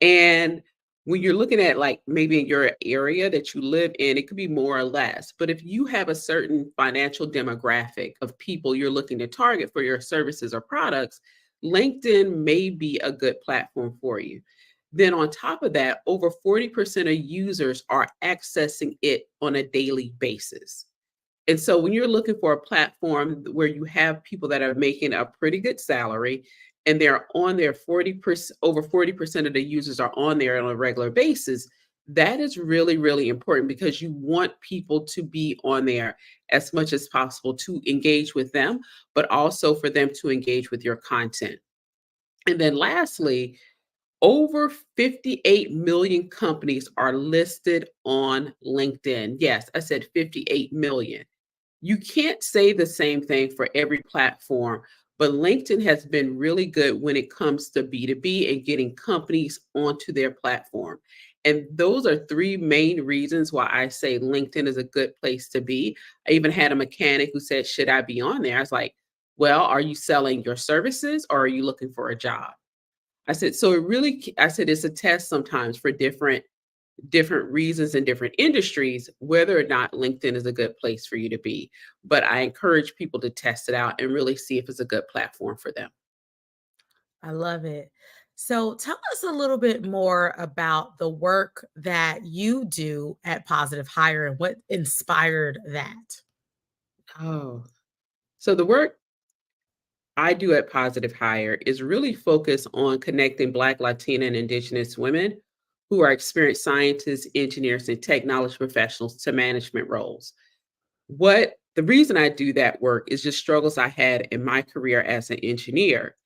And when you're looking at like maybe in your area that you live in, it could be more or less. But if you have a certain financial demographic of people you're looking to target for your services or products, LinkedIn may be a good platform for you. Then on top of that, over 40% of users are accessing it on a daily basis. And so when you're looking for a platform where you have people that are making a pretty good salary and they're on there 40%, over 40% of the users are on there on a regular basis, that is really, really important because you want people to be on there as much as possible to engage with them, but also for them to engage with your content. And then lastly, over 58 million companies are listed on LinkedIn. Yes, I said 58 million. You can't say the same thing for every platform, but LinkedIn has been really good when it comes to B2B and getting companies onto their platform. And those are 3 main reasons why I say LinkedIn is a good place to be. I even had a mechanic who said, should I be on there? I was like, well, are you selling your services or are you looking for a job? I said, so I said, it's a test sometimes for different reasons in different industries, whether or not LinkedIn is a good place for you to be. But I encourage people to test it out and really see if it's a good platform for them. I love it. So tell us a little bit more about the work that you do at Positive Hire and what inspired that. Oh, so the work I do at Positive Hire is really focused on connecting Black, Latina, and Indigenous women who are experienced scientists, engineers, and technology professionals to management roles. The reason I do that work is just struggles I had in my career as an engineer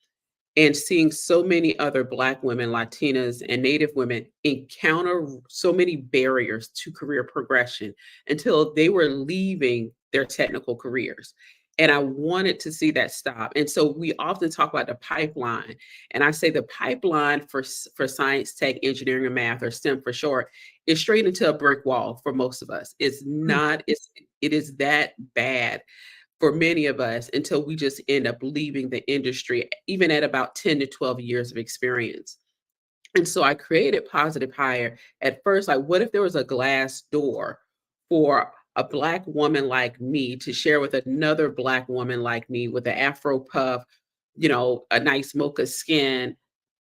and seeing so many other Black women, Latinas, and Native women encounter so many barriers to career progression until they were leaving their technical careers. And I wanted to see that stop. And so we often talk about the pipeline. And I say the pipeline for science, tech, engineering, and math, or STEM for short, is straight into a brick wall for most of us. It is that bad for many of us until we just end up leaving the industry, even at about 10 to 12 years of experience. And so I created Positive Hire at first, like, what if there was a glass door for a Black woman like me to share with another Black woman like me with an Afro puff, a nice mocha skin,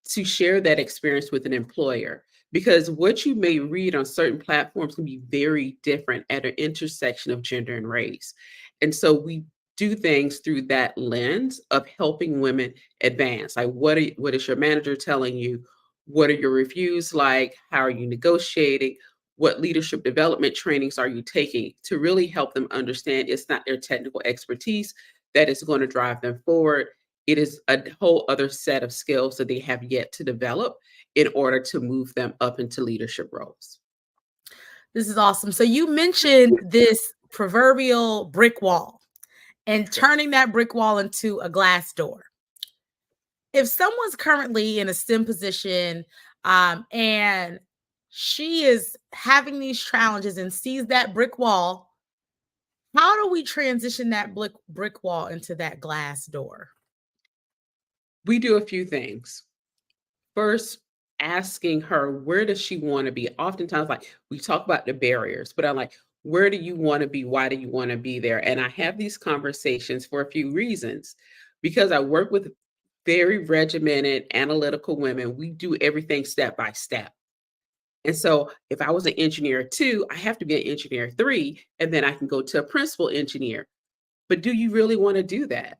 to share that experience with an employer? Because what you may read on certain platforms can be very different at an intersection of gender and race. And so we do things through that lens of helping women advance. Like, what is your manager telling you? What are your reviews like? How are you negotiating? What leadership development trainings are you taking to really help them understand it's not their technical expertise that is going to drive them forward. It is a whole other set of skills that they have yet to develop in order to move them up into leadership roles. This is awesome. So you mentioned this proverbial brick wall and turning that brick wall into a glass door. If someone's currently in a STEM position and she is having these challenges and sees that brick wall, how do we transition that brick wall into that glass door? We do a few things. First, asking her, where does she want to be? Oftentimes, like we talk about the barriers, but I'm like, where do you want to be? Why do you want to be there? And I have these conversations for a few reasons. Because I work with very regimented, analytical women, we do everything step by step. And so if I was an engineer 2, I have to be an engineer 3, and then I can go to a principal engineer. But do you really want to do that?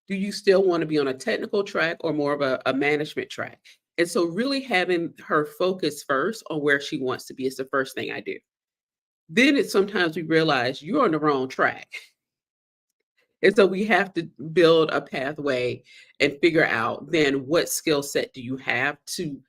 Do you still want to be on a technical track or more of a management track? And so really having her focus first on where she wants to be is the first thing I do. Then it's sometimes we realize you're on the wrong track. And so we have to build a pathway and figure out then what skill set do you have to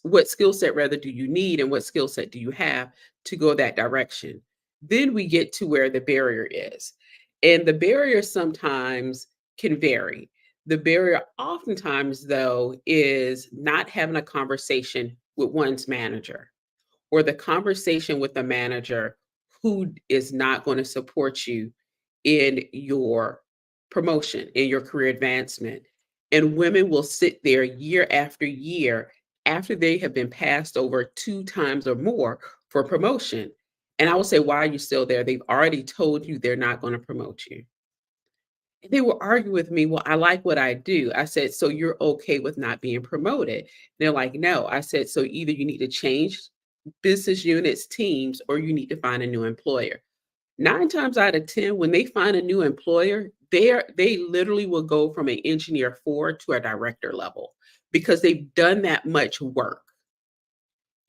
what skill set rather do you need and what skill set do you have to go that direction. Then we get to where the barrier is. And the barrier sometimes can vary. The barrier oftentimes, though, is not having a conversation with one's manager or the conversation with the manager who is not going to support you in your promotion, in your career advancement. And women will sit there year after year after they have been passed over 2 times or more for promotion. And I will say, why are you still there? They've already told you they're not going to promote you. And they will argue with me, well, I like what I do. I said, so you're okay with not being promoted? And they're like, no. I said, so either you need to change business units, teams, or you need to find a new employer. 9 times out of 10, when they find a new employer, they literally will go from an engineer 4 to a director level because they've done that much work.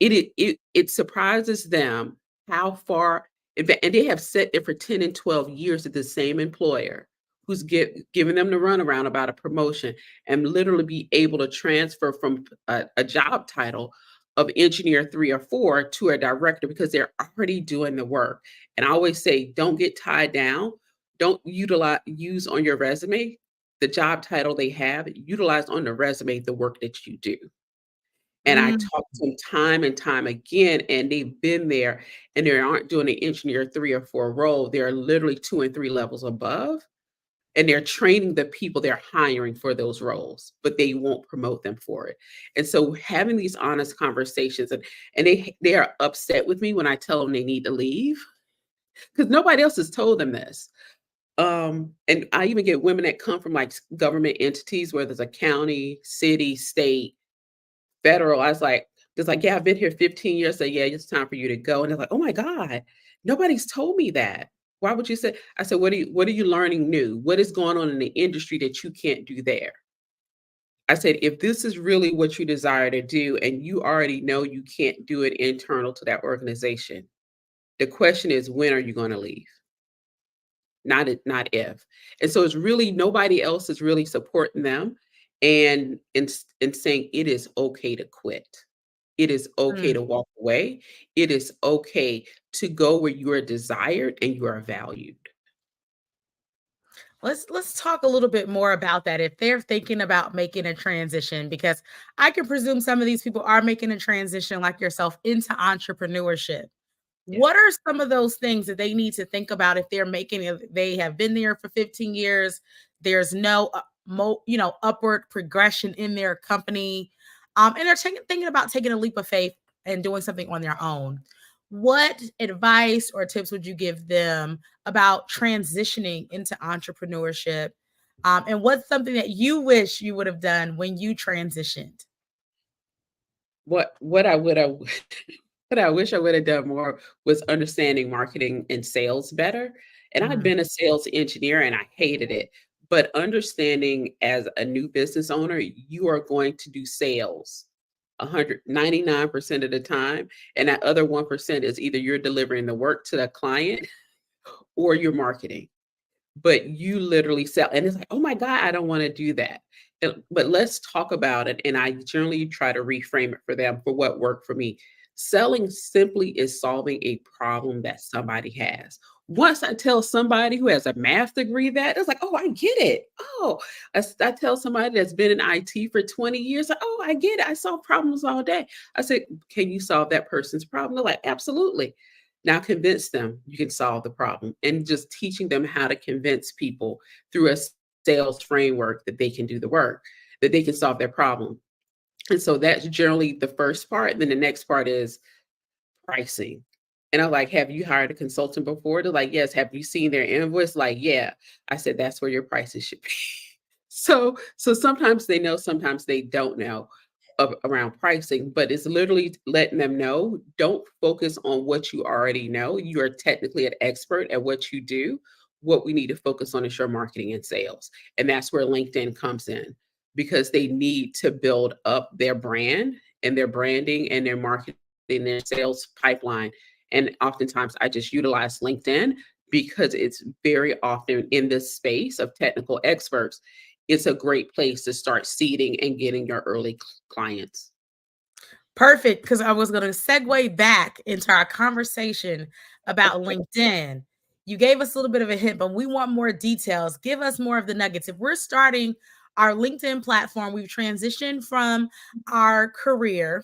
It surprises them how far, and they have sat there for 10 and 12 years at the same employer who's giving them the runaround about a promotion and literally be able to transfer from a job title of engineer 3 or 4 to a director because they're already doing the work. And I always say, don't get tied down. Don't use on your resume the job title they have. Utilize on the resume the work that you do. And I talk to them time and time again, and they've been there and they aren't doing an engineer 3 or 4 role. They're literally 2 and 3 levels above. And they're training the people they're hiring for those roles, but they won't promote them for it. And so having these honest conversations, and they are upset with me when I tell them they need to leave because nobody else has told them this. And I even get women that come from like government entities, whether it's a county, city, state, federal. I was like, it's like, yeah, I've been here 15 years. So yeah, it's time for you to go. And they're like, oh my God, nobody's told me that. Why would you say? I said, what are you learning new? What is going on in the industry that you can't do there? I said, if this is really what you desire to do and you already know you can't do it internal to that organization, the question is, when are you going to leave? Not if. And so it's really nobody else is really supporting them and saying it is okay to quit. It is okay to walk away. It is okay to go where you are desired and you are valued. Let's talk a little bit more about that. If they're thinking about making a transition, because I can presume some of these people are making a transition like yourself into entrepreneurship. Yeah. What are some of those things that they need to think about if they're they have been there for 15 years, there's no upward progression in their company, and they're thinking about taking a leap of faith and doing something on their own? What advice or tips would you give them about transitioning into entrepreneurship? And what's something that you wish you would have done when you transitioned? What I would have what I wish I would have done more was understanding marketing and sales better. And I'd been a sales engineer and I hated it. But understanding as a new business owner, you are going to do sales 199% of the time. And that other 1% is either you're delivering the work to the client or you're marketing. But you literally sell. And it's like, oh my God, I don't want to do that. But let's talk about it. And I generally try to reframe it for them for what worked for me. Selling simply is solving a problem that somebody has. Once I tell somebody who has a math degree that, it's like, oh, I get it. Oh, I tell somebody that's been in IT for 20 years, like, oh, I get it. I solve problems all day. I said, can you solve that person's problem? They're like, absolutely. Now convince them you can solve the problem, and just teaching them how to convince people through a sales framework that they can do the work, that they can solve their problem. And so that's generally the first part. Then the next part is pricing. And I'm like, have you hired a consultant before? They're like, yes. Have you seen their invoice? Like, yeah. I said, that's where your prices should be. So sometimes they know, sometimes they don't know around pricing, but it's literally letting them know, don't focus on what you already know. You are technically an expert at what you do. What we need to focus on is your marketing and sales. And that's where LinkedIn comes in, because they need to build up their brand and their branding and their marketing, their sales pipeline. And oftentimes I just utilize LinkedIn because it's very often in this space of technical experts. It's a great place to start seeding and getting your early clients. Perfect, because I was going to segue back into our conversation about LinkedIn. You gave us a little bit of a hint, but we want more details. Give us more of the nuggets. If we're starting our LinkedIn platform, we've transitioned from our career,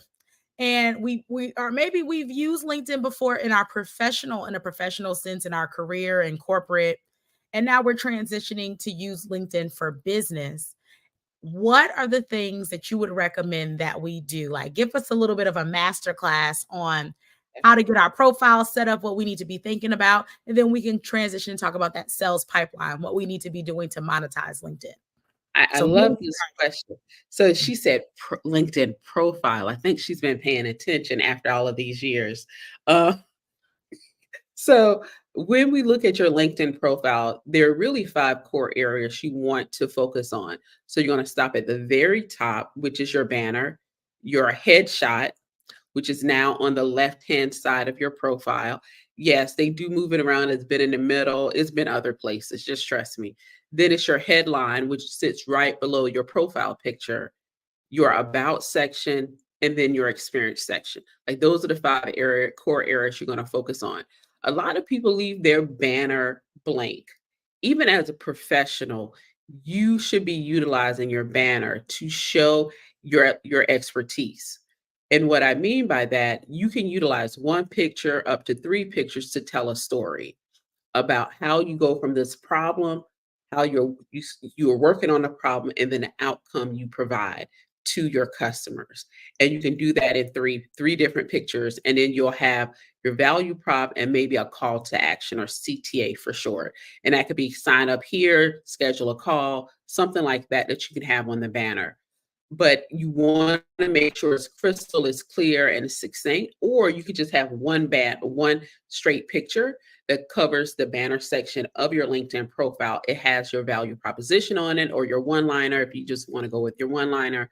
and we or maybe we've used LinkedIn before in a professional sense in our career and corporate, and now we're transitioning to use LinkedIn for business. What are the things that you would recommend that we do? Like, give us a little bit of a master class on how to get our profile set up, what we need to be thinking about, and then we can transition and talk about that sales pipeline, what we need to be doing to monetize LinkedIn. I love this question. So she said LinkedIn profile. I think she's been paying attention after all of these years. So when we look at your LinkedIn profile, there are really 5 core areas you want to focus on. So you're going to stop at the very top, which is your banner, your headshot, which is now on the left-hand side of your profile. Yes, they do move it around. It's been in the middle. It's been other places. Just trust me. Then it's your headline, which sits right below your profile picture, your about section, and then your experience section. Like, those are the 5 core areas you're going to focus on. A lot of people leave their banner blank. Even as a professional, you should be utilizing your banner to show your expertise. And what I mean by that, you can utilize 1 picture up to 3 pictures to tell a story about how you go from this problem, how you're working on a problem, and then the outcome you provide to your customers. And you can do that in three different pictures, and then you'll have your value prop and maybe a call to action, or CTA for short. And that could be sign up here, schedule a call, something like that that you can have on the banner. But you want to make sure it's crystal, it's clear, and it's succinct. Or you could just have one straight picture that covers the banner section of your LinkedIn profile. It has your value proposition on it, or your one-liner if you just want to go with your one-liner.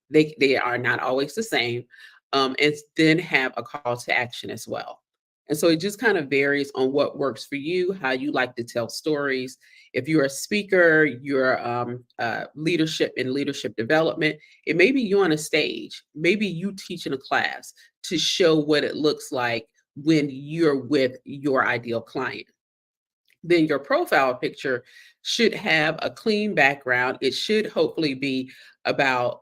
They are not always the same. And then have a call to action as well. And so it just kind of varies on what works for you, how you like to tell stories. If you're a speaker, you're leadership and leadership development, it may be you on a stage, maybe you teaching a class to show what it looks like when you're with your ideal client. Then your profile picture should have a clean background. It should hopefully be about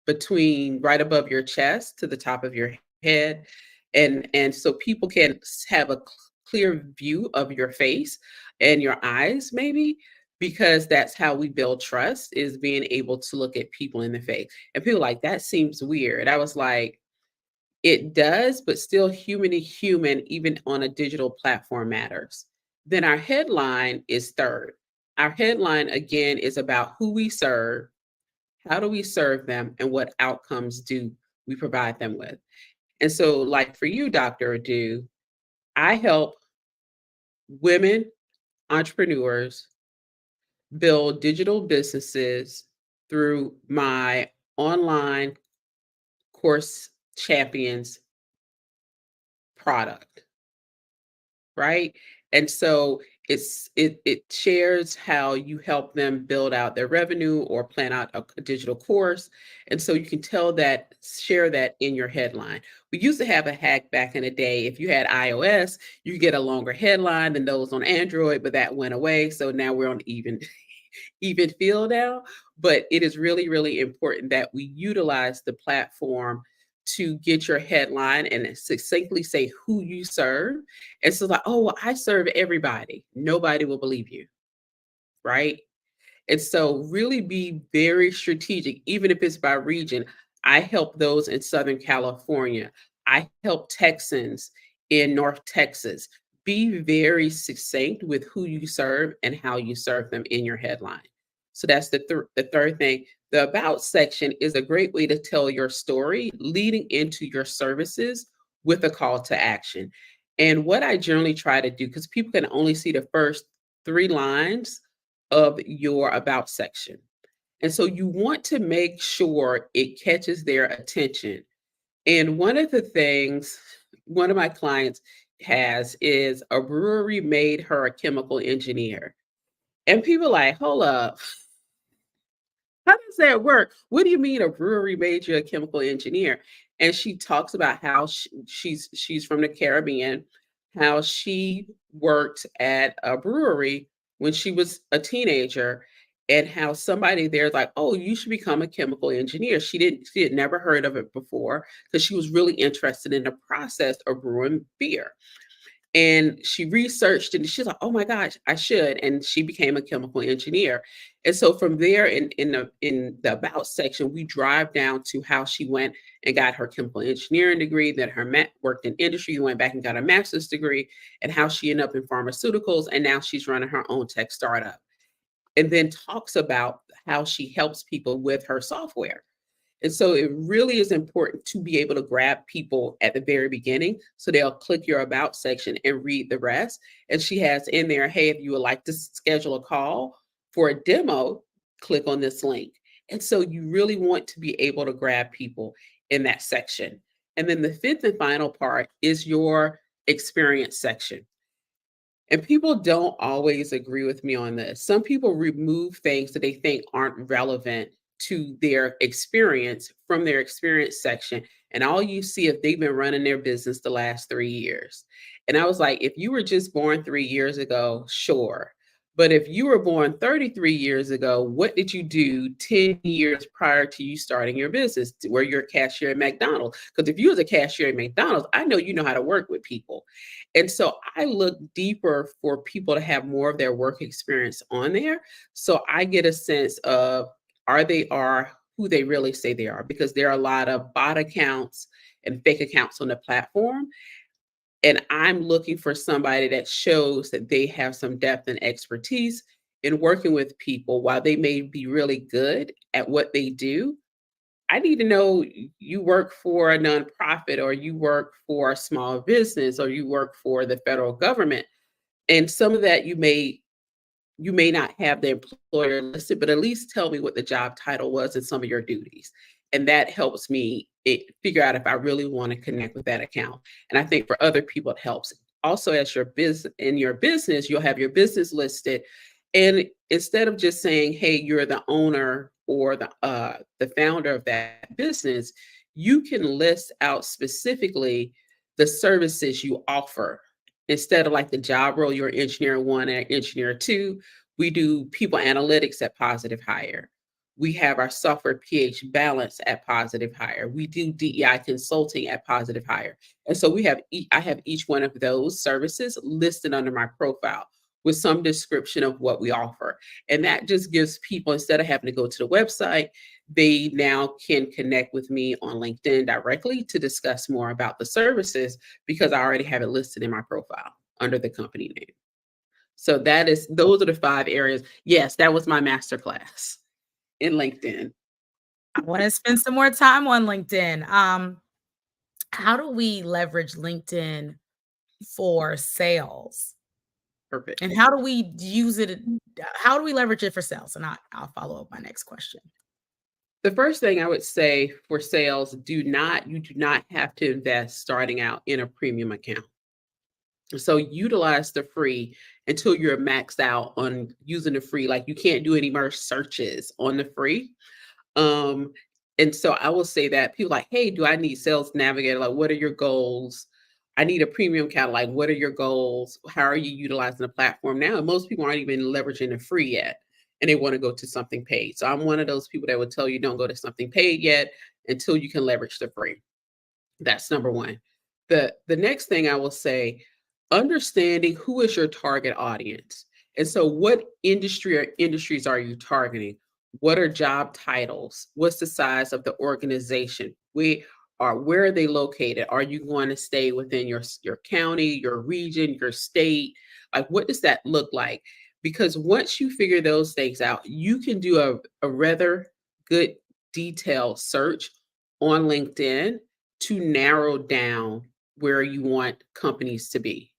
between right above your chest to the top of your head. And so people can have a clear view of your face and your eyes, maybe, because that's how we build trust, is being able to look at people in the face. And people like, that seems weird. I was like, it does, but still human to human, even on a digital platform, matters. Then our headline is third. Our headline, again, is about who we serve, how do we serve them, and what outcomes do we provide them with. And so, like for you, Dr. Adu, I help women entrepreneurs build digital businesses through my online course champions product, right? And so it shares how you help them build out their revenue or plan out a digital course. And so you can share that in your headline. We used to have a hack back in the day. If you had iOS, you get a longer headline than those on Android, but that went away. So now we're on even feel now. But it is really, really important that we utilize the platform to get your headline and succinctly say who you serve. And so like, oh, well, I serve everybody. Nobody will believe you, right? And so really be very strategic, even if it's by region. I help those in Southern California. I help Texans in North Texas. Be very succinct with who you serve and how you serve them in your headline. So that's the third thing. The about section is a great way to tell your story leading into your services with a call to action. And what I generally try to do, because people can only see the first 3 lines of your about section. And so you want to make sure it catches their attention. And one of the things one of my clients has is a brewery made her a chemical engineer. And people are like, hold up. How does that work? What do you mean a brewery made you a chemical engineer? And she talks about how she's from the Caribbean, how she worked at a brewery when she was a teenager, and how somebody there's like, oh, you should become a chemical engineer. She had never heard of it before because she was really interested in the process of brewing beer. And she researched and she's like, oh my gosh, I should. And she became a chemical engineer. And so from there in the about section, we drive down to how she went and got her chemical engineering degree, then worked in industry, went back and got a master's degree, and how she ended up in pharmaceuticals. And now she's running her own tech startup. And then talks about how she helps people with her software. And so it really is important to be able to grab people at the very beginning so they'll click your about section and read the rest. And she has in there, hey, if you would like to schedule a call for a demo, click on this link. And so you really want to be able to grab people in that section. And then the fifth and final part is your experience section. And people don't always agree with me on this. Some people remove things that they think aren't relevant to their experience from their experience section. And all you see if they've been running their business the last 3 years. And I was like, if you were just born 3 years ago, sure. But if you were born 33 years ago, what did you do 10 years prior to you starting your business? Were you a cashier at McDonald's? Because if you was a cashier at McDonald's, I know you know how to work with people. And so I look deeper for people to have more of their work experience on there. So I get a sense of are who they really say they are, because there are a lot of bot accounts and fake accounts on the platform. And I'm looking for somebody that shows that they have some depth and expertise in working with people. While they may be really good at what they do, I need to know you work for a nonprofit, or you work for a small business, or you work for the federal government. And some of that you may not have the employer listed, but at least tell me what the job title was and some of your duties. And that helps me figure out if I really want to connect with that account. And I think for other people, it helps. Also, as your business, you'll have your business listed. And instead of just saying, hey, you're the owner or the founder of that business, you can list out specifically the services you offer. Instead of like the job role, you're engineer 1 and engineer 2, we do people analytics at Positive Hire. We have our software pH balance at Positive Hire. We do DEI consulting at Positive Hire. And so I have each one of those services listed under my profile with some description of what we offer. And that just gives people, instead of having to go to the website, they now can connect with me on LinkedIn directly to discuss more about the services, because I already have it listed in my profile under the company name. So those are the 5 areas. Yes, that was my masterclass in LinkedIn. I want to spend some more time on LinkedIn. How do we leverage LinkedIn for sales? Perfect. And how do we use it? How do we leverage it for sales? And I'll follow up my next question. The first thing I would say for sales, you do not have to invest starting out in a premium account. So utilize the free until you're maxed out on using the free. Like you can't do any more searches on the free. Um, and so I will say that people like, hey, do I need Sales Navigator? Like, what are your goals? I need a premium account. Like, what are your goals? How are you utilizing the platform now? And most people aren't even leveraging the free yet, and they want to go to something paid. So I'm one of those people that would tell you don't go to something paid yet until you can leverage the free. That's number one. The next thing I will say, understanding who is your target audience. And so what industry or industries are you targeting? What are job titles? What's the size of the organization? Where are they located? Are you going to stay within your county, your region, your state? Like what does that look like? Because once you figure those things out, you can do a rather good detailed search on LinkedIn to narrow down where you want companies to be.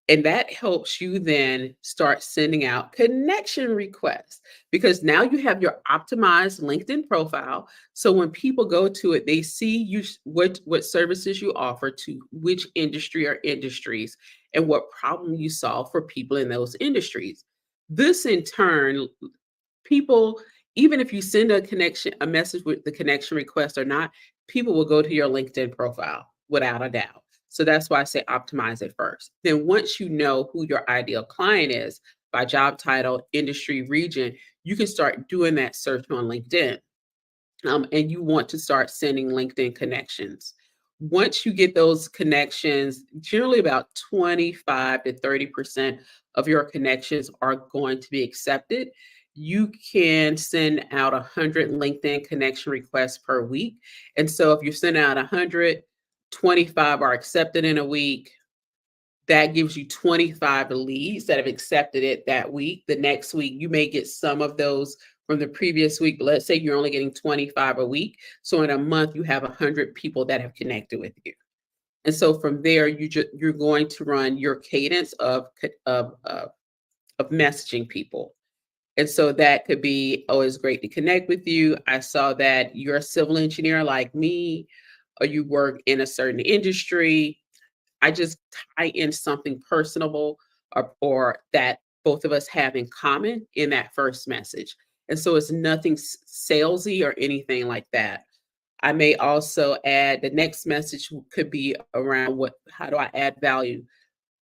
And that helps you then start sending out connection requests because now you have your optimized LinkedIn profile. So when people go to it, they see you what services you offer to which industry or industries and what problem you solve for people in those industries. This in turn, people, even if you send a message with the connection request or not, people will go to your LinkedIn profile without a doubt. So that's why I say optimize it first. Then once you know who your ideal client is by job title, industry, region, you can start doing that search on LinkedIn. And you want to start sending LinkedIn connections. Once you get those connections, generally about 25 to 30% of your connections are going to be accepted. You can send out 100 LinkedIn connection requests per week. And so if you send out 100, 25 are accepted in a week. That gives you 25 leads that have accepted it that week. The next week, you may get some of those from the previous week, but let's say you're only getting 25 a week. So in a month, you have 100 people that have connected with you. And so from there, you're going to run your cadence of messaging people. And so that could be, oh, it's great to connect with you. I saw that you're a civil engineer like me, or you work in a certain industry. I just tie in something personable or that both of us have in common in that first message. And so it's nothing salesy or anything like that. I may also add the next message could be around how do I add value?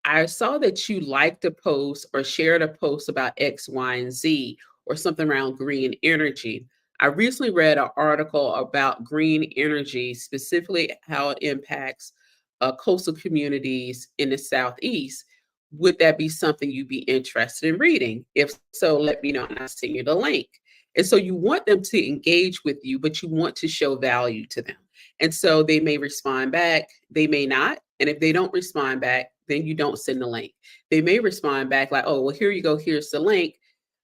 I saw that you liked a post or shared a post about X, Y, and Z or something around green energy. I recently read an article about green energy, specifically how it impacts coastal communities in the Southeast. Would that be something you'd be interested in reading? If so, let me know and I'll send you the link. And so you want them to engage with you, but you want to show value to them. And so they may respond back, they may not. And if they don't respond back, then you don't send the link. They may respond back like, oh, well, here you go, here's the link.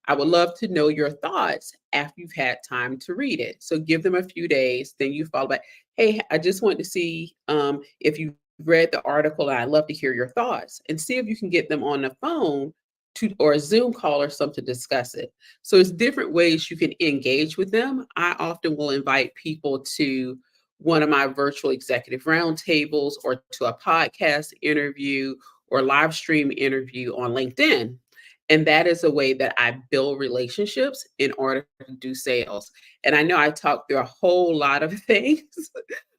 I would love to know your thoughts after you've had time to read it. So give them a few days, then you follow back. Hey, I just want to see if you read the article and I'd love to hear your thoughts and see if you can get them on the phone or a Zoom call or something to discuss it. So it's different ways you can engage with them. I often will invite people to one of my virtual executive roundtables or to a podcast interview or live stream interview on LinkedIn. And that is a way that I build relationships in order to do sales. And I know I talked through a whole lot of things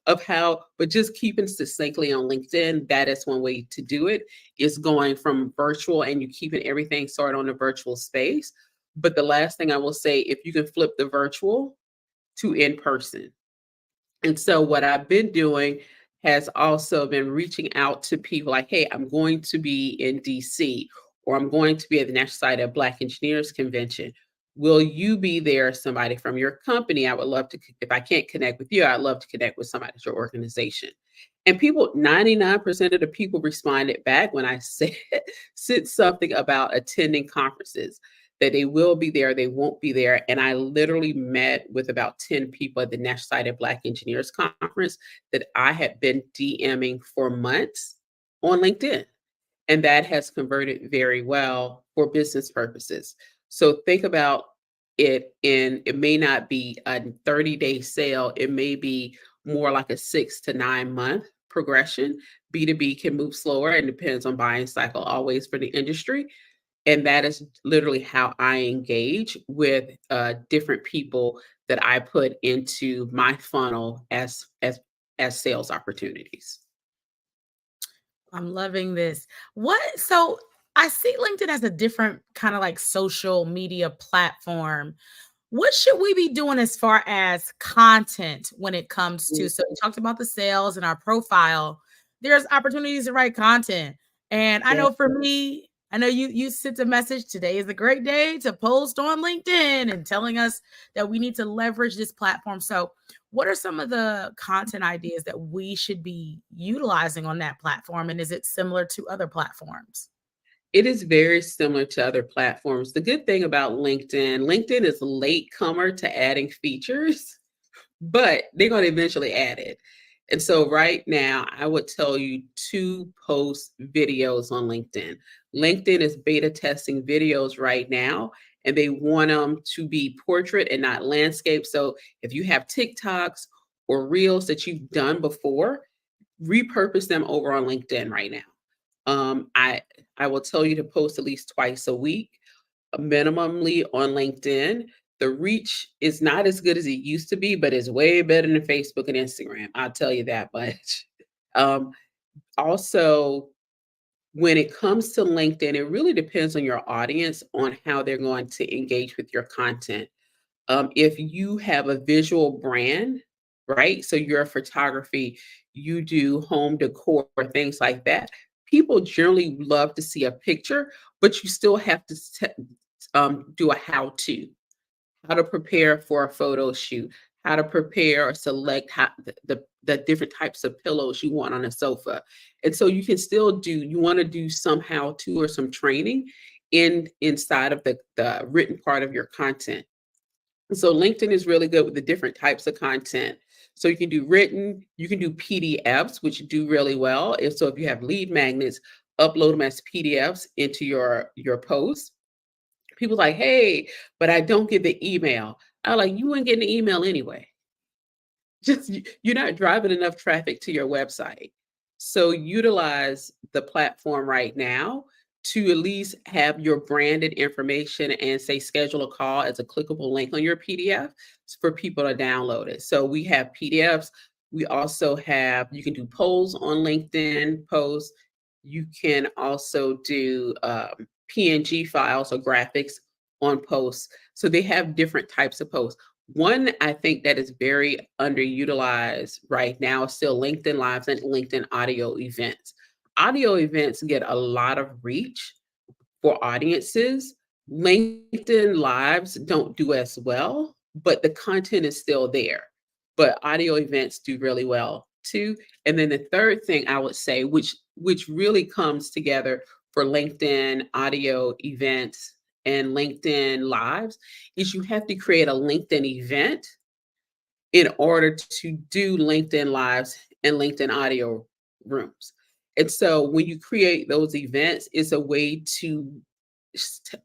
of how, but just keeping succinctly on LinkedIn, that is one way to do it, is going from virtual and you keeping everything sort of on the virtual space. But the last thing I will say, if you can flip the virtual to in person. And so what I've been doing has also been reaching out to people like, hey, I'm going to be in DC, or I'm going to be at the National Society of Black Engineers Convention. Will you be there, somebody from your company? I would love to, if I can't connect with you, I'd love to connect with somebody at your organization. And people, 99% of the people responded back when I said something about attending conferences, that they will be there, they won't be there. And I literally met with about 10 people at the National Society of Black Engineers Conference that I had been DMing for months on LinkedIn. And that has converted very well for business purposes. So think about it may not be a 30-day sale. It may be more like a 6 to 9 month progression. B2B can move slower and depends on buying cycle always for the industry. And that is literally how I engage with different people that I put into my funnel as sales opportunities. I'm loving this. So I see LinkedIn as a different kind of like social media platform. What should we be doing as far as content when it comes to, so we talked about the sales and our profile. There's opportunities to write content. And I know for me, I know you sent a message, today is a great day to post on LinkedIn and telling us that we need to leverage this platform. So what are some of the content ideas that we should be utilizing on that platform? And is it similar to other platforms? It is very similar to other platforms. The good thing about LinkedIn is a late comer to adding features, but they're going to eventually add it. And so right now, I would tell you to post videos on LinkedIn. LinkedIn is beta testing videos right now, and they want them to be portrait and not landscape. So if you have TikToks or Reels that you've done before, repurpose them over on LinkedIn right now. I will tell you to post at least twice a week, minimally on LinkedIn. The reach is not as good as it used to be, but it's way better than Facebook and Instagram. I'll tell you that much. Also, when it comes to LinkedIn, it really depends on your audience on how they're going to engage with your content. If you have a visual brand, right? So you're a photography, you do home decor, things like that. People generally love to see a picture, but you still have to do a how to prepare for a photo shoot, how to prepare or select the different types of pillows you want on a sofa. And so you can still you want to do some how-to or some training inside of the written part of your content. So LinkedIn is really good with the different types of content. So you can do written, you can do PDFs, which do really well. If you have lead magnets, upload them as PDFs into your posts. People like, hey, but I don't get the email. I like, you wouldn't get an email anyway. You're not driving enough traffic to your website. So utilize the platform right now to at least have your branded information and say schedule a call as a clickable link on your PDF for people to download it. So we have PDFs. We also have, you can do polls on LinkedIn posts. You can also do PNG files or graphics on posts. So they have different types of posts. One, I think that is very underutilized right now is still LinkedIn Lives and LinkedIn audio events. Audio events get a lot of reach for audiences. LinkedIn Lives don't do as well, but the content is still there. But audio events do really well too. And then the third thing I would say, which really comes together for LinkedIn audio events and LinkedIn Lives, is you have to create a LinkedIn event in order to do LinkedIn Lives and LinkedIn audio rooms. And so when you create those events, it's a way to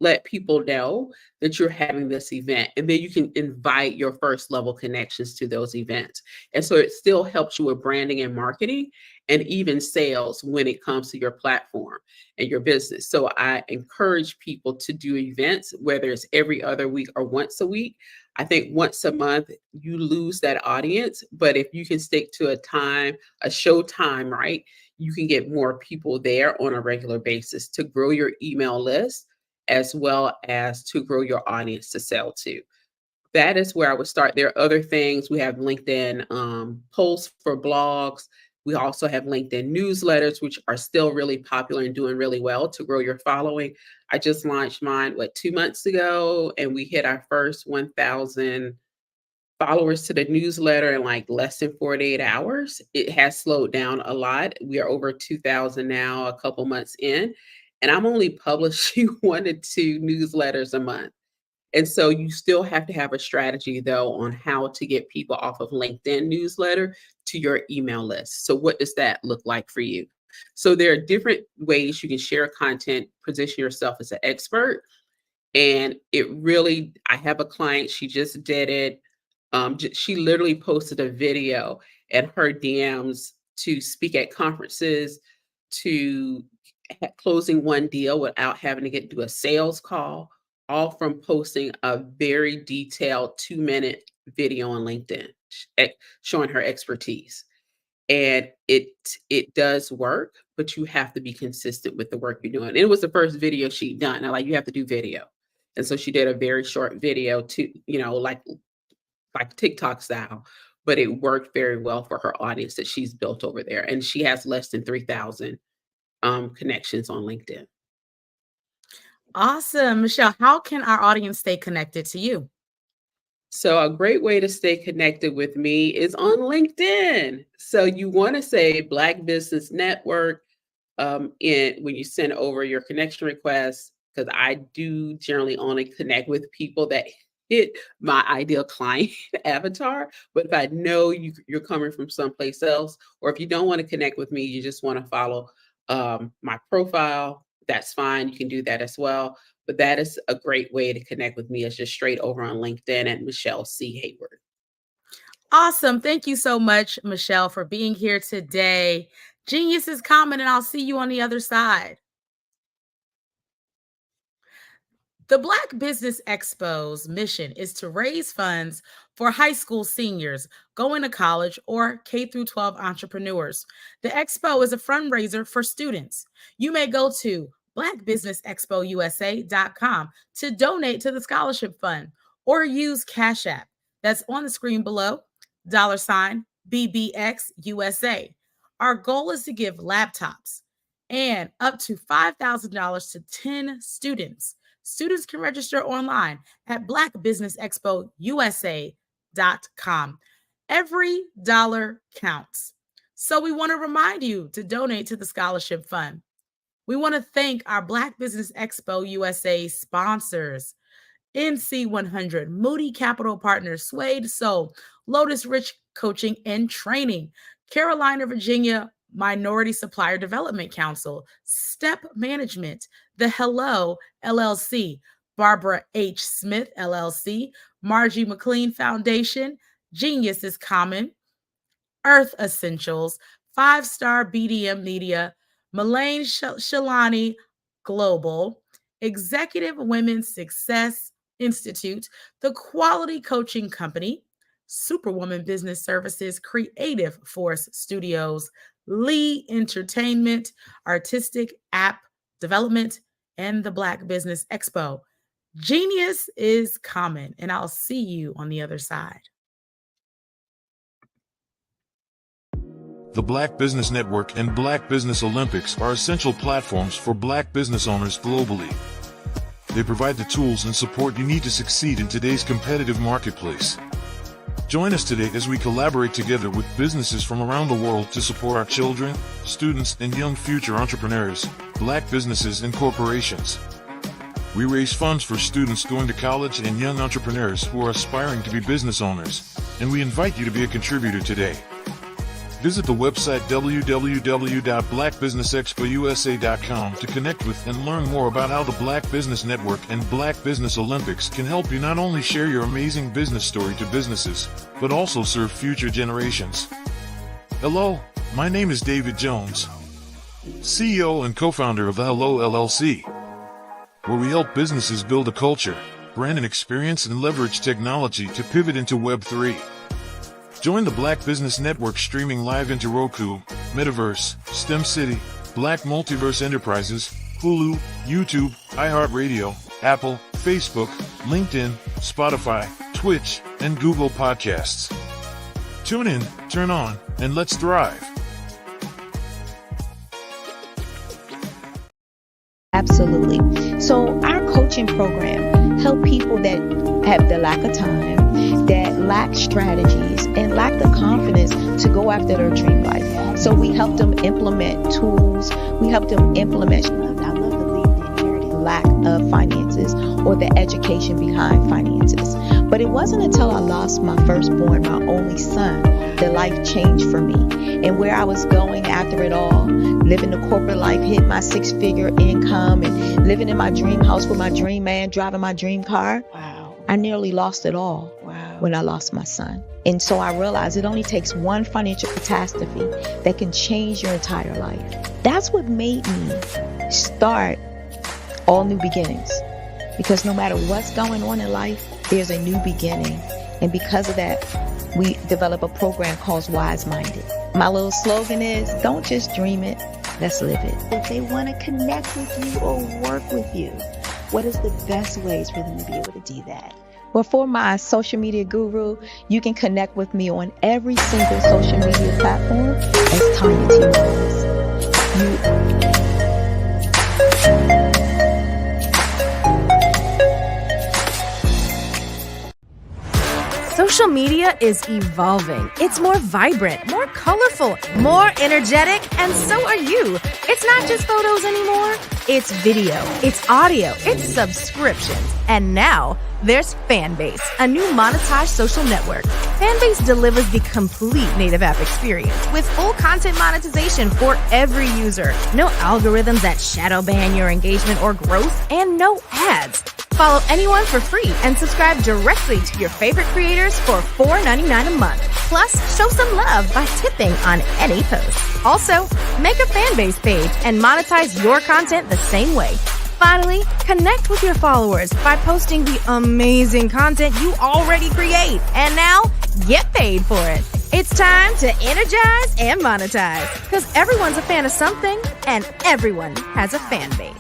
let people know that you're having this event, and then you can invite your first level connections to those events. And so it still helps you with branding and marketing and even sales when it comes to your platform and your business. So I encourage people to do events, whether it's every other week or once a week. I think once a month you lose that audience, but if you can stick to a show time, right, you can get more people there on a regular basis to grow your email list as well as to grow your audience to sell to. That is where I would start. There are other things. We have LinkedIn posts for blogs. We also have LinkedIn newsletters, which are still really popular and doing really well to grow your following. I just launched mine, 2 months ago, and we hit our first 1,000 followers to the newsletter in like less than 48 hours. It has slowed down a lot. We are over 2,000 now, a couple months in, and I'm only publishing 1 to 2 newsletters a month. And so you still have to have a strategy though on how to get people off of LinkedIn newsletter to your email list. So what does that look like for you? So there are different ways you can share content, position yourself as an expert. And I have a client, she just did it. She literally posted a video and her DMs to speak at conferences, to closing one deal without having to do a sales call, all from posting a very detailed 2-minute video on LinkedIn showing her expertise. And it does work, but you have to be consistent with the work you're doing. And it was the first video she'd done. I you have to do video. And so she did a very short video to, like TikTok style, but it worked very well for her audience that she's built over there. And she has less than 3,000 connections on LinkedIn. Awesome. Michelle, how can our audience stay connected to you? So a great way to stay connected with me is on LinkedIn. So you want to say Black Business Network when you send over your connection request, because I do generally only connect with people that hit my ideal client avatar. But if I know you're coming from someplace else, or if you don't want to connect with me, you just want to follow my profile, that's fine. You can do that as well. But that is a great way to connect with me. It's just straight over on LinkedIn at Michelle C. Hayward. Awesome. Thank you so much, Michelle, for being here today. Genius is common, and I'll see you on the other side. The Black Business Expo's mission is to raise funds for high school seniors going to college or K-12 entrepreneurs. The expo is a fundraiser for students. You may go to blackbusinessexpousa.com to donate to the scholarship fund or use Cash App that's on the screen below, $BBXUSA. Our goal is to give laptops and up to $5,000 to 10 students. Students can register online at blackbusinessexpousa.com. Every dollar counts. So we want to remind you to donate to the scholarship fund. We want to thank our Black Business Expo USA sponsors, NC100, Moody Capital Partners, Suede Soul, Lotus Rich Coaching and Training, Carolina, Virginia Minority Supplier Development Council, Step Management, The Hello LLC, Barbara H. Smith LLC, Margie McLean Foundation, Genius is Common, Earth Essentials, 5-Star BDM Media, Melaine Shalani Global, Executive Women's Success Institute, The Quality Coaching Company, Superwoman Business Services, Creative Force Studios, Lee Entertainment, Artistic App Development, and the Black Business Expo. Genius is common, and I'll see you on the other side. The Black Business Network and Black Business Olympics are essential platforms for Black business owners globally. They provide the tools and support you need to succeed in today's competitive marketplace. Join us today as we collaborate together with businesses from around the world to support our children, students, and young future entrepreneurs, Black businesses, and corporations. We raise funds for students going to college and young entrepreneurs who are aspiring to be business owners, and we invite you to be a contributor today. Visit the website www.blackbusinessexpousa.com to connect with and learn more about how the Black Business Network and Black Business Olympics can help you not only share your amazing business story to businesses, but also serve future generations. Hello, my name is David Jones, CEO and co-founder of the Hello LLC, where we help businesses build a culture, brand and experience, and leverage technology to pivot into Web3. Join the Black Business Network streaming live into Roku, Metaverse, STEM City, Black Multiverse Enterprises, Hulu, YouTube, iHeartRadio, Apple, Facebook, LinkedIn, Spotify, Twitch, and Google Podcasts. Tune in, turn on, and let's thrive. Absolutely. So our coaching program help people that have the lack of time, that lack strategies, and lack the confidence to go after their dream life. So we help them implement tools. We help them implement, I love to leave the inherited lack of finances or the education behind finances. But it wasn't until I lost my firstborn, my only son, that life changed for me. And where I was going after it all, living the corporate life, hitting my 6-figure income, and living in my dream house with my dream man, driving my dream car. Wow. I nearly lost it all when I lost my son. And so I realized it only takes one financial catastrophe that can change your entire life. That's what made me start All New Beginnings. Because no matter what's going on in life, there's a new beginning. And because of that, we develop a program called Wise Minded. My little slogan is, don't just dream it, let's live it. If they want to connect with you or work with you, what is the best ways for them to be able to do that? Well, for my social media guru, you can connect with me on every single social media platform as Tanya T. Rose. Social media is evolving. It's more vibrant, more colorful, more energetic, and so are you. It's not just photos anymore. It's video, it's audio, it's subscriptions. And now there's Fanbase, a new monetized social network. Fanbase delivers the complete native app experience with full content monetization for every user. No algorithms that shadow ban your engagement or growth, and no ads. Follow anyone for free and subscribe directly to your favorite creators for $4.99 a month. Plus, show some love by tipping on any post. Also, make a Fanbase page and monetize your content the same way. Finally, connect with your followers by posting the amazing content you already create. And now, get paid for it. It's time to energize and monetize, because everyone's a fan of something and everyone has a fan base.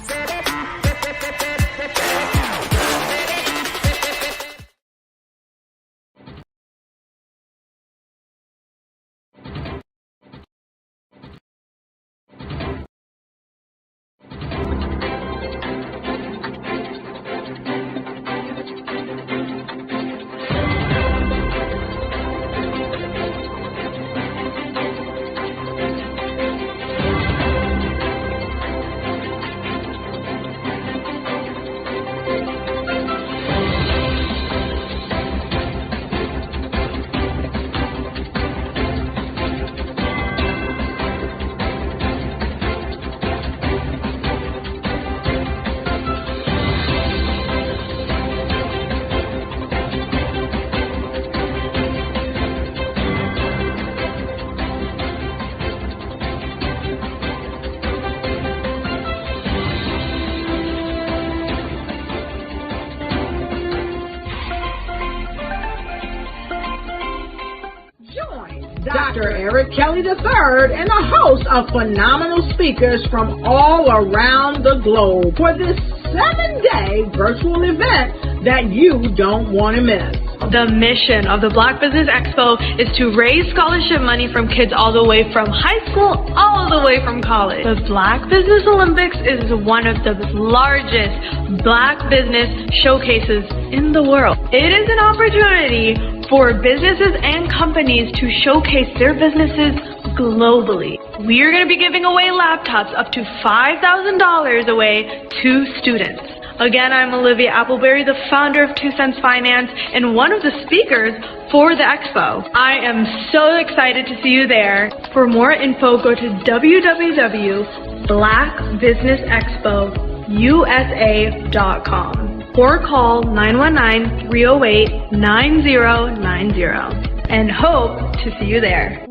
Dr. Eric Kelly III and a host of phenomenal speakers from all around the globe for this 7-day virtual event that you don't want to miss. The mission of the Black Business Expo is to raise scholarship money from kids all the way from high school, all the way from college. The Black Business Olympics is one of the largest Black business showcases in the world. It is an opportunity for businesses and companies to showcase their businesses globally. We are going to be giving away laptops up to $5,000 away to students. Again, I'm Olivia Appleberry, the founder of 2 Cents Finance and one of the speakers for the expo. I am so excited to see you there. For more info, go to www.blackbusinessexpousa.com or call 919-308-9090 and hope to see you there.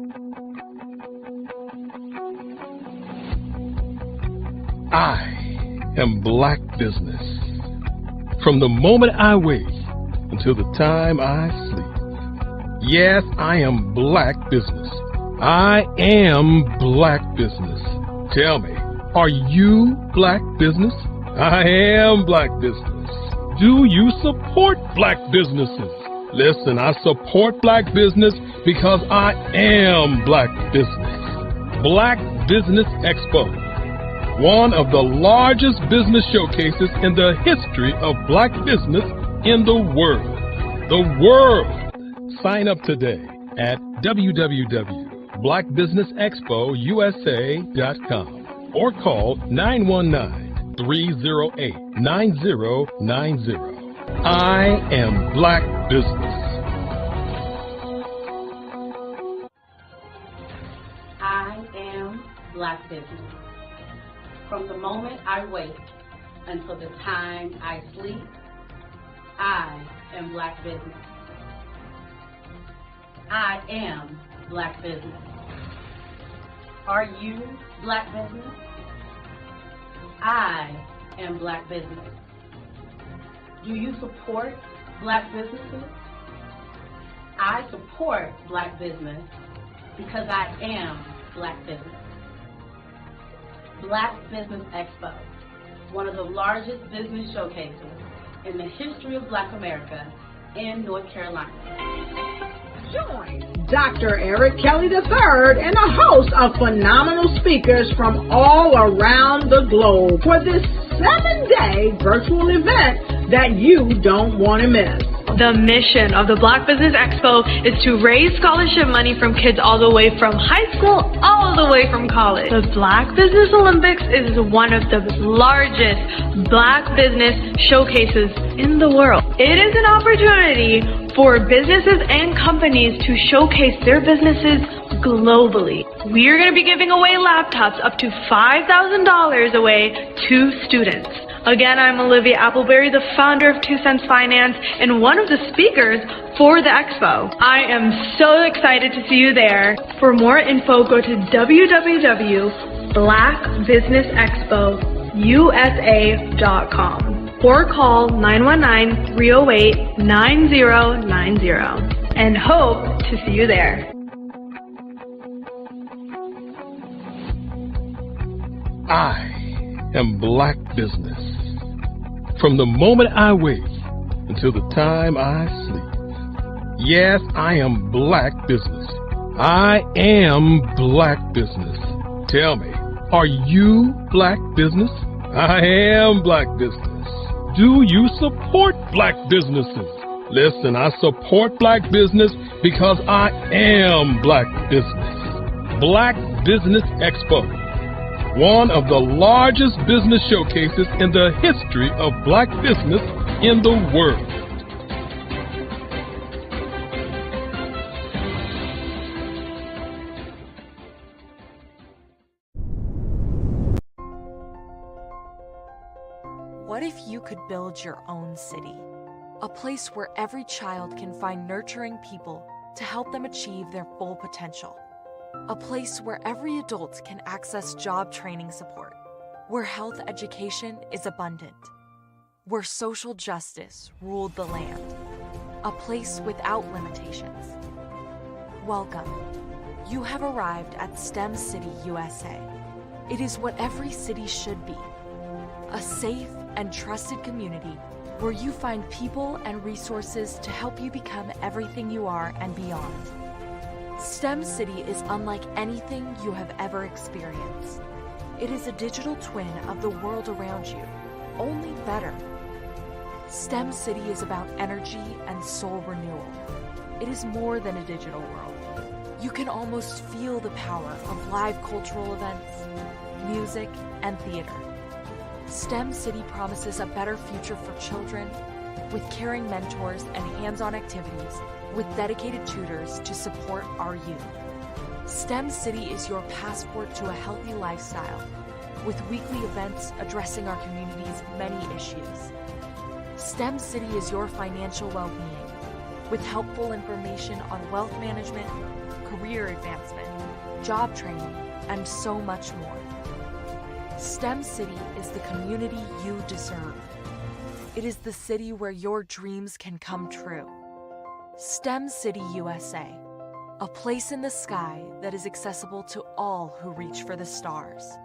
I am Black Business. From the moment I wake until the time I sleep. Yes, I am Black Business. I am Black Business. Tell me, are you Black Business? I am Black Business. Do you support Black businesses? Listen, I support Black business because I am Black Business. Black Business Expo, one of the largest business showcases in the history of Black business in the world. The world! Sign up today at www.blackbusinessexpousa.com or call 919-308-9090. I am Black Business. I am Black Business. From the moment I wake until the time I sleep, I am Black business. I am Black business. Are you Black business? I am Black business. Do you support Black businesses? I support Black business because I am Black business. Black Business Expo, one of the largest business showcases in the history of Black America in North Carolina. Join Dr. Eric Kelly III and a host of phenomenal speakers from all around the globe for this 7-day virtual event that you don't want to miss. The mission of the Black Business Expo is to raise scholarship money from kids all the way from high school, all the way from college. The Black Business Olympics is one of the largest Black business showcases in the world. It is an opportunity for businesses and companies to showcase their businesses globally. We are going to be giving away laptops up to $5,000 away to students. Again, I'm Olivia Appleberry, the founder of 2 Cents Finance and one of the speakers for the expo. I am so excited to see you there. For more info, go to www.blackbusinessexpousa.com or call 919-308-9090 and hope to see you there. I am Black business. From the moment I wake until the time I sleep. Yes, I am Black business. I am Black business. Tell me, are you Black business? I am Black business. Do you support Black businesses? Listen, I support Black business because I am Black business. Black Business Expo, one of the largest business showcases in the history of Black business in the world. What if you could build your own city? A place where every child can find nurturing people to help them achieve their full potential. A place where every adult can access job training support, where health education is abundant, where social justice ruled the land. A place without limitations. Welcome. You have arrived at STEM City USA. It is what every city should be. A safe and trusted community where you find people and resources to help you become everything you are and beyond. STEM City is unlike anything you have ever experienced. It is a digital twin of the world around you, only better. STEM City is about energy and soul renewal. It is more than a digital world. You can almost feel the power of live cultural events, music, and theater. STEM City promises a better future for children with caring mentors and hands-on activities with dedicated tutors to support our youth. STEM City is your passport to a healthy lifestyle with weekly events addressing our community's many issues. STEM City is your financial well-being with helpful information on wealth management, career advancement, job training, and so much more. STEM City is the community you deserve. It is the city where your dreams can come true. STEM City USA, a place in the sky that is accessible to all who reach for the stars.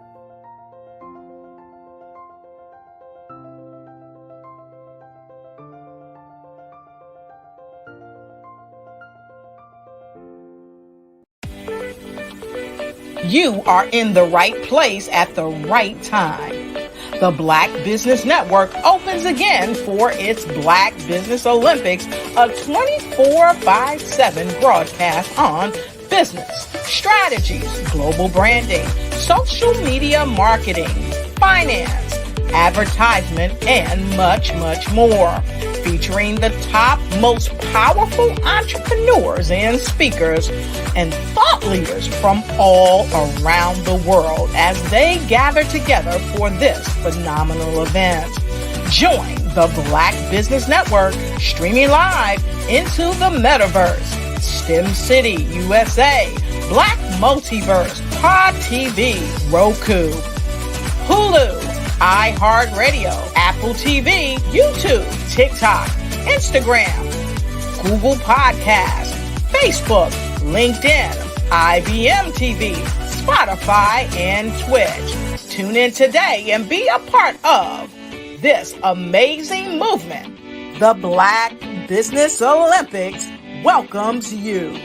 You are in the right place at the right time. The Black Business Network opens again for its Black Business Olympics, a 24/7 broadcast on business, strategies, global branding, social media marketing, finance, advertisement, and much, much more. Featuring the top, most powerful entrepreneurs and speakers and thought leaders from all around the world as they gather together for this phenomenal event. Join the Black Business Network, streaming live into the metaverse. STEM City, USA, Black Multiverse, Pod TV, Roku, Hulu, iHeartRadio, Apple TV, YouTube, TikTok, Instagram, Google Podcasts, Facebook, LinkedIn, IBM TV, Spotify, and Twitch. Tune in today and be a part of this amazing movement. The Black Business Olympics welcomes you.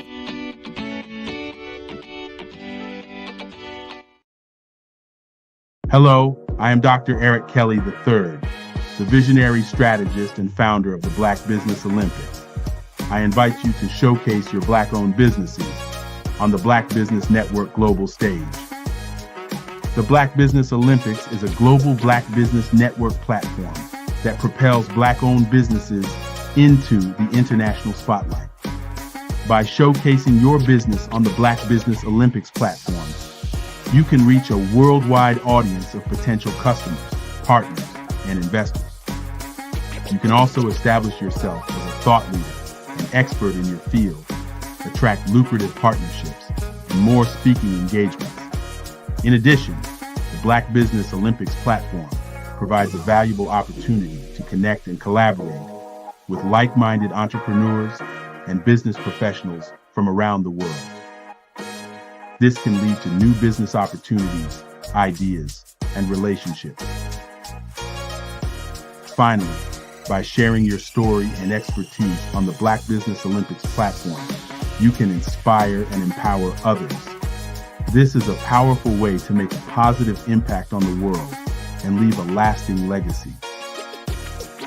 Hello, I am Dr. Eric Kelly III, the visionary strategist and founder of the Black Business Olympics. I invite you to showcase your Black-owned businesses on the Black Business Network global stage. The Black Business Olympics is a global Black Business Network platform that propels Black-owned businesses into the international spotlight. By showcasing your business on the Black Business Olympics platform, you can reach a worldwide audience of potential customers, partners, and investors. You can also establish yourself as a thought leader and expert in your field, attract lucrative partnerships, and more speaking engagements. In addition, the Black Business Olympics platform provides a valuable opportunity to connect and collaborate with like-minded entrepreneurs and business professionals from around the world. This can lead to new business opportunities, ideas, and relationships. Finally, by sharing your story and expertise on the Black Business Olympics platform, you can inspire and empower others. This is a powerful way to make a positive impact on the world and leave a lasting legacy.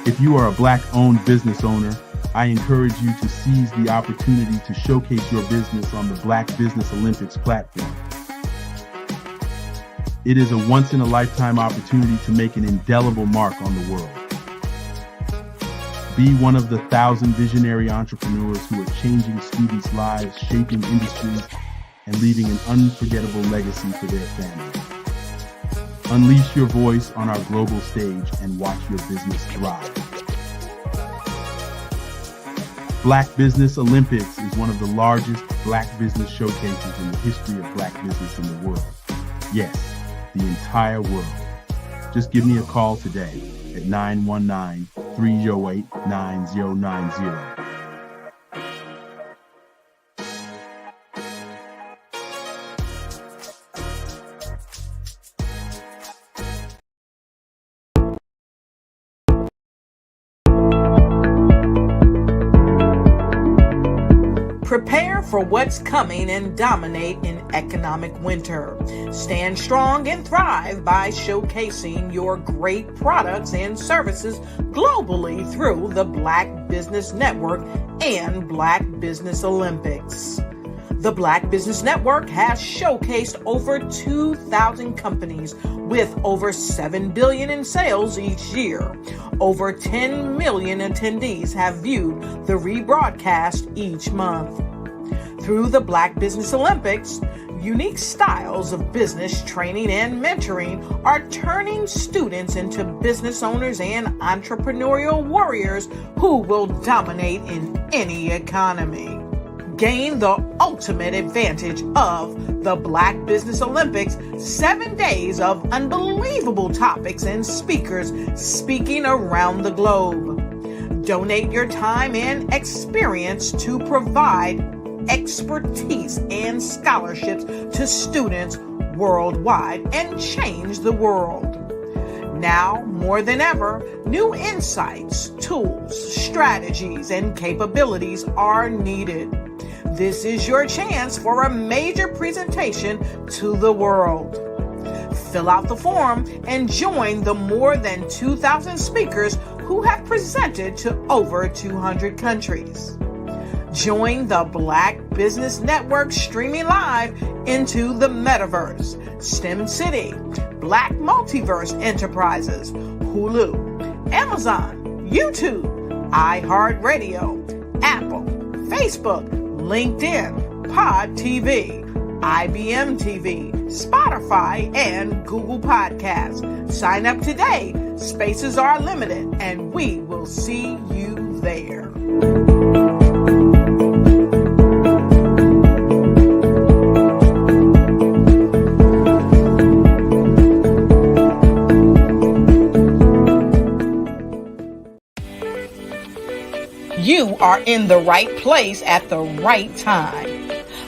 If you are a Black-owned business owner, I encourage you to seize the opportunity to showcase your business on the Black Business Olympics platform. It is a once-in-a-lifetime opportunity to make an indelible mark on the world. Be one of the 1,000 visionary entrepreneurs who are changing students' lives, shaping industries, and leaving an unforgettable legacy for their families. Unleash your voice on our global stage and watch your business thrive. Black Business Olympics is one of the largest Black business showcases in the history of Black business in the world. Yes, the entire world. Just give me a call today at 919-308-9090. Prepare for what's coming and dominate in economic winter. Stand strong and thrive by showcasing your great products and services globally through the Black Business Network and Black Business Olympics. The Black Business Network has showcased over 2,000 companies with over $7 billion in sales each year. Over 10 million attendees have viewed the rebroadcast each month. Through the Black Business Olympics, unique styles of business training and mentoring are turning students into business owners and entrepreneurial warriors who will dominate in any economy. Gain the ultimate advantage of the Black Business Olympics, 7 days of unbelievable topics and speakers speaking around the globe. Donate your time and experience to provide expertise and scholarships to students worldwide and change the world. Now, more than ever, new insights, tools, strategies, and capabilities are needed. This is your chance for a major presentation to the world. Fill out the form and join the more than 2,000 speakers who have presented to over 200 countries. Join the Black Business Network streaming live into the metaverse, STEM City, Black Multiverse Enterprises, Hulu, Amazon, YouTube, iHeartRadio, Apple, Facebook, LinkedIn, Pod TV, IBM TV, Spotify, and Google Podcasts. Sign up today. Spaces are limited, and we will see you there. You are in the right place at the right time.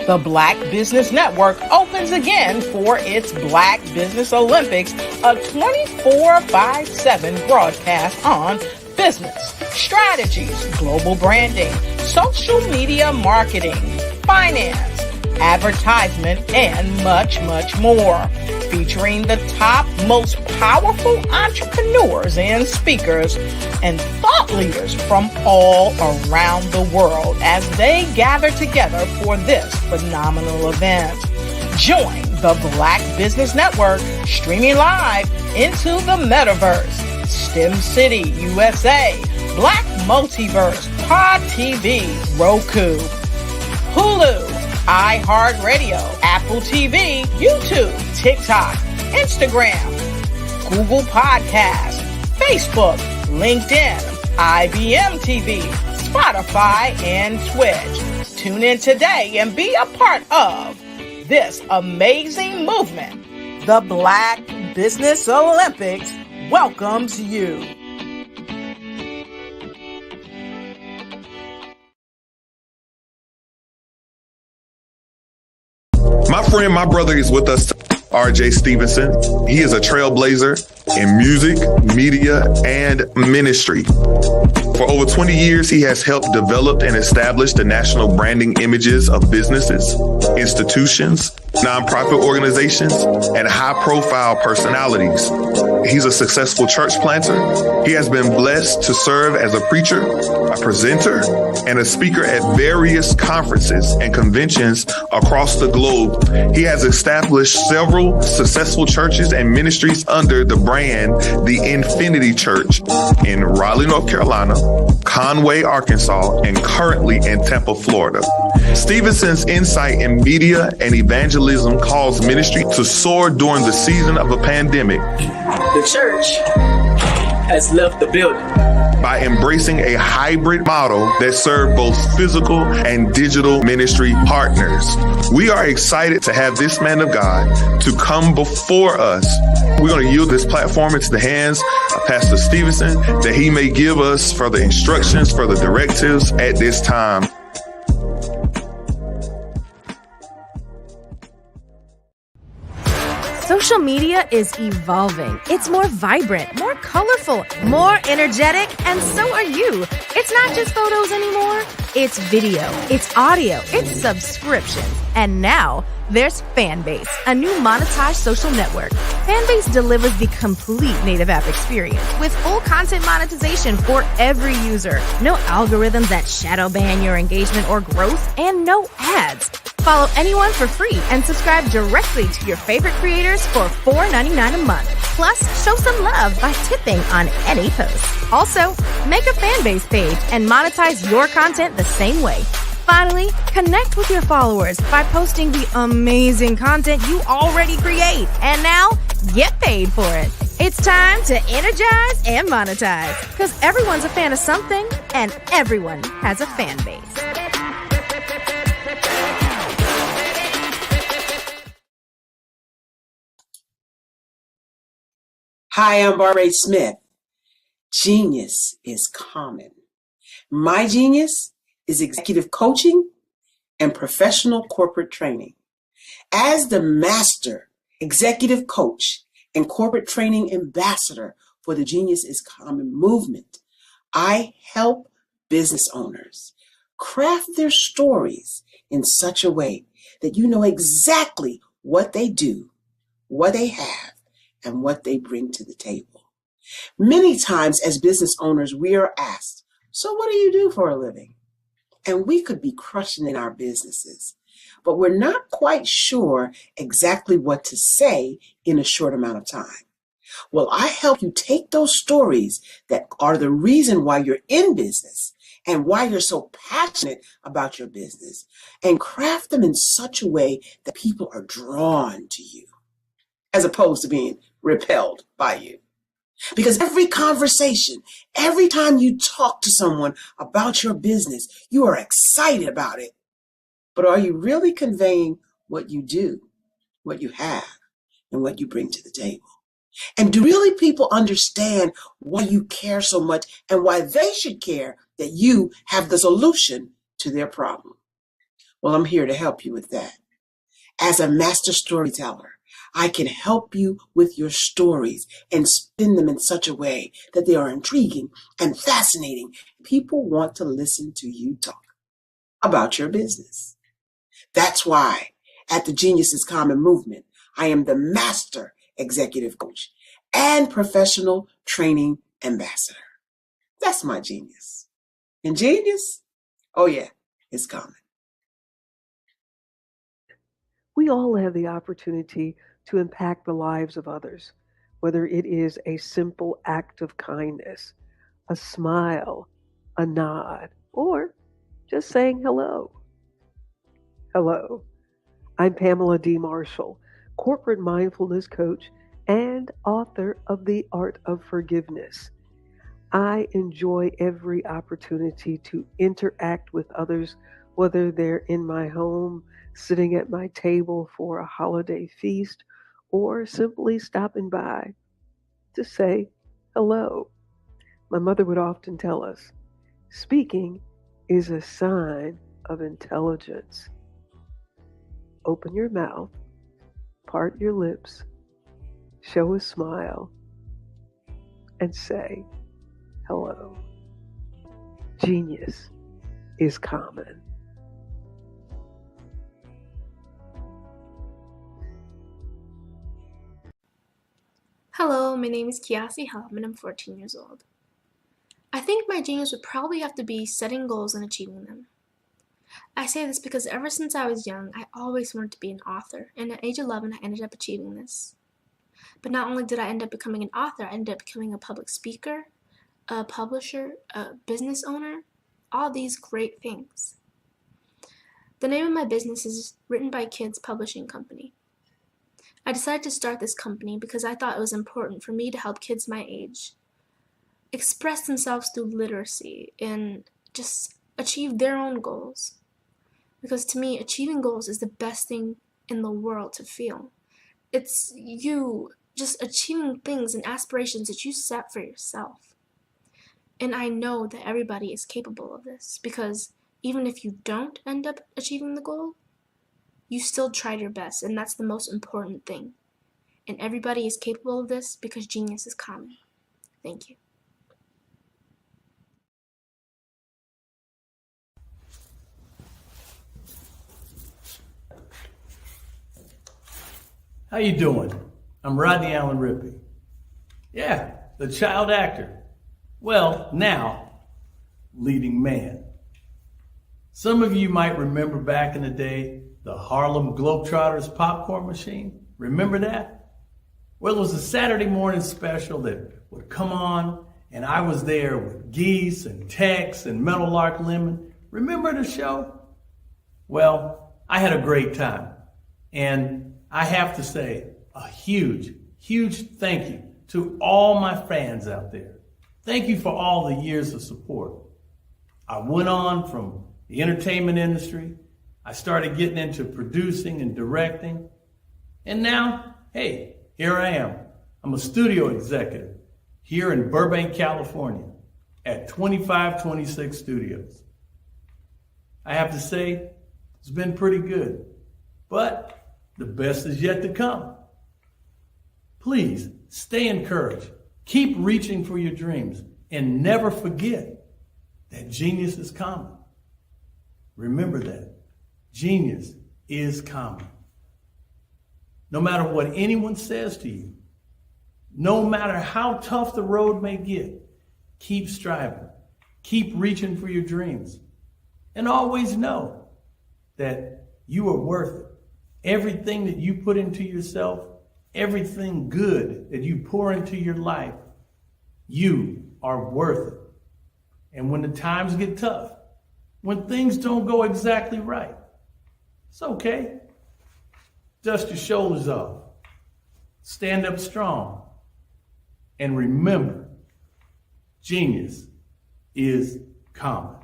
The Black Business Network opens again for its Black Business Olympics, a 24/7 broadcast on business, strategies, global branding, social media marketing, finance, advertisement, and much, much more. Featuring the top, most powerful entrepreneurs and speakers and thought leaders from all around the world as they gather together for this phenomenal event. Join the Black Business Network streaming live into the metaverse, STEM City USA, Black Multiverse, Pod TV, Roku, Hulu, iHeartRadio, Apple TV, YouTube, TikTok, Instagram, Google Podcasts, Facebook, LinkedIn, IBM TV, Spotify, and Twitch. Tune in today and be a part of this amazing movement. The Black Business Olympics welcomes you. My friend, my brother is with us, RJ Stevenson. He is a trailblazer in music, media, and ministry. For over 20 years, he has helped develop and establish the national branding images of businesses, institutions, nonprofit organizations, and high-profile personalities. He's a successful church planter. He has been blessed to serve as a preacher, a presenter, and a speaker at various conferences and conventions across the globe. He has established several successful churches and ministries under the brand The Infinity Church in Raleigh, North Carolina, Conway, Arkansas, and currently in Tampa, Florida. Stevenson's insight in media and evangelism caused ministry to soar during the season of a pandemic. The church has left the building by embracing a hybrid model that served both physical and digital ministry partners. We are excited to have this man of God to come before us. We're going to yield this platform into the hands of Pastor Stevenson that he may give us further instructions, further directives at this time. Social media is evolving. It's more vibrant, more colorful, more energetic, and so are you. It's not just photos anymore. It's video, it's audio, it's subscriptions. And now there's Fanbase, a new monetized social network. Fanbase delivers the complete native app experience with full content monetization for every user. No algorithms that shadow ban your engagement or growth, and no ads. Follow anyone for free and subscribe directly to your favorite creators for $4.99 a month. Plus, show some love by tipping on any post. Also, make a Fanbase page and monetize your content the same way. Finally, connect with your followers by posting the amazing content you already create. And now, get paid for it. It's time to energize and monetize, because everyone's a fan of something and everyone has a fan base. Hi, I'm Barbara Smith. Genius is common. My genius is executive coaching and professional corporate training. As the master executive coach and corporate training ambassador for the Genius is Common movement, I help business owners craft their stories in such a way that you know exactly what they do, what they have, and what they bring to the table. Many times as business owners, we are asked, so what do you do for a living? And we could be crushing in our businesses, but we're not quite sure exactly what to say in a short amount of time. Well, I help you take those stories that are the reason why you're in business and why you're so passionate about your business, and craft them in such a way that people are drawn to you as opposed to being repelled by you. Because every conversation, every time you talk to someone about your business, you are excited about it. But are you really conveying what you do, what you have, and what you bring to the table? And do really people understand why you care so much and why they should care that you have the solution to their problem? Well, I'm here to help you with that. As a master storyteller, I can help you with your stories and spin them in such a way that they are intriguing and fascinating. People want to listen to you talk about your business. That's why at the Genius is Common movement, I am the master executive coach and professional training ambassador. That's my genius. And genius? Oh yeah, it's common. We all have the opportunity to impact the lives of others, whether it is a simple act of kindness, a smile, a nod, or just saying hello. Hello, I'm Pamela D. Marshall, corporate mindfulness coach and author of The Art of Forgiveness. I enjoy every opportunity to interact with others, whether they're in my home, sitting at my table for a holiday feast, or simply stopping by to say hello. My mother would often tell us, speaking is a sign of intelligence. Open your mouth, part your lips, show a smile, and say hello. Genius is common. Hello, my name is Kiasi Helm and I'm 14 years old. I think my genius would probably have to be setting goals and achieving them. I say this because ever since I was young, I always wanted to be an author, and at age 11, I ended up achieving this. But not only did I end up becoming an author, I ended up becoming a public speaker, a publisher, a business owner, all these great things. The name of my business is Written by Kids Publishing Company. I decided to start this company because I thought it was important for me to help kids my age express themselves through literacy and just achieve their own goals. Because to me, achieving goals is the best thing in the world to feel. It's you just achieving things and aspirations that you set for yourself. And I know that everybody is capable of this because even if you don't end up achieving the goal, you still tried your best, and that's the most important thing. And everybody is capable of this because genius is common. Thank you. How you doing? I'm Rodney Allen Rippey. Yeah, the child actor. Well, now, leading man. Some of you might remember back in the day, the Harlem Globetrotters popcorn machine. Remember that? Well, it was a Saturday morning special that would come on, and I was there with Geese and Tex and Meadowlark Lemon. Remember the show? Well, I had a great time. And I have to say a huge, huge thank you to all my fans out there. Thank you for all the years of support. I went on from the entertainment industry. I started getting into producing and directing. And now, hey, here I am. I'm a studio executive here in Burbank, California at 2526 Studios. I have to say, it's been pretty good, but the best is yet to come. Please stay encouraged. Keep reaching for your dreams and never forget that genius is common. Remember that. Genius is common. No matter what anyone says to you, no matter how tough the road may get, keep striving. Keep reaching for your dreams. And always know that you are worth it. Everything that you put into yourself, everything good that you pour into your life, you are worth it. And when the times get tough, when things don't go exactly right, it's okay. Dust your shoulders off. Stand up strong. And remember, genius is common.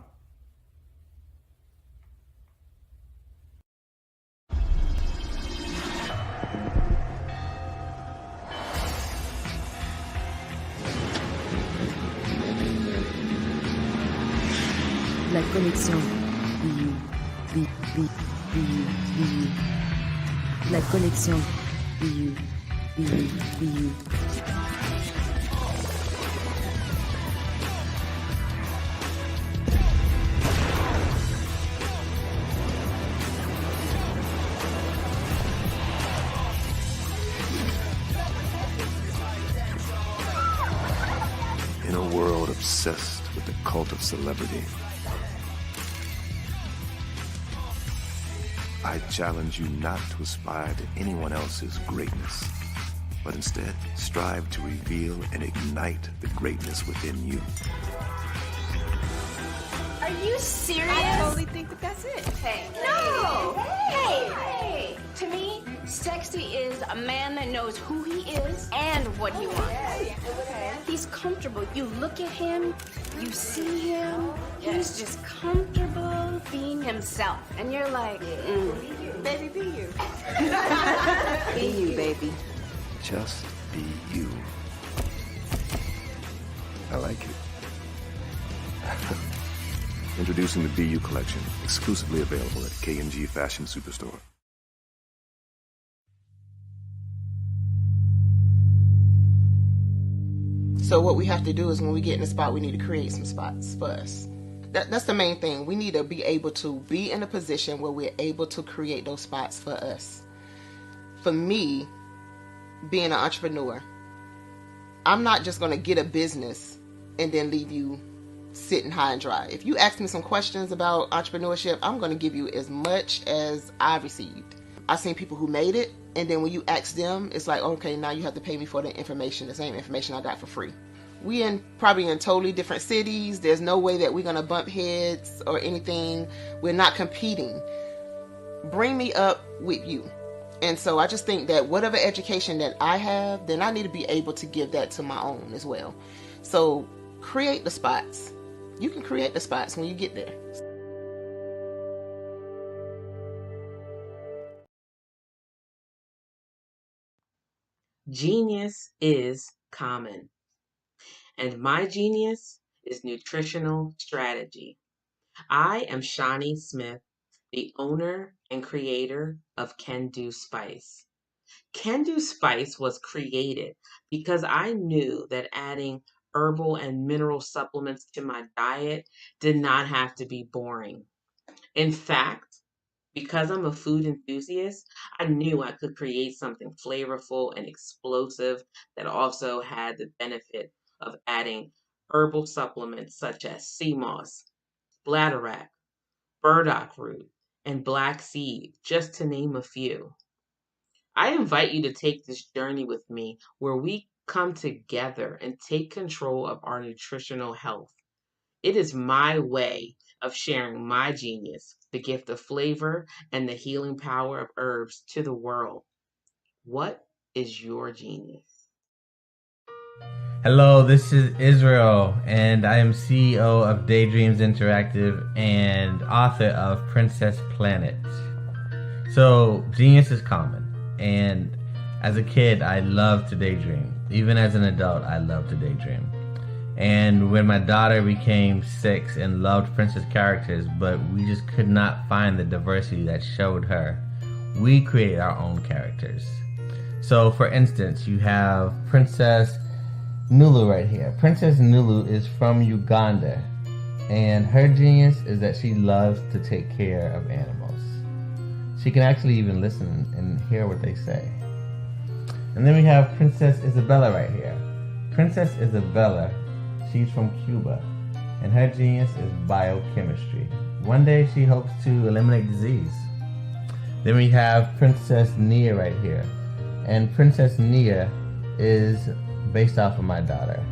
La connexion. La connexion. In a world obsessed with the cult of celebrity, I challenge you not to aspire to anyone else's greatness, but instead strive to reveal and ignite the greatness within you. Are you serious? I totally think that that's it. Hey. No! Hey! To me, sexy is a man that knows who he is and what he wants. Okay. He's comfortable. You look at him, you see him, he's just comfortable being himself. And you're like, Baby, be you. be you, baby. Just be you. I like it. Introducing the Be You collection, exclusively available at K&G Fashion Superstore. So what we have to do is when we get in the spot, we need to create some spots for us. That's the main thing. We need to be able to be in a position where we're able to create those spots for us. For me, being an entrepreneur, I'm not just going to get a business and then leave you sitting high and dry. If you ask me some questions about entrepreneurship, I'm going to give you as much as I've received. I've seen people who made it, and then when you ask them, it's like, okay, now you have to pay me for the information, the same information I got for free. We probably in totally different cities. There's no way that we're going to bump heads or anything. We're not competing. Bring me up with you. And so I just think that whatever education that I have, then I need to be able to give that to my own as well. So create the spots. You can create the spots when you get there. Genius is common. And my genius is nutritional strategy. I am Shawnee Smith, the owner and creator of Can Do Spice. Can Do Spice was created because I knew that adding herbal and mineral supplements to my diet did not have to be boring. In fact, because I'm a food enthusiast, I knew I could create something flavorful and explosive that also had the benefit of adding herbal supplements such as sea moss, bladderwrack, burdock root, and black seed, just to name a few. I invite you to take this journey with me where we come together and take control of our nutritional health. It is my way of sharing my genius, the gift of flavor and the healing power of herbs to the world. What is your genius? Hello, this is Israel, and I am CEO of Daydreams Interactive and author of Princess Planet. So, genius is common, and as a kid, I loved to daydream. Even as an adult, I love to daydream. And when my daughter became 6 and loved princess characters, but we just could not find the diversity that showed her, we created our own characters. So, for instance, you have Princess Nulu right here. Princess Nulu is from Uganda, and her genius is that she loves to take care of animals. She can actually even listen and hear what they say. And then we have Princess Isabella right here. Princess Isabella, she's from Cuba, and her genius is biochemistry. One day she hopes to eliminate disease. Then we have Princess Nia right here, and Princess Nia is based off of my daughter,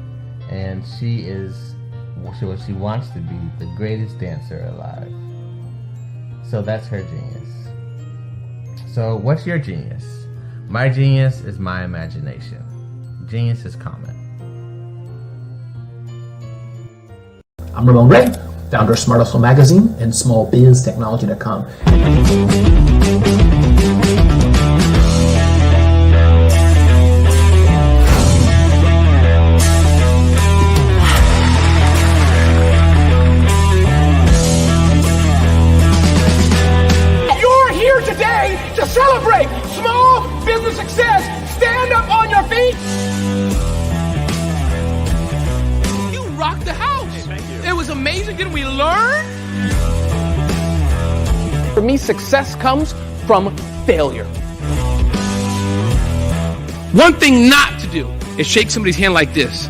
and she is she wants to be the greatest dancer alive. So that's her genius. So what's your genius? My genius is my imagination. Genius is common. I'm Ramon Gray, founder of Smart Hustle Magazine and smallbiztechnology.com. You're here today to celebrate small business success. Stand up on your feet. You rocked the house. It was amazing. Didn't we learn? For me, success comes from failure. One thing not to do is shake somebody's hand like this.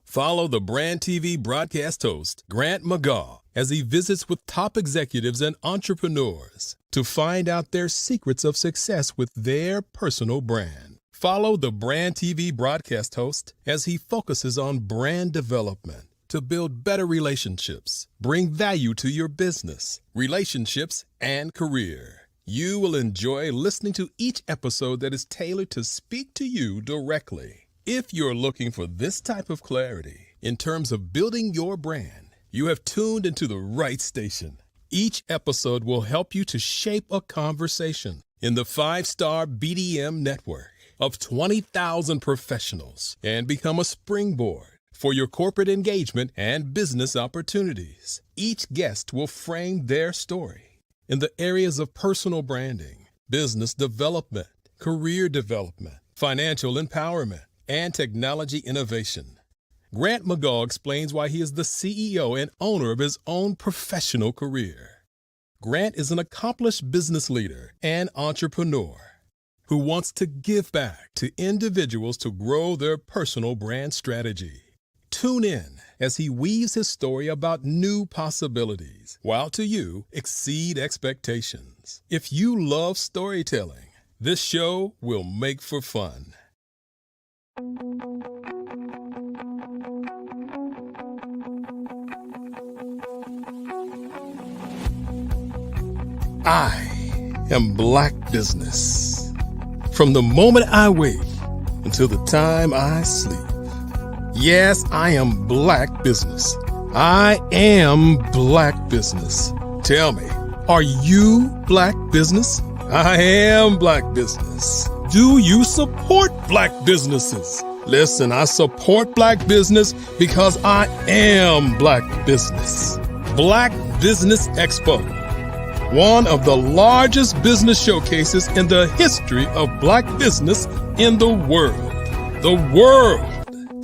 Follow the Brand TV broadcast host, Grant McGaw, as he visits with top executives and entrepreneurs to find out their secrets of success with their personal brand. Follow the Brand TV broadcast host as he focuses on brand development to build better relationships, bring value to your business, relationships, and career. You will enjoy listening to each episode that is tailored to speak to you directly. If you're looking for this type of clarity in terms of building your brand, you have tuned into the right station. Each episode will help you to shape a conversation in the 5-star BDM network of 20,000 professionals and become a springboard for your corporate engagement and business opportunities. Each guest will frame their story in the areas of personal branding, business development, career development, financial empowerment, and technology innovation. Grant McGaw explains why he is the CEO and owner of his own professional career. Grant is an accomplished business leader and entrepreneur who wants to give back to individuals to grow their personal brand strategy. Tune in as he weaves his story about new possibilities, while to you exceed expectations. If you love storytelling, this show will make for fun. I am Black Business. From the moment I wake until the time I sleep. Yes, I am Black Business. I am Black Business. Tell me, are you Black Business? I am Black Business. Do you support Black businesses? Listen, I support Black business because I am Black Business. Black Business Expo, one of the largest business showcases in the history of Black business in the world. The world!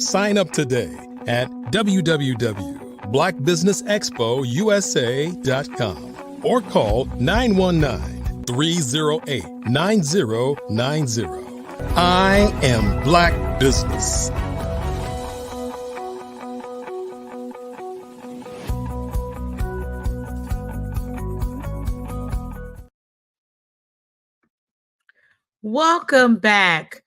Sign up today at www.blackbusinessexpousa.com or call 919-308-9090. I am Black Business. Welcome back.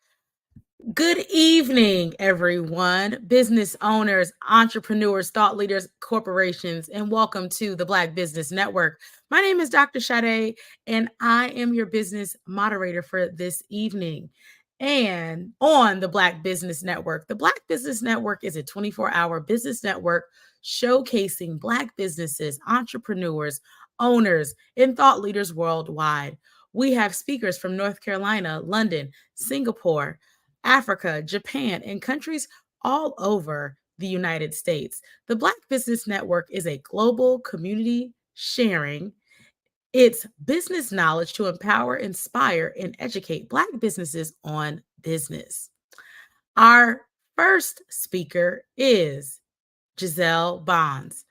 Good evening, everyone, business owners, entrepreneurs, thought leaders, corporations, and welcome to the Black Business Network. My name is Dr. Sade, and I am your business moderator for this evening. And on the Black Business Network, the Black Business Network is a 24-hour business network showcasing Black businesses, entrepreneurs, owners, and thought leaders worldwide. We have speakers from North Carolina, London, Singapore, Africa, Japan, and countries all over the United States. The Black Business Network is a global community sharing its business knowledge to empower, inspire, and educate Black businesses on business. Our first speaker is Giselle Bonds.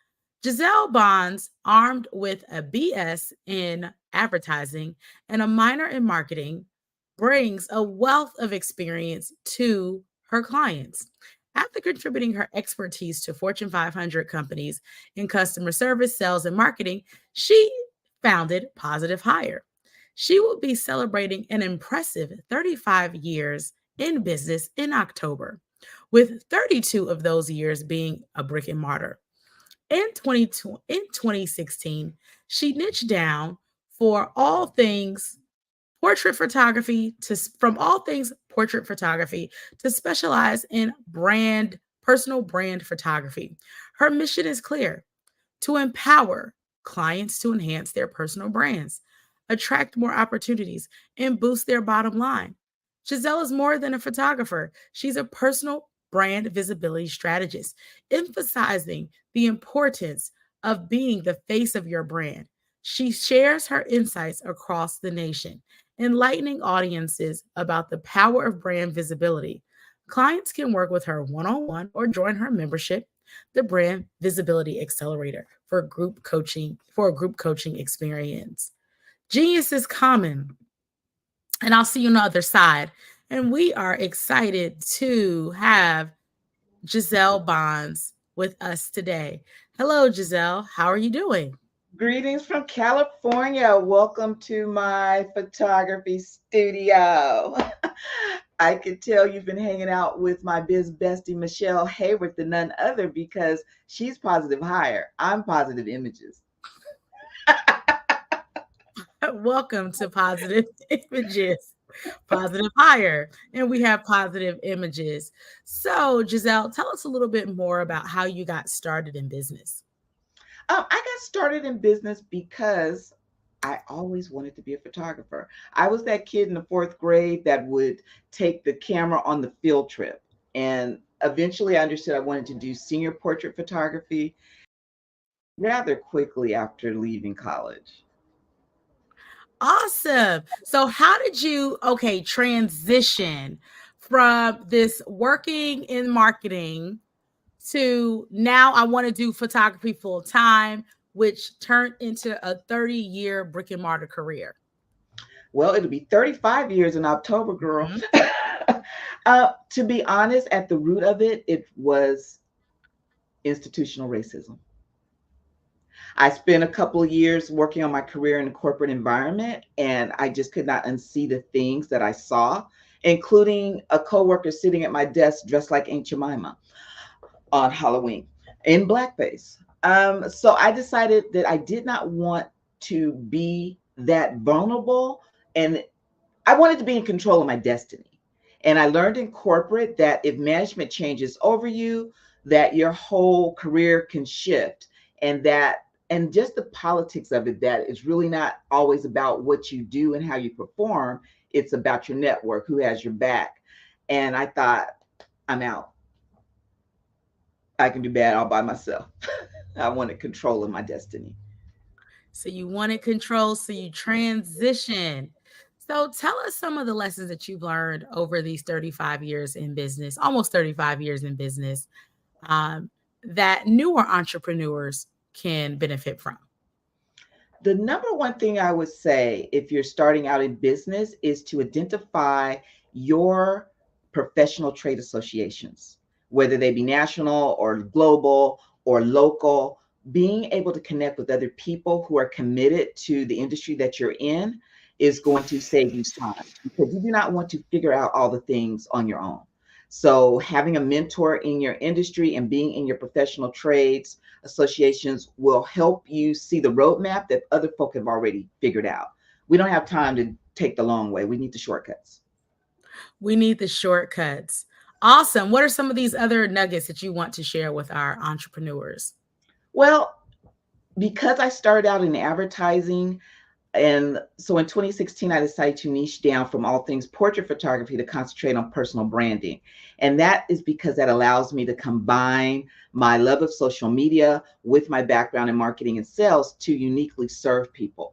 Giselle Bonds, armed with a BS in advertising and a minor in marketing, brings a wealth of experience to her clients. After contributing her expertise to Fortune 500 companies in customer service, sales, and marketing, she founded Positive Hire. She will be celebrating an impressive 35 years in business in October, with 32 of those years being a brick and mortar. In 2016, she niched down for all things portrait photography to from all things portrait photography to specialize in personal brand photography. Her mission is clear: to empower clients to enhance their personal brands, attract more opportunities, and boost their bottom line. Giselle is more than a photographer. She's a personal brand visibility strategist, emphasizing the importance of being the face of your brand. She shares her insights across the nation, enlightening audiences about the power of brand visibility. Clients can work with her one on one or join her membership, the Brand Visibility Accelerator, for a group coaching experience. Genius is common, and I'll see you on the other side. And we are excited to have Giselle Bonds with us today. Hello, Giselle. How are you doing? Greetings from California. Welcome to my photography studio. I could tell you've been hanging out with my biz bestie, Michelle Hayward, the none other, because she's Positive Hire. I'm Positive Images. Welcome to Positive Images, Positive Hire, and we have Positive Images. So, Giselle, tell us a little bit more about how you got started in business. I got started in business because I always wanted to be a photographer. I was that kid in the 4th grade that would take the camera on the field trip. And eventually I understood I wanted to do senior portrait photography rather quickly after leaving college. Awesome. So how did you, transition from this working in marketing to now I want to do photography full time, which turned into a 30-year brick and mortar career? Well, it'll be 35 years in October, girl. To be honest, at the root of it, it was institutional racism. I spent a couple of years working on my career in a corporate environment, and I just could not unsee the things that I saw, including a coworker sitting at my desk dressed like Aunt Jemima on Halloween in blackface. So I decided that I did not want to be that vulnerable, and I wanted to be in control of my destiny. And I learned in corporate that if management changes over you, that your whole career can shift, and just the politics of it, that it's really not always about what you do and how you perform. It's about your network, who has your back. And I thought, I'm out. I can do bad all by myself. I wanted control of my destiny. So you wanted control, so you transitioned. So tell us some of the lessons that you've learned over these 35 years in business, almost 35 years in business, that newer entrepreneurs can benefit from. The number one thing I would say if you're starting out in business is to identify your professional trade associations, whether they be national or global or local. Being able to connect with other people who are committed to the industry that you're in is going to save you time, because you do not want to figure out all the things on your own. So having a mentor in your industry and being in your professional trades associations will help you see the roadmap that other folk have already figured out. We don't have time to take the long way. We need the shortcuts. We need the shortcuts. Awesome. What are some of these other nuggets that you want to share with our entrepreneurs? Well, because I started out in advertising, and so in 2016, I decided to niche down from all things portrait photography to concentrate on personal branding. And that is because that allows me to combine my love of social media with my background in marketing and sales to uniquely serve people.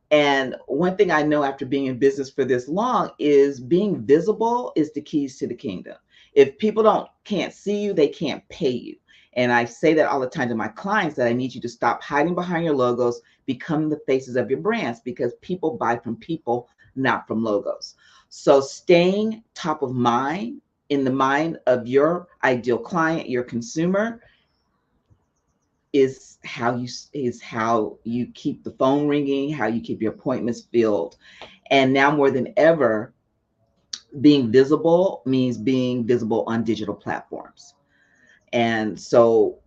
And one thing I know after being in business for this long is being visible is the keys to the kingdom. If people can't see you, they can't pay you. And I say that all the time to my clients, that I need you to stop hiding behind your logos, become the faces of your brands, because people buy from people, not from logos. So staying top of mind in the mind of your ideal client, your consumer, is how you keep the phone ringing, how you keep your appointments filled. And now more than ever, being visible means being visible on digital platforms. And so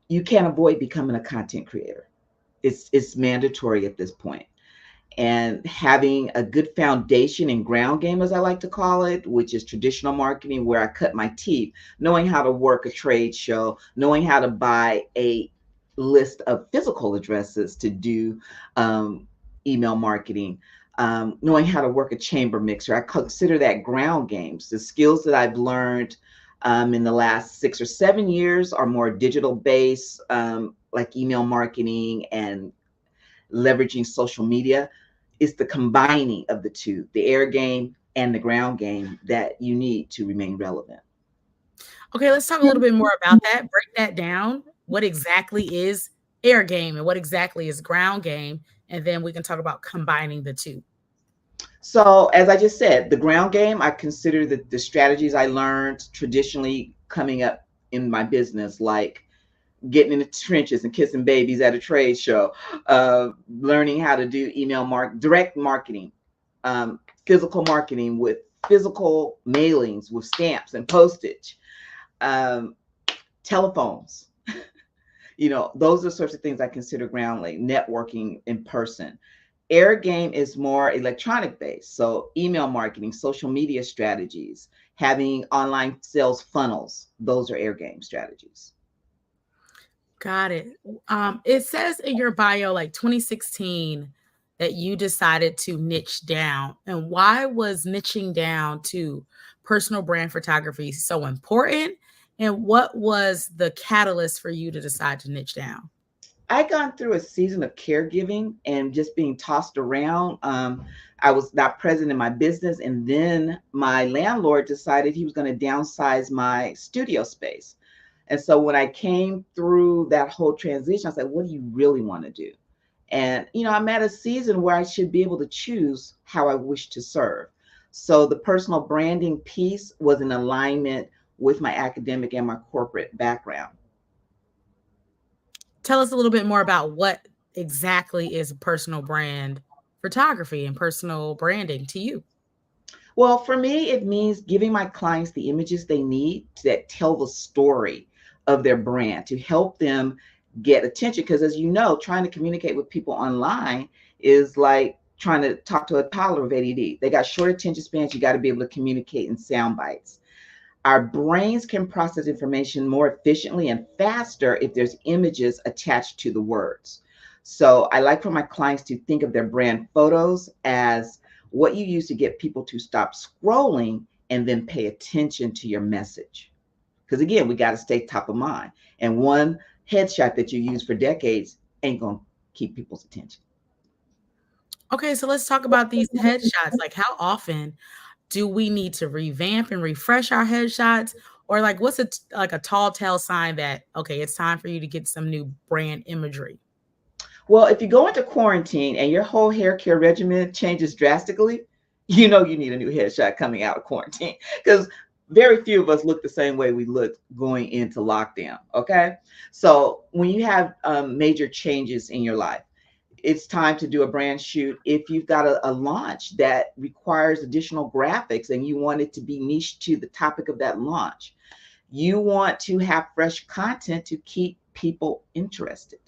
you can't avoid becoming a content creator. It's mandatory at this point. And having a good foundation and ground game, as I like to call it, which is traditional marketing, where I cut my teeth, knowing how to work a trade show, knowing how to buy a list of physical addresses to do email marketing, knowing how to work a chamber mixer. I consider that ground games. The skills that I've learned in the last 6 or 7 years are more digital based, like email marketing and leveraging social media. Is the combining of the two, the air game and the ground game, that you need to remain relevant. Okay, let's talk a little bit more about that. Break that down. What exactly is air game and what exactly is ground game? And then we can talk about combining the two. So as I just said, the ground game, I consider the strategies I learned traditionally coming up in my business, like getting in the trenches and kissing babies at a trade show, learning how to do direct marketing, physical marketing with physical mailings with stamps and postage, telephones. Those are the sorts of things I consider ground like networking in person. Air game is more electronic based. So email marketing, social media strategies, having online sales funnels, those are air game strategies. Got it. It says in your bio, like 2016, that you decided to niche down. And why was niching down to personal brand photography so important? And what was the catalyst for you to decide to niche down? I'd gone through a season of caregiving and just being tossed around. I was not present in my business. And then my landlord decided he was going to downsize my studio space. And so when I came through that whole transition, I said, what do you really want to do? And, I'm at a season where I should be able to choose how I wish to serve. So the personal branding piece was in alignment with my academic and my corporate background. Tell us a little bit more about what exactly is personal brand photography and personal branding to you. Well, for me, it means giving my clients the images they need that tell the story of their brand to help them get attention. Because as you know, trying to communicate with people online is like trying to talk to a toddler with ADD. They got short attention spans. You got to be able to communicate in sound bites. Our brains can process information more efficiently and faster if there's images attached to the words. So I like for my clients to think of their brand photos as what you use to get people to stop scrolling and then pay attention to your message. Because again, we got to stay top of mind. And one headshot that you use for decades ain't going to keep people's attention. Okay, so let's talk about these headshots. Like, how often do we need to revamp and refresh our headshots? Or like, what's a tall tale sign that, okay, it's time for you to get some new brand imagery? Well, if you go into quarantine and your whole hair care regimen changes drastically, you need a new headshot coming out of quarantine, because very few of us look the same way we looked going into lockdown. Okay. So when you have major changes in your life, it's time to do a brand shoot. If you've got a launch that requires additional graphics and you want it to be niche to the topic of that launch, you want to have fresh content to keep people interested.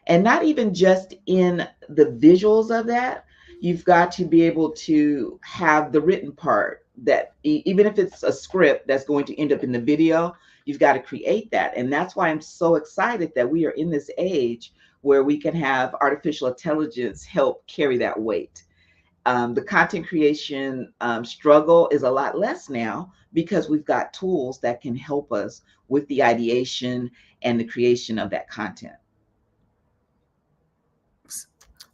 And not even just in the visuals of that, you've got to be able to have the written part that even if it's a script that's going to end up in the video, you've got to create that. And that's why I'm so excited that we are in this age where we can have artificial intelligence help carry that weight. The content creation struggle is a lot less now because we've got tools that can help us with the ideation and the creation of that content.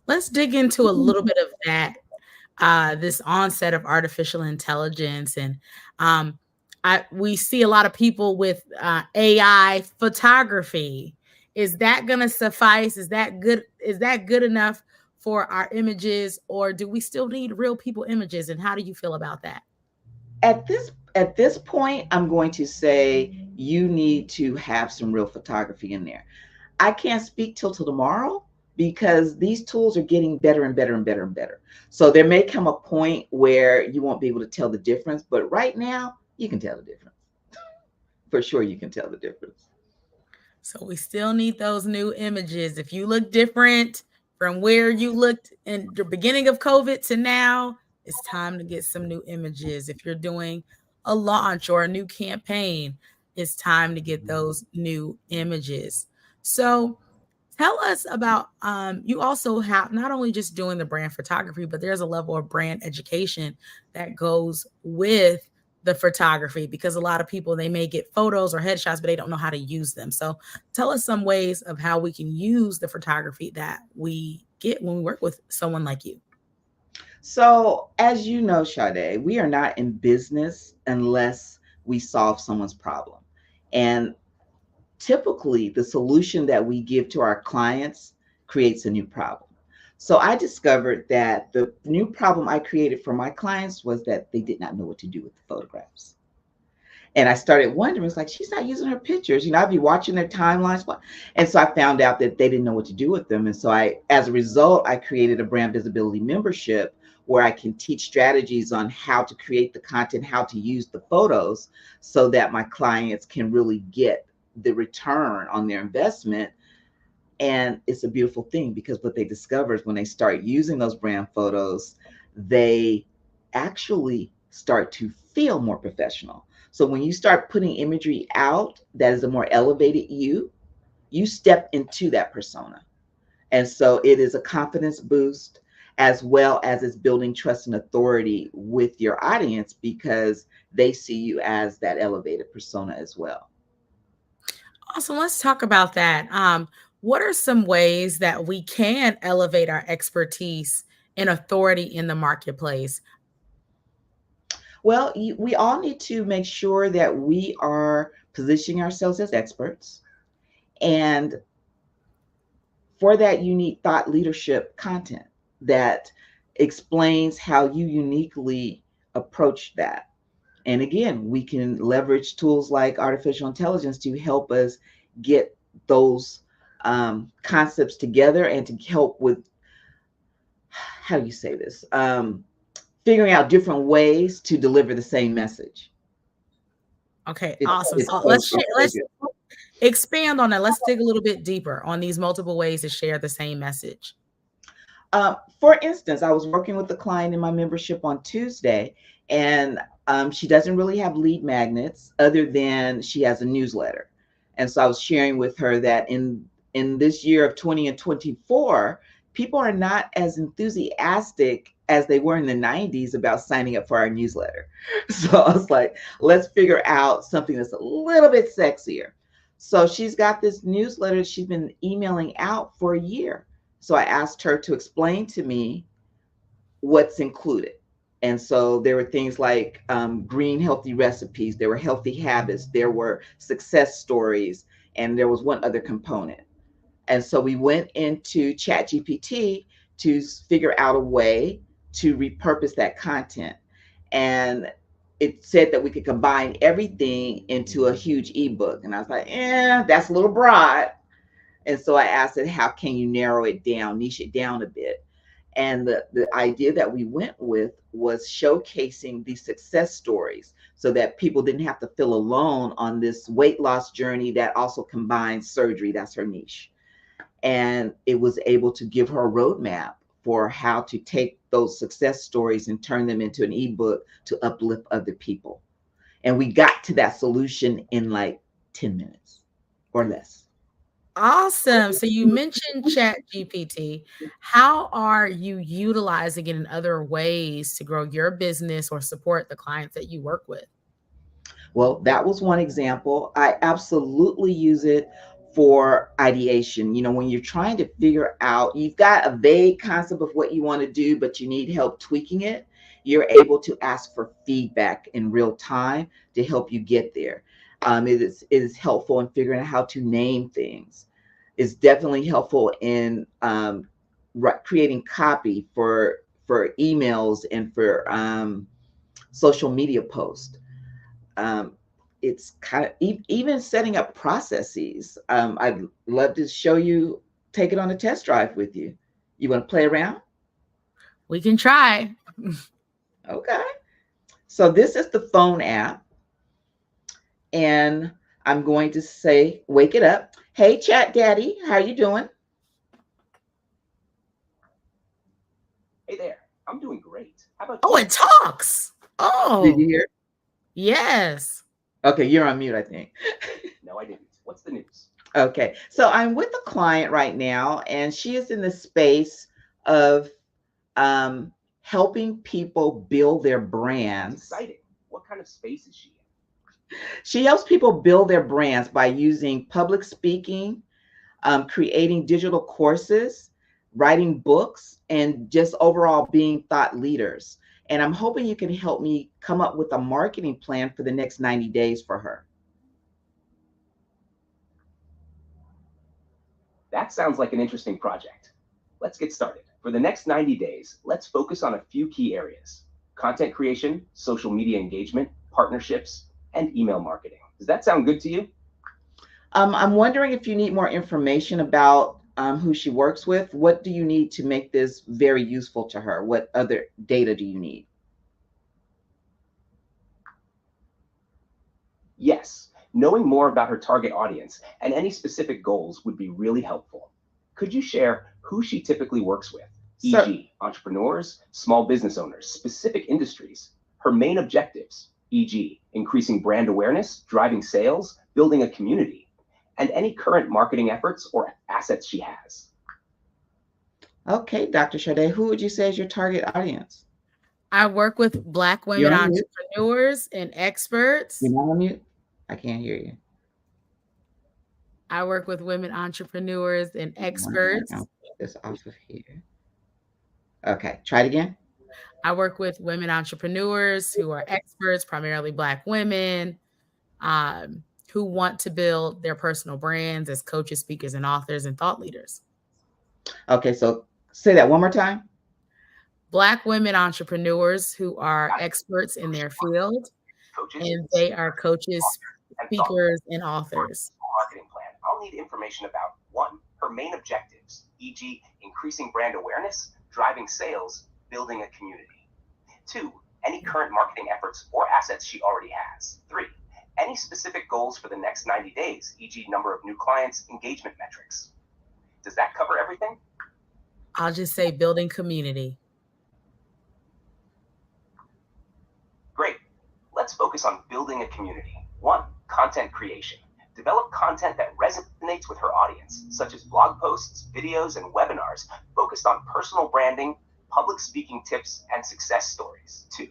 Let's dig into a little bit of that, this onset of artificial intelligence. And we see a lot of people with AI photography. Is that going to suffice? Is that good? Is that good enough for our images, or do we still need real people images? And how do you feel about that? At this point, I'm going to say you need to have some real photography in there. I can't speak till tomorrow because these tools are getting better and better and better and better. So there may come a point where you won't be able to tell the difference, but right now you can tell the difference. For sure, you can tell the difference. So we still need those new images. If you look different from where you looked in the beginning of COVID to now, it's time to get some new images. If you're doing a launch or a new campaign, it's time to get those new images. So tell us about you also have not only just doing the brand photography, but there's a level of brand education that goes with the photography because a lot of people they may get photos or headshots, but they don't know how to use them. So tell us some ways of how we can use the photography that we get when we work with someone like you. So, as you know, Sade, we are not in business unless we solve someone's problem. And typically, the solution that we give to our clients creates a new problem. So, I discovered that the new problem I created for my clients was that they did not know what to do with the photographs. And I started wondering, it's like, she's not using her pictures. I'd be watching their timelines. And so I found out that they didn't know what to do with them. And so as a result, I created a brand visibility membership where I can teach strategies on how to create the content, how to use the photos so that my clients can really get the return on their investment. And it's a beautiful thing because what they discover is when they start using those brand photos, they actually start to feel more professional. So when you start putting imagery out that is a more elevated you step into that persona. And so it is a confidence boost as well as it's building trust and authority with your audience because they see you as that elevated persona as well. Awesome. Let's talk about that. What are some ways that we can elevate our expertise and authority in the marketplace? Well, we all need to make sure that we are positioning ourselves as experts. And for that, you need thought leadership content that explains how you uniquely approach that. And again, we can leverage tools like artificial intelligence to help us get those concepts together and to help with, how do you say this? Figuring out different ways to deliver the same message. Okay, awesome. So let's expand on that. Let's dig a little bit deeper on these multiple ways to share the same message. For instance, I was working with a client in my membership on Tuesday, and she doesn't really have lead magnets other than she has a newsletter. And so I was sharing with her that in this year of 2024, people are not as enthusiastic as they were in the 90s about signing up for our newsletter. So I was like, let's figure out something that's a little bit sexier. So she's got this newsletter she's been emailing out for a year. So I asked her to explain to me what's included. And so there were things like green healthy recipes, there were healthy habits, there were success stories, and there was one other component. And so we went into ChatGPT to figure out a way to repurpose that content. And it said that we could combine everything into a huge ebook. And I was like, that's a little broad. And so I asked it, how can you narrow it down, niche it down a bit? And the idea that we went with was showcasing the success stories so that people didn't have to feel alone on this weight loss journey that also combines surgery. That's her niche. And it was able to give her a roadmap for how to take those success stories and turn them into an ebook to uplift other people. And we got to that solution in like 10 minutes or less. Awesome. So you mentioned Chat GPT. How are you utilizing it in other ways to grow your business or support the clients that you work with? Well, that was one example. I absolutely use it for ideation. When you're trying to figure out, you've got a vague concept of what you want to do, but you need help tweaking it, you're able to ask for feedback in real time to help you get there. It is helpful in figuring out how to name things. It's definitely helpful in creating copy for emails and for social media post. It's kind of even setting up processes. I'd love to show you, take it on a test drive with you. You want to play around? We can try. Okay. So this is the phone app. And I'm going to say, wake it up. Hey, Chat Daddy, how you doing? Hey there, I'm doing great. How about Oh, you? it talks. Oh. Did you hear? Yes. Okay, you're on mute, I think. No, I didn't. What's the news? Okay, so I'm with a client right now, and she is in the space of helping people build their brands. That's exciting. What kind of space is she in? She helps people build their brands by using public speaking, creating digital courses, writing books, and just overall being thought leaders. And I'm hoping you can help me come up with a marketing plan for the next 90 days for her. That sounds like an interesting project. Let's get started. For the next 90 days, let's focus on a few key areas: content creation, social media engagement, partnerships, and email marketing. Does that sound good to you? I'm wondering if you need more information about who she works with. What do you need to make this very useful to her? What other data do you need? Yes, knowing more about her target audience and any specific goals would be really helpful. Could you share who she typically works with, e.g., entrepreneurs, small business owners, specific industries, her main objectives, e.g., increasing brand awareness, driving sales, building a community, and any current marketing efforts or assets she has? Okay, Dr. Sade, who would you say is your target audience? I work with Black women entrepreneurs and experts. You're not on mute? I can't hear you. I work with women entrepreneurs and experts. I'll put this off of here. Okay, try it again. I work with women entrepreneurs who are experts, primarily Black women, who want to build their personal brands as coaches, speakers, and authors and thought leaders. Okay, so say that one more time. Black women entrepreneurs who are experts in their field, and they are coaches, speakers, and authors. Marketing plan. I'll need information about 1, her main objectives, e.g., increasing brand awareness, driving sales, building a community. 2, any current marketing efforts or assets she already has. 3, any specific goals for the next 90 days, e.g., number of new clients, engagement metrics. Does that cover everything? I'll just say building community. Great. Let's focus on building a community. 1, content creation. Develop content that resonates with her audience, such as blog posts, videos, and webinars focused on personal branding, public speaking tips, and success stories. 2,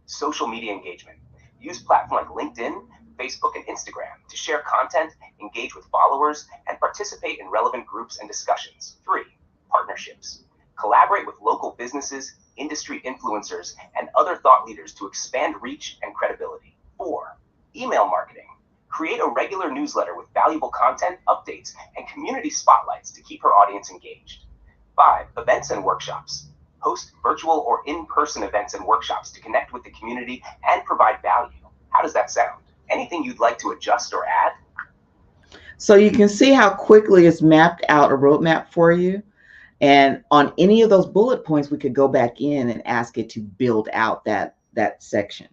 social media engagement. Use platforms like LinkedIn, Facebook, and Instagram to share content, engage with followers, and participate in relevant groups and discussions. 3, partnerships. Collaborate with local businesses, industry influencers, and other thought leaders to expand reach and credibility. 4, email marketing. Create a regular newsletter with valuable content, updates, and community spotlights to keep her audience engaged. 5, events and workshops. Host virtual or in-person events and workshops to connect with the community and provide value. How does that sound? Anything you'd like to adjust or add? So you can see how quickly it's mapped out a roadmap for you. And on any of those bullet points, we could go back in and ask it to build out that section.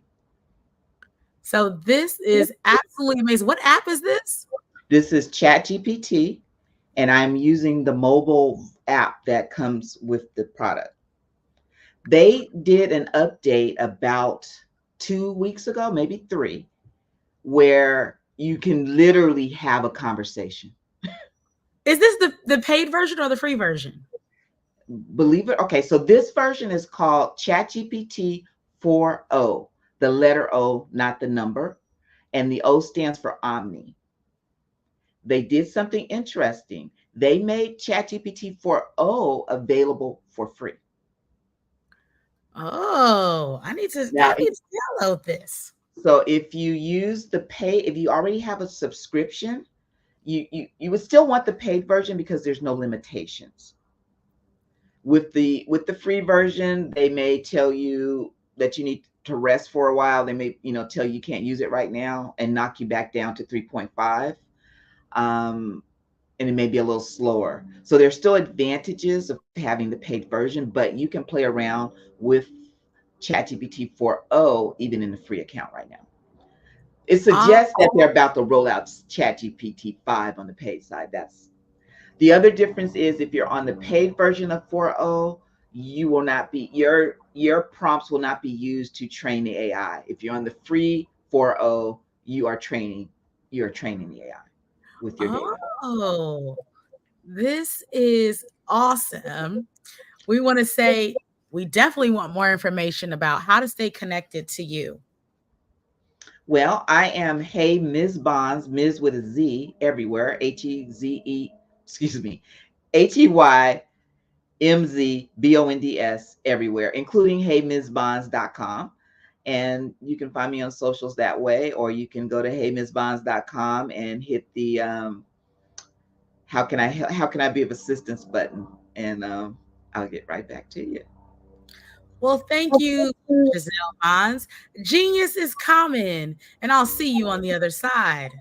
So this is absolutely amazing. What app is this? This is ChatGPT, and I'm using the mobile app that comes with the product. They did an update about 2 weeks ago, maybe 3, where you can literally have a conversation. Is this the paid version or the free version? Believe it. Okay, so this version is called ChatGPT 4.0. The letter O, not the number. And the O stands for Omni. They did something interesting. They made ChatGPT 4.0 available for free. Oh, I need to download this. So if you use the if you already have a subscription, you would still want the paid version because there's no limitations. With the free version, they may tell you that you need to rest for a while. They may, tell you can't use it right now and knock you back down to 3.5. And it may be a little slower. So there's still advantages of having the paid version, but you can play around with ChatGPT 4.0 even in the free account right now. It suggests that they're about to roll out ChatGPT 5 on the paid side. That's the other difference. Is if you're on the paid version of 4.0, you will not be, your prompts will not be used to train the AI. If you're on the free 4.0, you're training the AI with your data. Oh, this is awesome. We want to say we definitely want more information about how to stay connected to you. Well, I am Hey Ms. Bonds, Ms. with a Z everywhere, HeyMzBonds everywhere, including HeyMsBonds.com. And you can find me on socials that way, or you can go to HeyMsBonds.com and hit the how can I be of assistance button, and I'll get right back to you. Well, thank you, Giselle Bonds. Genius is common, and I'll see you on the other side.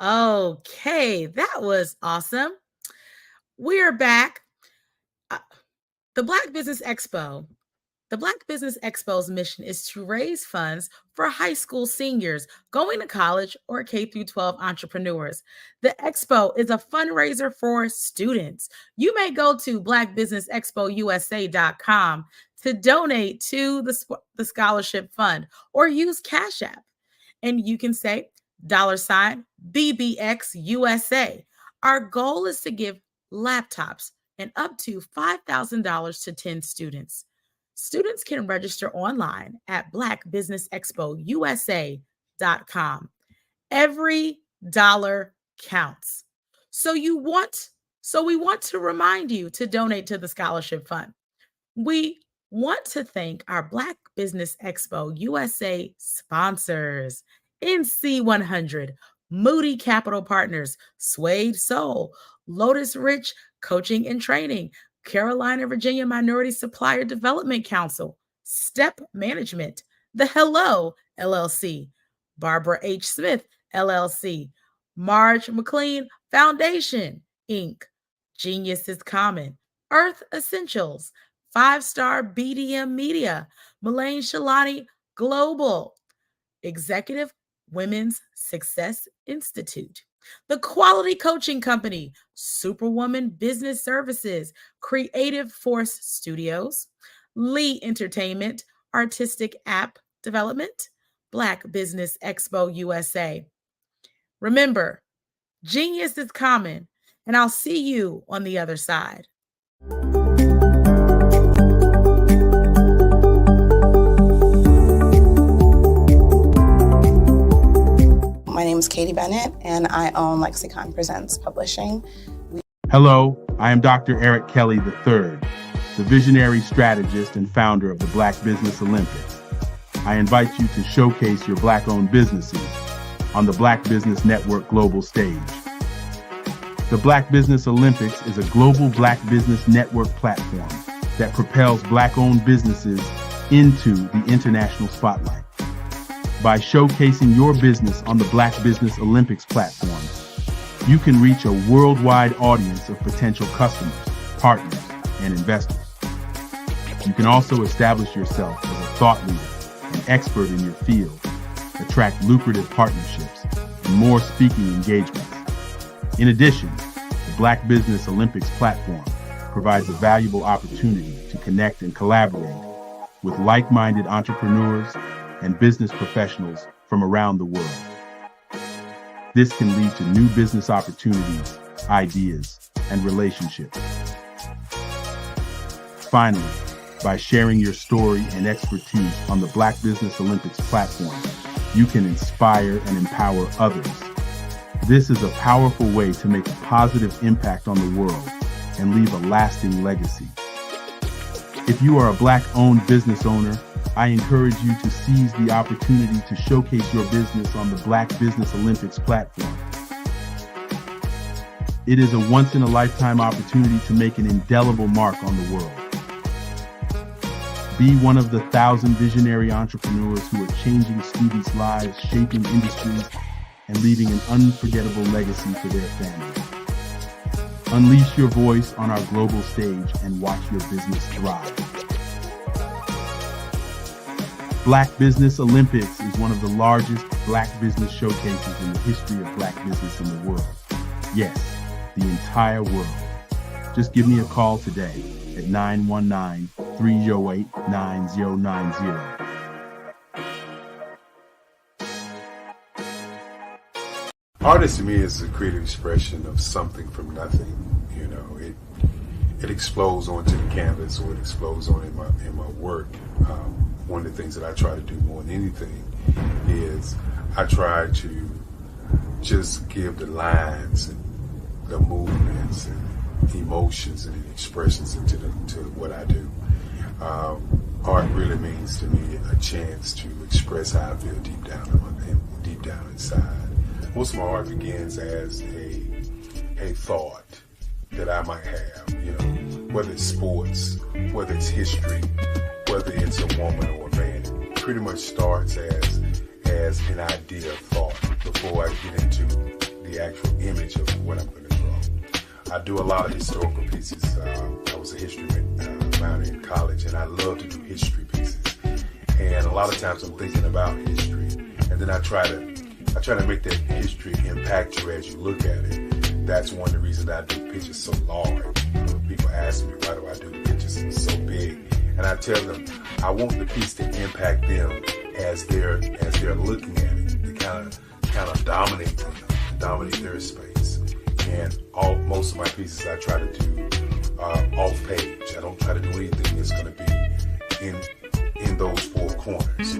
Okay, that was awesome. We're back. The Black Business Expo. The Black Business Expo's mission is to raise funds for high school seniors going to college or K-12 entrepreneurs. The Expo is a fundraiser for students. You may go to blackbusinessexpousa.com to donate to the scholarship fund or use Cash App. And you can say $BBXUSA. Our goal is to give laptops and up to $5,000 to 10 students. Students can register online at blackbusinessexpousa.com. Every dollar counts. So we want to remind you to donate to the scholarship fund. We want to thank our Black Business Expo USA sponsors: NC100, Moody Capital Partners, Suede Soul, Lotus Rich Coaching and Training, Carolina, Virginia Minority Supplier Development Council, Step Management, The Hello LLC, Barbara H. Smith LLC, Marge McLean Foundation, Inc., Genius is Common, Earth Essentials, 5-Star BDM Media, Melaine Shalani Global, Executive Women's Success Institute, The Quality Coaching Company, Superwoman Business Services, Creative Force Studios, Lee Entertainment, Artistic App Development, Black Business Expo USA. Remember, genius is common, and I'll see you on the other side. My name is Katie Bennett, and I own Lexicon Presents Publishing. Hello, I am Dr. Eric Kelly III, the visionary strategist and founder of the Black Business Olympics. I invite you to showcase your Black-owned businesses on the Black Business Network global stage. The Black Business Olympics is a global Black Business Network platform that propels Black-owned businesses into the international spotlight. By showcasing your business on the Black Business Olympics platform, you can reach a worldwide audience of potential customers, partners, and investors. You can also establish yourself as a thought leader and expert in your field, attract lucrative partnerships, and more speaking engagements. In addition, the Black Business Olympics platform provides a valuable opportunity to connect and collaborate with like-minded entrepreneurs and business professionals from around the world. This can lead to new business opportunities, ideas, and relationships. Finally, by sharing your story and expertise on the Black Business Olympics platform, you can inspire and empower others. This is a powerful way to make a positive impact on the world and leave a lasting legacy. If you are a Black-owned business owner, I encourage you to seize the opportunity to showcase your business on the Black Business Olympics platform. It is a once-in-a-lifetime opportunity to make an indelible mark on the world. Be one of the 1,000 visionary entrepreneurs who are changing students' lives, shaping industries, and leaving an unforgettable legacy for their families. Unleash your voice on our global stage and watch your business thrive. Black Business Olympics is one of the largest Black business showcases in the history of Black business in the world. Yes, the entire world. Just give me a call today at 919-308-9090. Artist to me is a creative expression of something from nothing. You know, it explodes onto the canvas, or it explodes on in my work. One of the things that I try to do more than anything is I try to just give the lines and the movements and emotions and expressions into to what I do. Art really means to me a chance to express how I feel deep down inside. Most of my art begins as a thought that I might have, you know, whether it's sports, whether it's history, whether it's a woman or a man. It pretty much starts as an idea of thought before I get into the actual image of what I'm going to draw. I do a lot of historical pieces. I was a history minor in college, and I love to do history pieces. And a lot of times I'm thinking about history, and then I try to make that history impact you as you look at it. That's one of the reasons I do pictures so large. People ask me, why do I do pictures so big? And I tell them, I want the piece to impact them as they're looking at it. To kind of dominate them, dominate their space. And most of my pieces I try to do off page. I don't try to do anything that's going to be in those four corners.